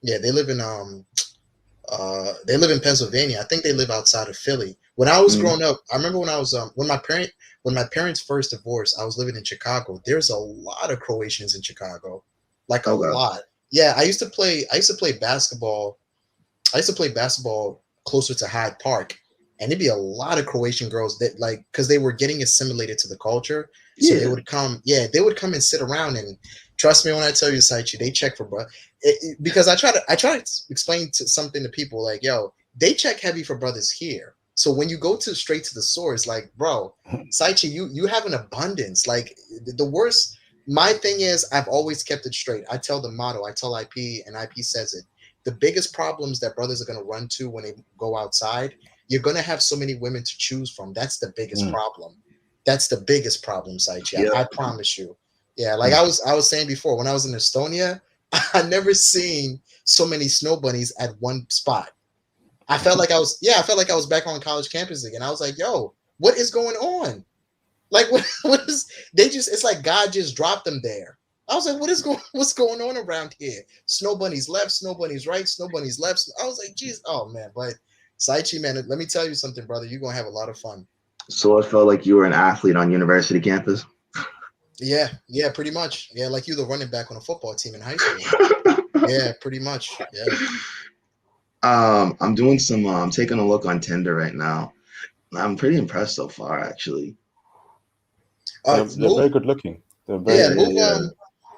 [SPEAKER 3] yeah, they live in Pennsylvania. I think they live outside of Philly. When I was growing up, I remember when I was when my parents first divorced, I was living in Chicago. There's a lot of Croatians in Chicago, like a lot. Yeah, I used to play basketball. I used to play basketball closer to Hyde Park, and it'd be a lot of Croatian girls that because they were getting assimilated to the culture. So they would come, they would come and sit around, and trust me when I tell you, Saichi, they check for because I try to explain something to people like, yo, they check heavy for brothers here. So when you go straight to the source, like, bro, Saichi, you have an abundance. Like the worst my thing is, I've always kept it straight. I tell the motto, I tell IP, and IP says it. The biggest problems that brothers are going to run to when they go outside, you're going to have so many women to choose from. That's the biggest problem. That's the biggest problem, Saichi.
[SPEAKER 6] Yep.
[SPEAKER 3] I promise you. Yeah, like I was saying before, when I was in Estonia, I never seen so many snow bunnies at one spot. I felt like I was back on college campus again. I was like, yo, what is going on? Like what is they just it's like God just dropped them there. I was like, what's going on around here? Snow bunnies left, snow bunnies right, snow bunnies left. I was like, geez, oh man, but Saichi, man, let me tell you something, brother. You're gonna have a lot of fun.
[SPEAKER 6] So it felt like you were an athlete on university campus.
[SPEAKER 3] Yeah, pretty much. Yeah, like you the running back on a football team in high school. Yeah, pretty much. Yeah.
[SPEAKER 6] I'm doing some I'm taking a look on Tinder right now. I'm pretty impressed so far, actually.
[SPEAKER 1] They're very good looking. They're very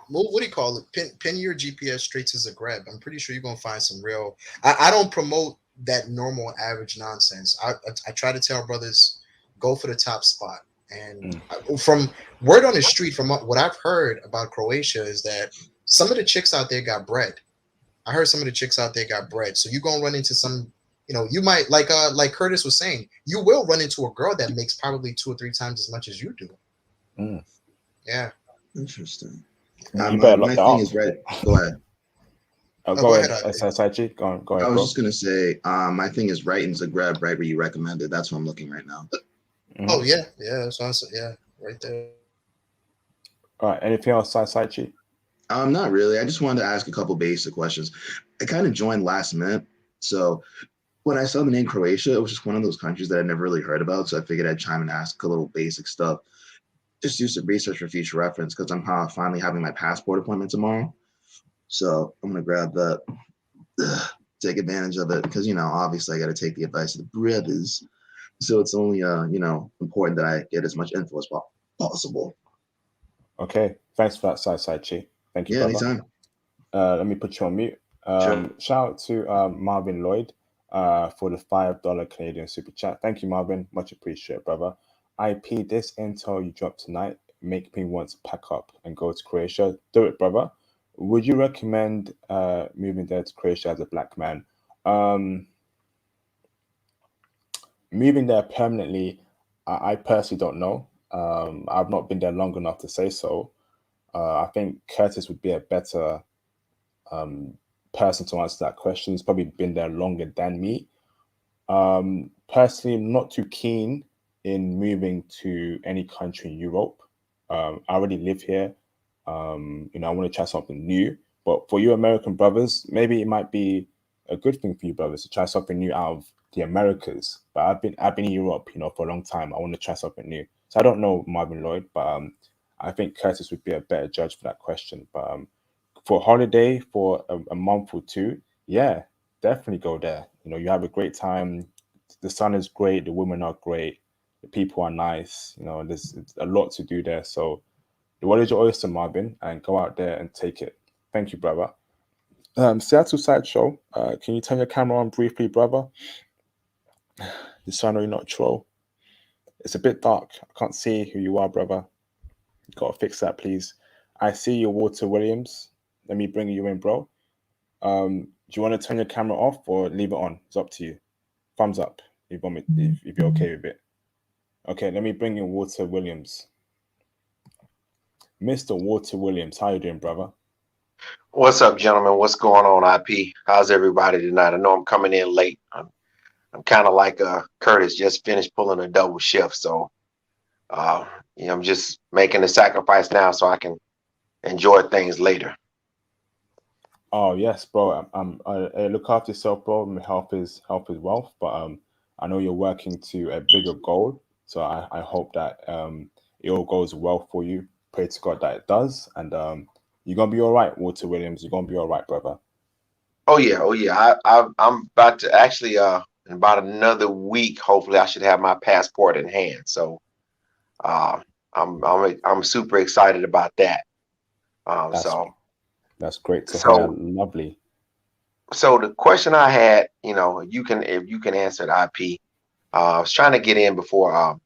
[SPEAKER 3] move, what do you call it? Pin your GPS straight to Zagreb. I'm pretty sure you're gonna find some real. I don't promote that normal average nonsense. I try to tell brothers, go for the top spot. And from word on the street, from what I've heard about Croatia, is that some of the chicks out there got bread. I heard some of the chicks out there got bread. So you're gonna run into some, you might like Curtis was saying, you will run into a girl that makes probably 2 or 3 times as much as you do. Yeah.
[SPEAKER 6] Interesting.
[SPEAKER 1] You better
[SPEAKER 6] my thing is right. Go ahead.
[SPEAKER 1] Go ahead, Saichi. Go ahead.
[SPEAKER 6] I was just gonna say, my thing is right in Zagreb, right where you recommended. That's what I'm looking right now.
[SPEAKER 3] Oh yeah. That's awesome. Yeah, right there.
[SPEAKER 1] All right. Anything else, Saichi?
[SPEAKER 6] Not really. I just wanted to ask a couple basic questions. I kind of joined last minute, so when I saw the name Croatia, it was just one of those countries that I never really heard about. So I figured I'd chime and ask a little basic stuff. Just do some research for future reference because I'm finally having my passport appointment tomorrow. So I'm gonna grab that, take advantage of it because obviously I got to take the advice of the brothers. So it's only important that I get as much info as possible.
[SPEAKER 1] Okay, thanks for that, Saichi. Thank you,
[SPEAKER 6] yeah,
[SPEAKER 1] brother.
[SPEAKER 6] Anytime.
[SPEAKER 1] Let me put you on mute.
[SPEAKER 6] Sure.
[SPEAKER 1] Shout out to Marvin Lloyd for the $5 Canadian super chat. Thank you, Marvin. Much appreciated, brother. IP, this intel you dropped tonight make me want to pack up and go to Croatia. Do it, brother. Would you recommend moving there to Croatia as a black man? Moving there permanently, I personally don't know. I've not been there long enough to say so. I think Curtis would be a better person to answer that question. He's probably been there longer than me. Personally, I'm not too keen in moving to any country in Europe. I already live here. I want to try something new. But for you American brothers, maybe it might be a good thing for you brothers to try something new out of the Americas. But I've been in Europe, for a long time. I want to try something new. So I don't know Marvin Lloyd, but I think Curtis would be a better judge for that question. But for a holiday for a month or two, yeah, definitely go there. You have a great time. The sun is great. The women are great. The people are nice. There's a lot to do there. So the world is your oyster, Marvin, and go out there and take it. Thank you, brother. Seattle Sideshow, can you turn your camera on briefly, brother? You sound really not troll. It's a bit dark. I can't see who you are, brother. You gotta fix that, please. I see you, Walter Williams. Let me bring you in, bro. Do you want to turn your camera off or leave it on? It's up to you. Thumbs up if you're okay with it. Okay, let me bring in Walter Williams. Mr. Walter Williams, how you doing, brother?
[SPEAKER 7] What's up, gentlemen? What's going on, IP? How's everybody tonight? I know I'm coming in late. I'm kind of like Curtis, just finished pulling a double shift, so I'm just making the sacrifice now so I can enjoy things later.
[SPEAKER 1] Oh yes, bro. I look after yourself, bro. Health is wealth, but I know you're working to a bigger goal, so I hope that it all goes well for you. Pray to God that it does, and you're gonna be all right, Walter Williams. You're gonna be all right, brother.
[SPEAKER 7] Oh yeah. I'm about to actually in about another week. Hopefully, I should have my passport in hand. So I'm super excited about that.
[SPEAKER 1] That's great to hear. Lovely.
[SPEAKER 7] So the question I had, if you can answer it, IP. I was trying to get in before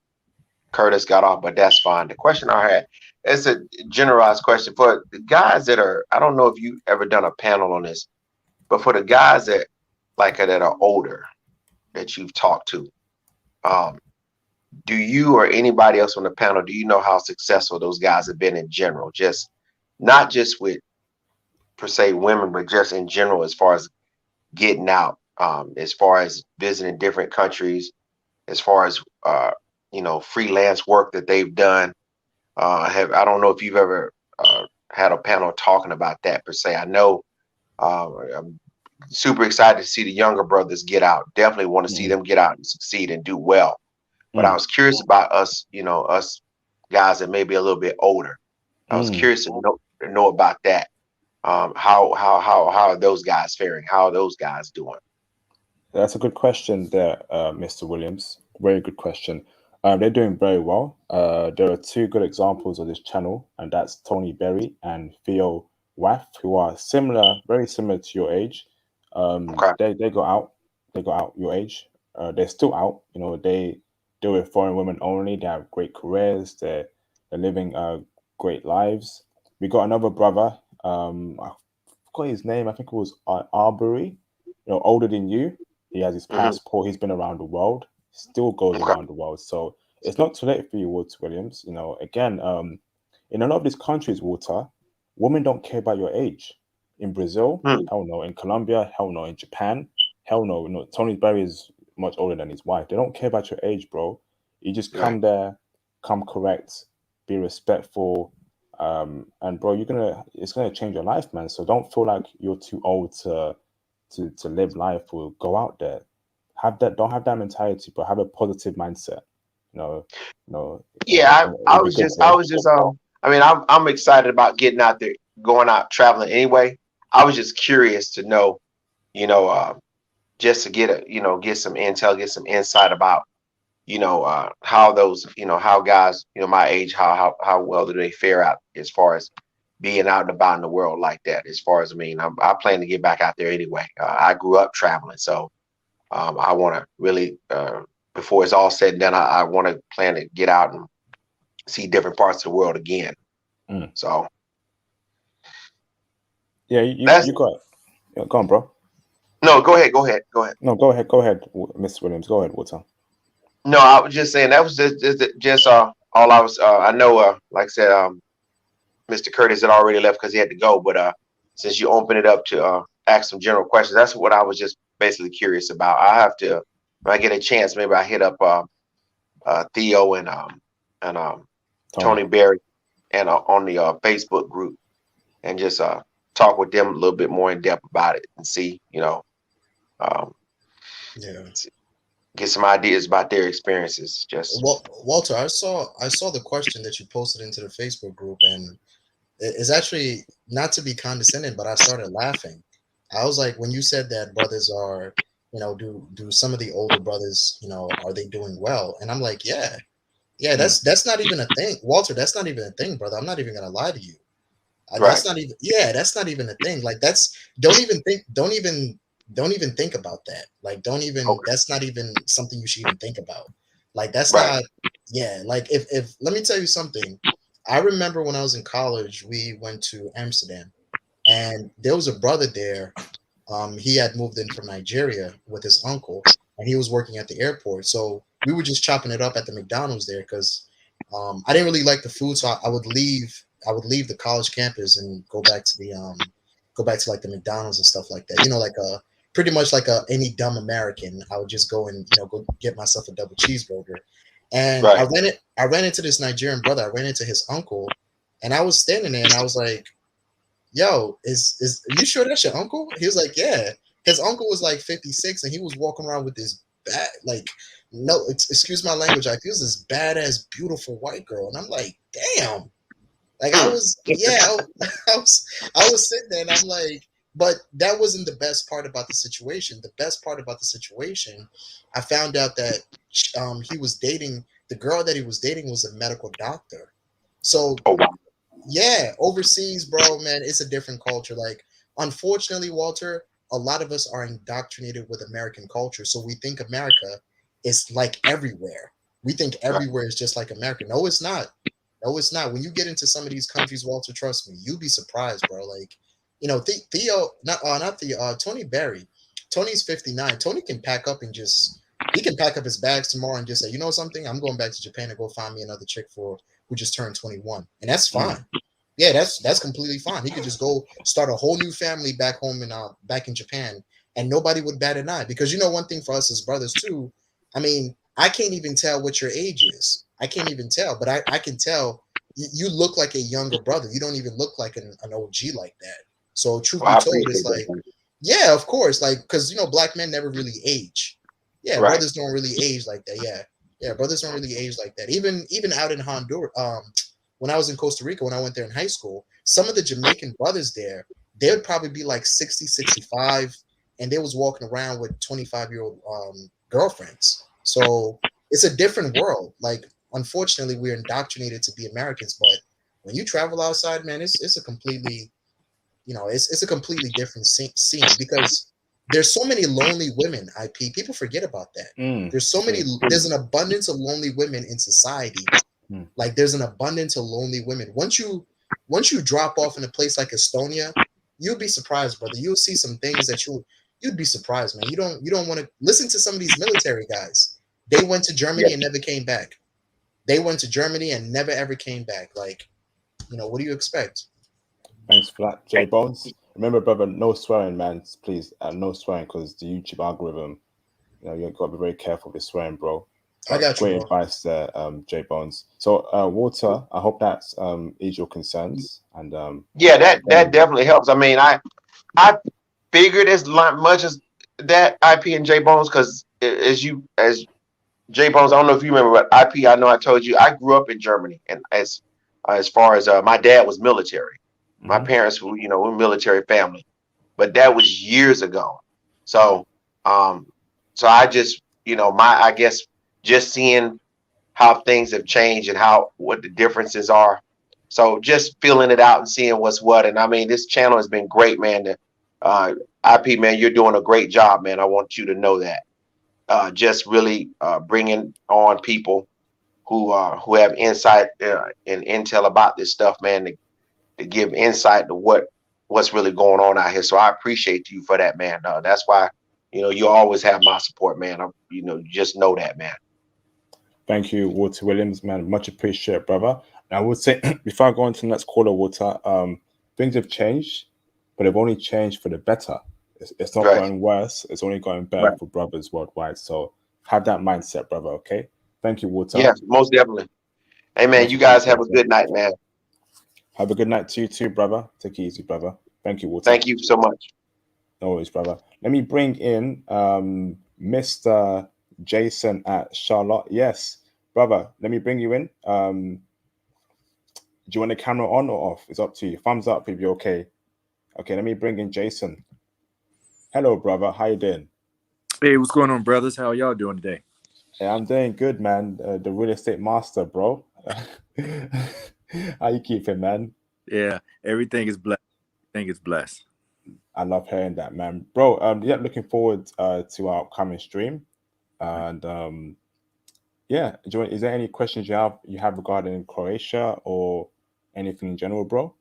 [SPEAKER 7] Curtis got off, but that's fine. The question I had, it's a generalized question for the guys that are. I don't know if you ever done a panel on this, but for the guys that that are older that you've talked to, um, do you or anybody else on the panel, do you know how successful those guys have been in general? Just not just with per se women, but just in general as far as getting out, as far as visiting different countries, as far as freelance work that they've done. I don't know if you've ever had a panel talking about that per se. I know I'm super excited to see the younger brothers get out. Definitely want to see them get out and succeed and do well. But I was curious about us, us guys that may be a little bit older. I was curious to know about that. How are those guys faring? How are those guys doing?
[SPEAKER 1] That's a good question there, Mr. Williams. Very good question. They're doing very well. There are two good examples of this channel, and that's Tony Berry and Theo Waff, who are very similar to your age.
[SPEAKER 7] Okay.
[SPEAKER 1] They got out your age. They're still out. They deal with foreign women only. They have great careers. They're living great lives. We got another brother. I forgot his name. I think it was Arbery. Older than you. He has his passport. He's been around the world. Still goes around the world. So it's not too late for you, Walter Williams. Again, in a lot of these countries, Walter, women don't care about your age. In Brazil, hell no. In Colombia, hell no. In Japan, hell no. Tony Berry is much older than his wife. They don't care about your age, bro. You just come there, come correct, be respectful, and bro, it's gonna change your life, man. So don't feel like you're too old to live life or go out there. Don't have that mentality, but have a positive mindset.
[SPEAKER 7] Yeah, I was just I mean, I'm excited about getting out there, going out traveling anyway. I was just curious to know, just to get some intel, get some insight about, how those, how guys, my age, how well do they fare out as far as being out and about in the world like that. As far as, I plan to get back out there anyway. I grew up traveling, so I want to really, before it's all said and done, I want to plan to get out and see different parts of the world again. So
[SPEAKER 1] yeah, you got it. Go on, bro.
[SPEAKER 7] No, go ahead.
[SPEAKER 1] No, go ahead, Mr. Williams. Go ahead, Walter.
[SPEAKER 7] No, I was just saying that was just all I was. I know, like I said, Mr. Curtis had already left because he had to go. But since you opened it up to ask some general questions, that's what I was just basically curious about. I have to, when I get a chance, maybe I hit up Theo and Tony Berry and on the Facebook group and just talk with them a little bit more in depth about it and see, get some ideas about their experiences. Just
[SPEAKER 3] Walter, I saw the question that you posted into the Facebook group, and it's actually not to be condescending, but I started laughing. I was like, when you said that brothers are, do some of the older brothers, are they doing well? And I'm like, yeah, that's not even a thing, Walter. That's not even a thing, brother. I'm not even gonna lie to you. That's not even a thing. Like don't even think about that. Like that's not even something you should even think about. Like that's not. Yeah, like if let me tell you something. I remember when I was in college, we went to Amsterdam, and there was a brother there. He had moved in from Nigeria with his uncle, and he was working at the airport. So we were just chopping it up at the McDonald's there because I didn't really like the food, so I would leave the college campus and go back to like the McDonald's and stuff like that. Like pretty much like any dumb American, I would just go and go get myself a double cheeseburger. And I ran into this Nigerian brother. I ran into his uncle, and I was standing there and I was like, yo, is are you sure that's your uncle? He was like, yeah. His uncle was like 56 and he was walking around with this excuse my language, I feel this badass, beautiful white girl. And I'm like, damn. Like I was sitting there and I'm like, but that wasn't the best part about the situation. The best part about the situation, I found out that he was dating, the girl that he was dating was a medical doctor. So yeah, overseas, bro, man, it's a different culture. Like, unfortunately, Walter, a lot of us are indoctrinated with American culture. So we think America is like everywhere. We think everywhere is just like America. No, it's not. No, it's not. When you get into some of these countries, Walter, trust me, you'll be surprised, bro. Like, Theo, not Theo, Tony Berry. Tony's 59. Tony can pack up and he can pack up his bags tomorrow and just say, you know something, I'm going back to Japan to go find me another chick who just turned 21, and that's fine. Yeah, that's completely fine. He could just go start a whole new family back home back in Japan, and nobody would bat an eye. Because one thing for us as brothers too, I mean, I can't even tell what your age is. I can't even tell, but I can tell you look like a younger brother. You don't even look like an OG like that. So truth be told, it's like, yeah, of course, like, because black men never really age. Yeah,
[SPEAKER 7] Right.
[SPEAKER 3] brothers don't really age like that. Yeah, brothers don't really age like that. Even out in Honduras, when I was in Costa Rica, when I went there in high school, some of the Jamaican brothers there, they would probably be like 60, 65, and they was walking around with 25-year-old girlfriends. So it's a different world. Like, unfortunately, we're indoctrinated to be Americans, but when you travel outside, man, it's a completely, it's a completely different scene, because there's so many lonely women. People forget about that. There's an abundance of lonely women in society. Like, there's an abundance of lonely women. Once you drop off in a place like Estonia, you'll be surprised, brother. You'll see some things that you'd be surprised, man. You don't want to listen to some of these military guys. They went to Germany and never came back. They went to Germany and never ever came back. Like, what do you expect?
[SPEAKER 1] Thanks for that, J Bones. Remember, brother, no swearing, man. Please, no swearing, because the YouTube algorithm, you got to be very careful with swearing, bro.
[SPEAKER 3] I got you,
[SPEAKER 1] great
[SPEAKER 3] bro.
[SPEAKER 1] advice there, J Bones. So, Walter, I hope that's eased your concerns. And
[SPEAKER 7] yeah, that definitely helps. I mean, I figured as much as that, IP and J Bones, because as J Bones, I don't know if you remember, but IP, I know I told you I grew up in Germany, and as far as my dad was military, my parents were we're military family, but that was years ago. So so I just I guess just seeing how things have changed and what the differences are. So just feeling it out and seeing what's what. And I mean, this channel has been great, man. IP, man, you're doing a great job, man. I want you to know that. Just really bringing on people who have insight and intel about this stuff, man, to give insight to what's really going on out here. So I appreciate you for that, man. That's why you always have my support, man. Just know that, man.
[SPEAKER 1] Thank you, Walter Williams, man. Much appreciated, brother. And I would say, before I go on to the next caller, Walter, things have changed, but they've only changed for the better. It's not going worse. It's only going better for brothers worldwide. So have that mindset, brother, okay? Thank you, Walter.
[SPEAKER 7] Yeah, most definitely. Hey, man, you guys have a good night, man.
[SPEAKER 1] Have a good night to you too, brother. Take it easy, brother. Thank you, Walter.
[SPEAKER 7] Thank you so much.
[SPEAKER 1] No worries, brother. Let me bring in Mr. Jason at Charlotte. Yes, brother, let me bring you in. Do you want the camera on or off? It's up to you. Thumbs up if you're okay. Okay, let me bring in Jason. Hello, brother. How you doing?
[SPEAKER 8] Hey, what's going on, brothers? How y'all doing today?
[SPEAKER 1] Hey, I'm doing good, man. The real estate master, bro. How you keeping, man?
[SPEAKER 8] Yeah, everything is blessed. Everything is blessed.
[SPEAKER 1] I love hearing that, man. Bro, yeah, looking forward to our upcoming stream. And yeah, is there any questions you have regarding Croatia or anything in general, bro?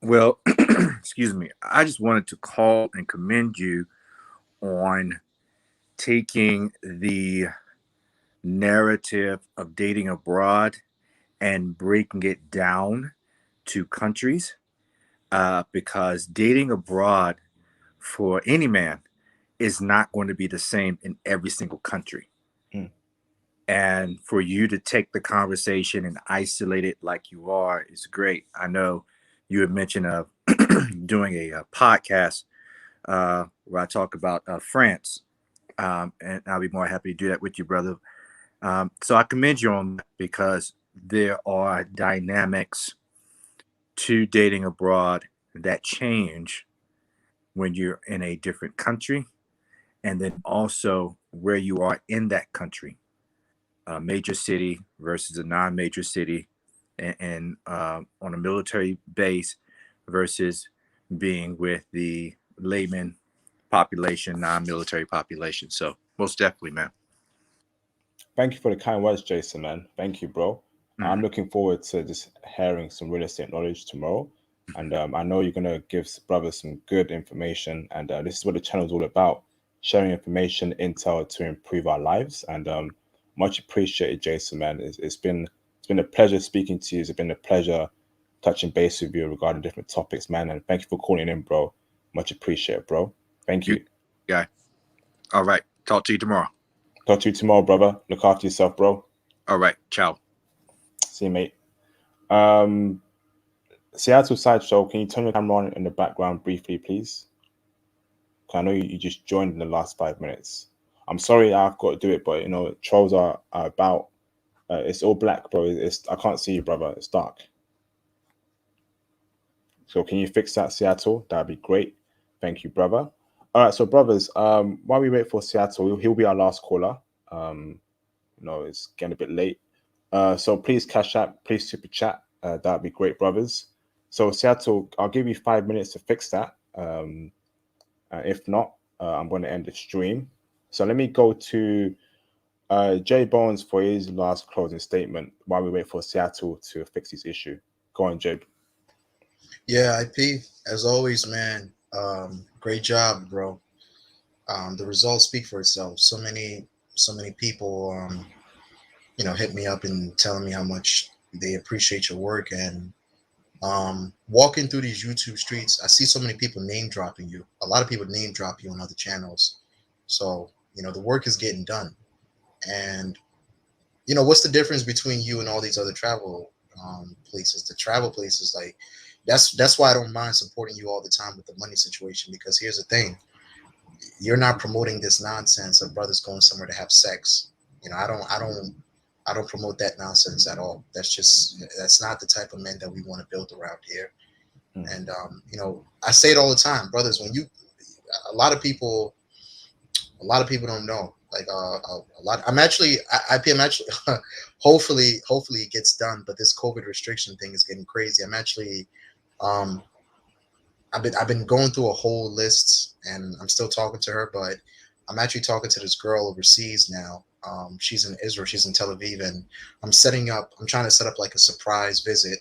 [SPEAKER 8] Well, excuse me. I just wanted to call and commend you on taking the narrative of dating abroad and breaking it down to countries, because dating abroad for any man is not going to be the same in every single country. And for you to take the conversation and isolate it like you are is great. I know you had mentioned of doing a podcast where I talk about France, and I'll be more happy to do that with you, brother. So I commend you on that, because there are dynamics to dating abroad that change when you're in a different country, and then also where you are in that country. A major city versus a non-major city, and on a military base versus being with the layman population, non-military population. So most definitely, man.
[SPEAKER 1] Thank you for the kind words, Jason, man. Thank you, bro. I'm looking forward to just hearing some real estate knowledge tomorrow. And I know you're going to give brothers some good information. And this is what the channel is all about, sharing information, intel to improve our lives. And much appreciated, Jason, man. It's been a pleasure speaking to you. It's been a pleasure touching base with you regarding different topics, man. And thank you for calling in, bro. Much appreciated, bro. Thank you.
[SPEAKER 8] Yeah. All right. Talk to you tomorrow.
[SPEAKER 1] Talk to you tomorrow, brother. Look after yourself, bro.
[SPEAKER 8] All right. Ciao.
[SPEAKER 1] See you, mate. Seattle Sideshow, can you turn your camera on in the background briefly, please? I know you just joined in the last 5 minutes. I'm sorry I've got to do it, but you know, trolls are about. It's all black, bro. I can't see you, brother. It's dark. So can you fix that, Seattle? That'd be great. Thank you, brother. All right, so brothers, while we wait for Seattle, he'll be our last caller. You know, it's getting a bit late. So please cash app, please super chat. That'd be great, brothers. So Seattle, I'll give you 5 minutes to fix that. If not, I'm going to end the stream. So let me go to Jay Bones for his last closing statement while we wait for Seattle to fix his issue. Go on, Jay.
[SPEAKER 3] Yeah, IP, as always, man. Great job, bro. The results speak for itself. So many people, you know, hit me up and telling me how much they appreciate your work. And walking through these YouTube streets, I see so many people name dropping you. A lot of people name drop you on other channels. So, you know, the work is getting done. And, you know, what's the difference between you and all these other travel places? The travel places, like, that's why I don't mind supporting you all the time with the money situation, because here's the thing. You're not promoting this nonsense of brothers going somewhere to have sex. You know, I don't promote that nonsense at all. That's not the type of men that we want to build around here. And you know, I say it all the time, brothers. When a lot of people don't know. Like a lot. I'm actually hopefully it gets done. But this COVID restriction thing is getting crazy. I'm actually I've been going through a whole list, and I'm still talking to her, but I'm actually talking to this girl overseas now. She's in Israel, she's in Tel Aviv, and I'm trying to set up like a surprise visit.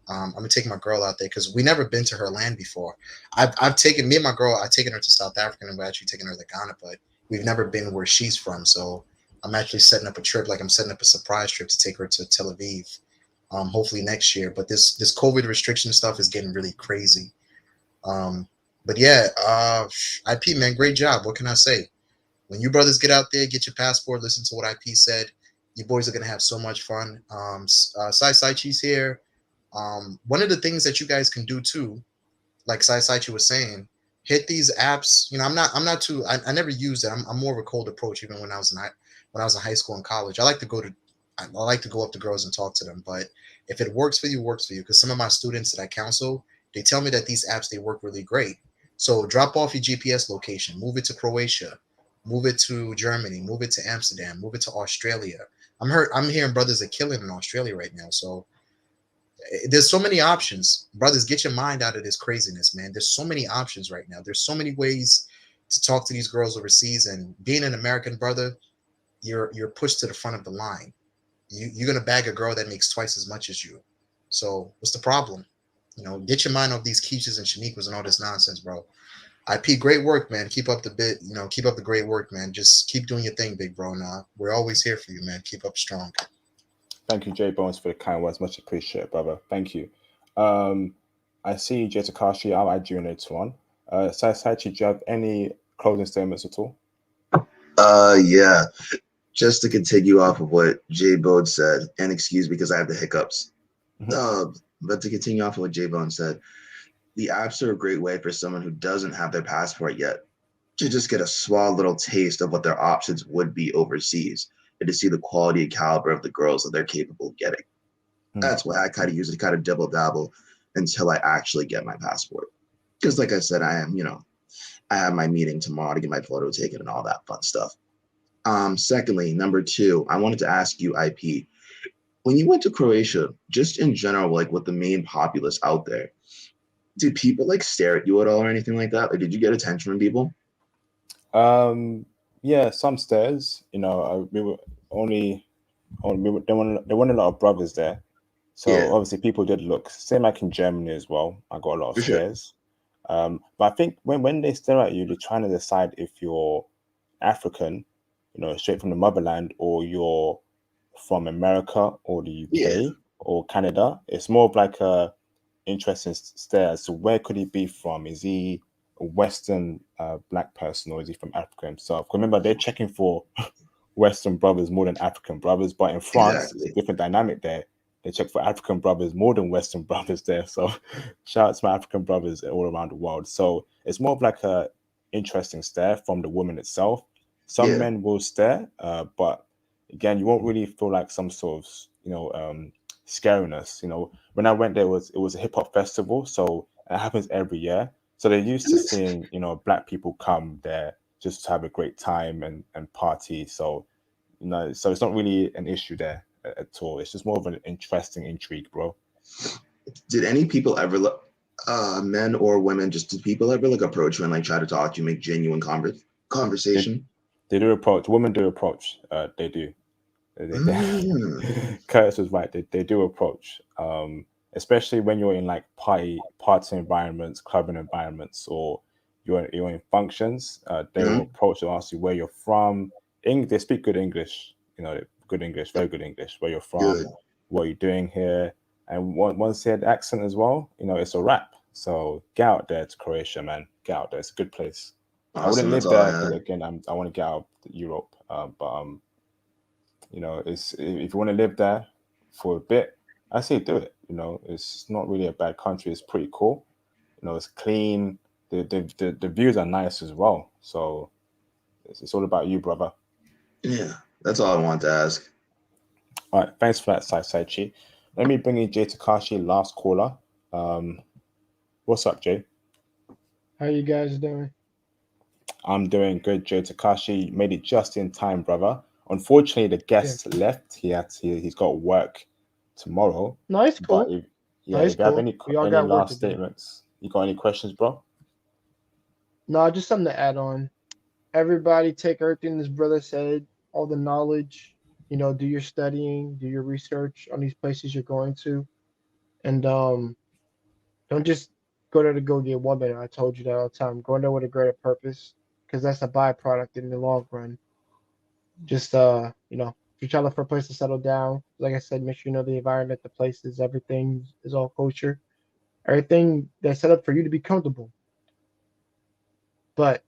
[SPEAKER 3] I'm gonna take my girl out there because we never been to her land before. I've taken her to South Africa, and we're actually taking her to Ghana, but we've never been where she's from. So I'm actually setting up a trip, like I'm setting up a surprise trip to take her to Tel Aviv, hopefully next year. But this COVID restriction stuff is getting really crazy. But yeah, IP, man, great job. What can I say? When you brothers get out there, get your passport, listen to what IP said. You boys are gonna have so much fun. Saichi's here. One of the things that you guys can do too, like Saichi was saying, hit these apps. You know, I never used it. I'm more of a cold approach. Even when I was in high school and college, I like to go up to girls and talk to them. But if it works for you, works for you. Because some of my students that I counsel, they tell me that these apps, they work really great. So drop off your GPS location, move it to Croatia, move it to Germany, move it to Amsterdam, move it to Australia. I'm hearing brothers are killing in Australia right now. So there's so many options. Brothers, get your mind out of this craziness, man. There's so many options right now. There's so many ways to talk to these girls overseas. And being an American brother, you're pushed to the front of the line. You're gonna bag a girl that makes twice as much as you. So what's the problem? You know, get your mind off these Keishas and Shaniquas and all this nonsense, bro. IP, great work, man. Keep up the great work, man. Just keep doing your thing, big bro. Now we're always here for you, man. Keep up strong.
[SPEAKER 1] Thank you, Jay Bones, for the kind words. Much appreciated, brother. Thank you. I see you, Jay Takashi. I'll add you in later on. Saichi, do you have any closing statements at all?
[SPEAKER 6] Yeah. Just to continue off of what Jay Bone said, and excuse me because I have the hiccups. But to continue off of what Jay Bone said, the apps are a great way for someone who doesn't have their passport yet to just get a small little taste of what their options would be overseas and to see the quality and caliber of the girls that they're capable of getting. That's why I kind of use it to kind of double dabble until I actually get my passport. Because like I said, I have my meeting tomorrow to get my photo taken and all that fun stuff. Secondly, number 2, I wanted to ask you, IP, when you went to Croatia, just in general, like with the main populace out there, did people like stare at you at all or anything like that? Like, did you get attention from people?
[SPEAKER 1] Yeah, some stares. You know, there weren't a lot of brothers there. So
[SPEAKER 6] Yeah.
[SPEAKER 1] obviously people did look, same like in Germany as well. I got a lot of
[SPEAKER 6] For sure.
[SPEAKER 1] stares. But I think when they stare at you, they're trying to decide if you're African, straight from the motherland, or you're from America or the UK or Canada. It's more of like a interesting stare. So where could he be from? Is he a Western black person, or is he from Africa himself? 'Cause remember, they're checking for Western brothers more than African brothers, but in France, it's a different dynamic there. They check for African brothers more than Western brothers there. So shout out to my African brothers all around the world. So it's more of like a interesting stare from the woman itself. Some men will stare, but again, you won't really feel like some sort of, scariness. When I went there, it was a hip hop festival, so it happens every year. So they're used to seeing, black people come there just to have a great time and party. So, so it's not really an issue there at all. It's just more of an interesting intrigue, bro.
[SPEAKER 6] Did any people ever look, men or women, did people ever approach you and try to talk to you, make genuine conversation?
[SPEAKER 1] They do approach. Women do approach. They do. Curtis was right. They do approach. Especially when you're in like party environments, clubbing environments, or you're in functions. They will approach and ask you where you're from. They speak good English. Good English, very good English. Where you're from, what you're doing here, and once they had the accent as well, it's a wrap. So get out there to Croatia, man. Get out there. It's a good place.
[SPEAKER 6] Awesome.
[SPEAKER 1] I wouldn't live
[SPEAKER 6] That's
[SPEAKER 1] there
[SPEAKER 6] all I
[SPEAKER 1] because
[SPEAKER 6] had.
[SPEAKER 1] again, I want to get out of Europe. But it's if you want to live there for a bit, I say do it. It's not really a bad country. It's pretty cool. It's clean. The views are nice as well. So it's all about you, brother.
[SPEAKER 6] Yeah, that's all I want to ask.
[SPEAKER 1] All right, thanks for that, Saichi. Let me bring in Jay Takashi, last caller. What's up, Jay?
[SPEAKER 9] How you guys doing?
[SPEAKER 1] I'm doing good, Jay Takashi. You made it just in time, brother. Unfortunately, the guest left. He's got work tomorrow.
[SPEAKER 9] No, it's cool.
[SPEAKER 1] But if
[SPEAKER 9] No,
[SPEAKER 1] you
[SPEAKER 9] it's
[SPEAKER 1] have
[SPEAKER 9] cool.
[SPEAKER 1] any
[SPEAKER 9] We all got work
[SPEAKER 1] last
[SPEAKER 9] to do.
[SPEAKER 1] statements, you got any questions, bro?
[SPEAKER 9] No, just something to add on. Everybody take everything this brother said, all the knowledge, do your studying, do your research on these places you're going to. And don't just go there to go get woman. I told you that all the time. Go there with a greater purpose, because that's a byproduct in the long run. Just if you're trying to look for a place to settle down, like I said, make sure you know the environment, the places, everything is all kosher. Everything that's set up for you to be comfortable. But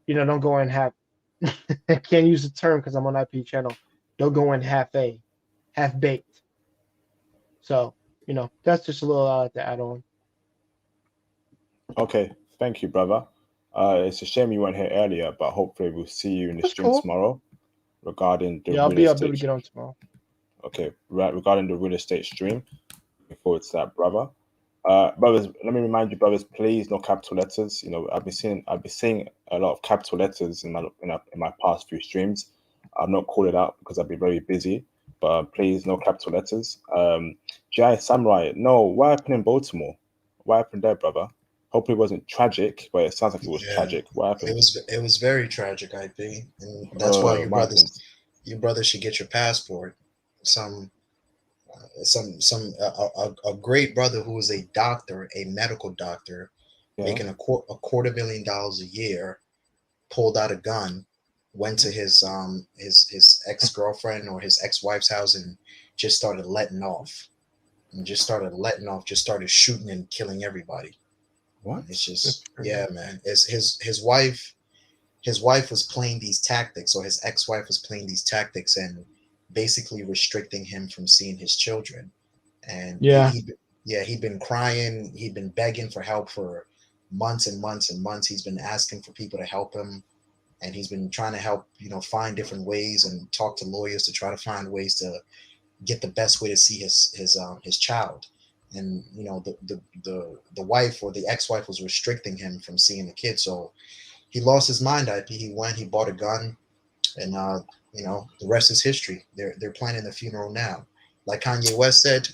[SPEAKER 9] don't go in half. I can't use the term because I'm on IP channel. Don't go in half baked. So that's just a little to add on.
[SPEAKER 1] Okay, thank you, brother. It's a shame you weren't here earlier, but hopefully we'll see you in the
[SPEAKER 9] That's
[SPEAKER 1] stream
[SPEAKER 9] cool.
[SPEAKER 1] tomorrow regarding the
[SPEAKER 9] Yeah, I'll
[SPEAKER 1] real
[SPEAKER 9] be able to
[SPEAKER 1] estate.
[SPEAKER 9] get on tomorrow.
[SPEAKER 1] Okay, right, regarding the real estate stream. Looking forward to that, brother. Brothers, let me remind you, brothers, please no capital letters. I've been seeing a lot of capital letters in my past few streams. I've not called it out because I've been very busy. But please, no capital letters. Jai Samurai, no, what happened in Baltimore? What happened there, brother? Hopefully it wasn't tragic, but it sounds like it was tragic. What happened?
[SPEAKER 3] It was very tragic, IP, and that's why your
[SPEAKER 1] what happened?
[SPEAKER 3] brother should get your passport. A great brother who was a doctor, a medical doctor, making $250,000 a year, pulled out a gun, went to his ex-girlfriend or his ex-wife's house and just started letting off. Just started shooting and killing everybody.
[SPEAKER 1] What?
[SPEAKER 3] It's just man. It's his wife was playing these tactics, or his ex-wife was playing these tactics and basically restricting him from seeing his children. And he'd been crying, he'd been begging for help for months and months and months. He's been asking for people to help him, and he's been trying to help, find different ways and talk to lawyers to try to find ways to get the best way to see his child. And the wife or the ex-wife was restricting him from seeing the kid, so he lost his mind. He bought a gun, and the rest is history. They're planning the funeral now. Like Kanye West said,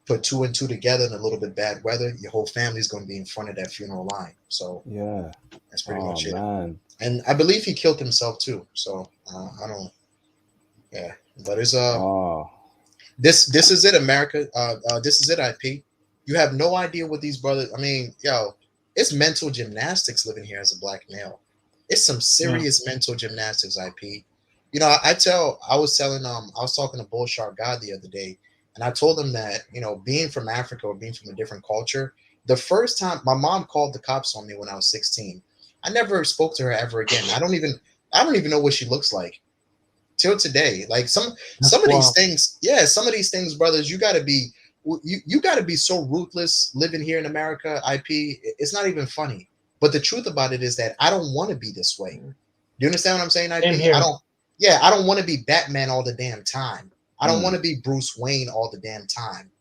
[SPEAKER 3] put 2 and 2 together in a little bit bad weather, your whole family's going to be in front of that funeral line. So
[SPEAKER 1] yeah,
[SPEAKER 3] that's pretty much it.
[SPEAKER 1] Man.
[SPEAKER 3] And I believe he killed himself too. So I don't. Yeah, but it's This is it, America. This is it, IP. You have no idea what these brothers. I mean, yo, it's mental gymnastics living here as a black male. It's some serious mental gymnastics, IP. You know, I was telling I was talking to Bull Shark God the other day, and I told him that, you know, being from Africa or being from a different culture, the first time my mom called the cops on me when I was 16, I never spoke to her ever again. I don't even know what she looks like till today. Like some of these things, yeah, some of these things, brothers, you got to be so ruthless living here in America. IP, it's not even funny. But the truth about it is that I don't want to be this way. Do you understand what I'm saying,
[SPEAKER 9] Same
[SPEAKER 3] IP?
[SPEAKER 9] here.
[SPEAKER 3] I don't want to be Batman all the damn time. I don't want to be Bruce Wayne all the damn time.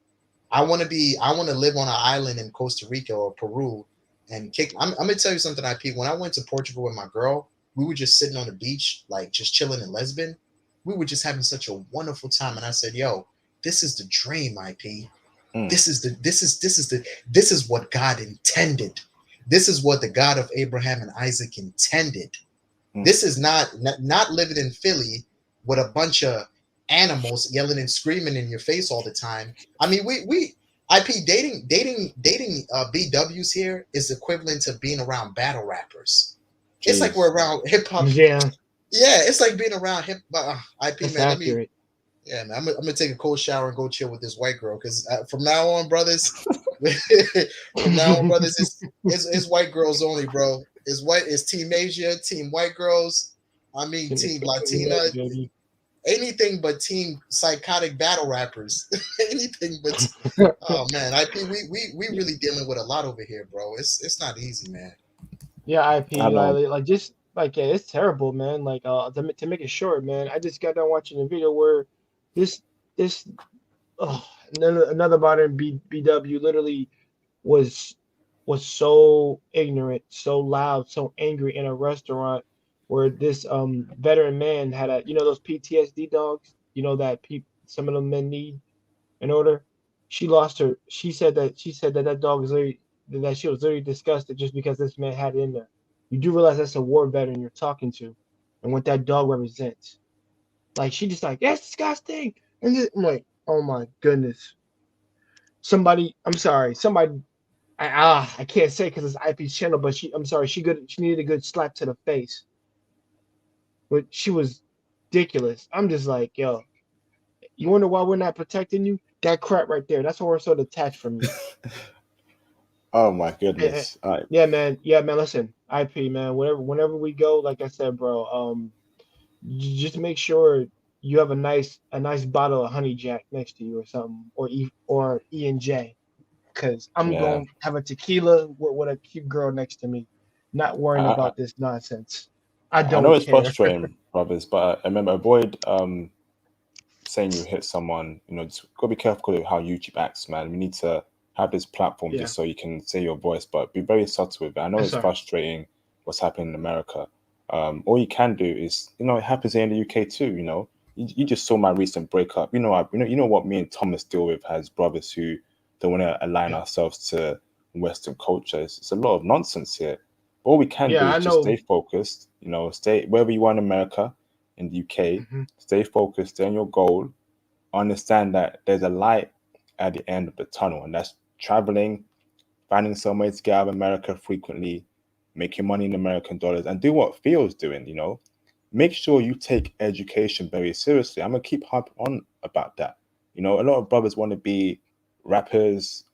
[SPEAKER 3] I want to live on an island in Costa Rica or Peru and kick. I'm gonna tell you something, IP. When I went to Portugal with my girl, we were just sitting on the beach, like just chilling in Lisbon. We were just having such a wonderful time, and I said, "Yo, this is the dream, IP. This is what God intended. This is what the God of Abraham and Isaac intended. This is not living in Philly with a bunch of animals yelling and screaming in your face all the time. I mean, we IP dating BWs here is equivalent to being around battle rappers. It's like we're around hip hop.
[SPEAKER 9] Yeah,
[SPEAKER 3] Yeah, it's like being around hip IP,
[SPEAKER 9] that's
[SPEAKER 3] man.
[SPEAKER 9] accurate.
[SPEAKER 3] Man, I'm gonna take a cold shower and go chill with this white girl because from now on, brothers, it's white girls only, bro. It's Team Asia, Team White Girls. I mean, Team Latina.
[SPEAKER 9] Baby.
[SPEAKER 3] Anything but team psychotic battle rappers. Anything but oh man, IP we really dealing with a lot over here, bro. It's not easy, man.
[SPEAKER 9] Yeah, IP,
[SPEAKER 1] I know.
[SPEAKER 9] like just like yeah, it's terrible, man. Like to make it short, man. I just got done watching a video where this oh, another modern BW literally was was so ignorant, so loud, so angry in a restaurant where this veteran man had a those PTSD dogs, that some of them men need in order. She lost her. She said that that dog is literally that she was literally disgusted just because this man had it in there. You do realize that's a war veteran you're talking to, and what that dog represents. Like she just like that's disgusting, and I'm like, oh my goodness. I'm sorry, I can't say because it's IP's channel, but I'm sorry, she needed a good slap to the face, but she was ridiculous. I'm just like, yo, you wonder why we're not protecting you? That crap right there. That's why we're so detached from you.
[SPEAKER 1] Oh my
[SPEAKER 9] Eh, eh,
[SPEAKER 1] goodness.
[SPEAKER 9] yeah, man. Listen, IP, man. Whenever we go, like I said, bro, just make sure you have a nice bottle of honey jack next to you or something, or E&J, because I'm
[SPEAKER 1] Yeah.
[SPEAKER 9] going to have a tequila with a cute girl next to me, not worrying
[SPEAKER 1] I,
[SPEAKER 9] about this nonsense. I
[SPEAKER 1] I know
[SPEAKER 9] don't
[SPEAKER 1] it's
[SPEAKER 9] care.
[SPEAKER 1] frustrating, brothers, but I remember avoid saying you hit someone. Just gotta be careful of how YouTube acts, man. We need to have this platform
[SPEAKER 9] Yeah,
[SPEAKER 1] just so you can say your voice, but be very subtle with it. I know
[SPEAKER 9] I'm
[SPEAKER 1] it's
[SPEAKER 9] sorry.
[SPEAKER 1] frustrating what's happening in America. All you can do is, it happens here in the UK too. You just saw my recent breakup. You know what me and Thomas deal with as brothers who don't want to align
[SPEAKER 9] Yeah,
[SPEAKER 1] ourselves to Western culture. It's a lot of nonsense here. All we can do
[SPEAKER 9] yeah,
[SPEAKER 1] is
[SPEAKER 9] I
[SPEAKER 1] just stay
[SPEAKER 9] know.
[SPEAKER 1] focused. Stay wherever you are in America, in the UK.
[SPEAKER 9] Hmm.
[SPEAKER 1] Stay focused, stay on your goal. Understand that there's a light at the end of the tunnel, and that's traveling, finding some way to get out of America frequently, making money in American dollars, and do what Theo's doing. Make sure you take education very seriously. I'm gonna keep harping on about that. A lot of brothers want to be rappers,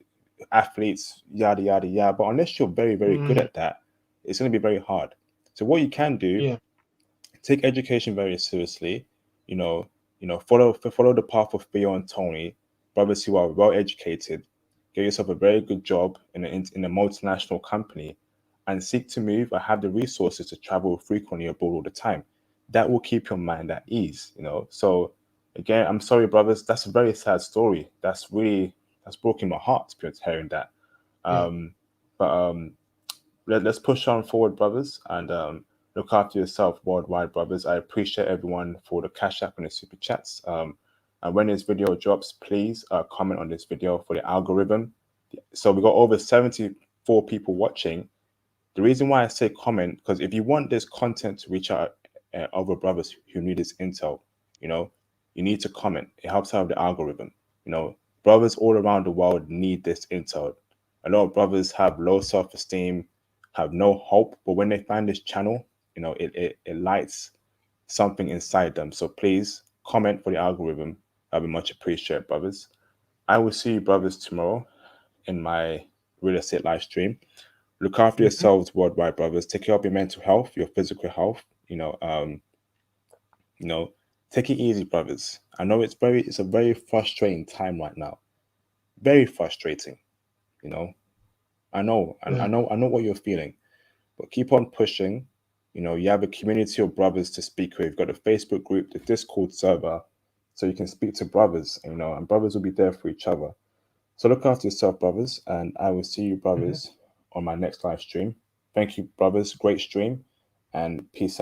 [SPEAKER 1] athletes, yada yada yada, but unless you're very, very good
[SPEAKER 9] Hmm.
[SPEAKER 1] at that, it's gonna be very hard. So what you can do,
[SPEAKER 9] Yeah,
[SPEAKER 1] take education very seriously. Follow the path of Theo and Tony, brothers who are well educated. Get yourself a very good job in a multinational company, and seek to move or have the resources to travel frequently abroad all the time. That will keep your mind at ease. So again, I'm sorry, brothers. That's a very sad story. That's broken my heart to be honest, hearing that.
[SPEAKER 9] yeah.
[SPEAKER 1] Um, but let's push on forward, brothers, and look after yourself worldwide, brothers. I appreciate everyone for the cash app and the super chats. And when this video drops, please comment on this video for the algorithm. So we got over 74 people watching. The reason why I say comment, because if you want this content to reach out other brothers who need this intel, you know, You need to comment. It helps out with the algorithm. You know, brothers all around the world need this intel. A lot of brothers have low self-esteem, have no hope, but when they find this channel, you know, it lights something inside them. So please comment for the algorithm. I'll be much appreciated, brothers. I will see you, brothers, tomorrow in my real estate live stream. Look after yourselves worldwide, brothers. Take care of your mental health, your physical health. You know, take it easy, brothers. I know it's a very frustrating time right now. Very frustrating. You know, I know what you're feeling, but keep on pushing. You know, you have a community of brothers to speak with. You've got a Facebook group, the Discord server, so you can speak to brothers. You know, and brothers will be there for each other. So look after yourself, brothers, and I will see you, brothers, on my next live stream. Thank you, brothers. Great stream, and peace out.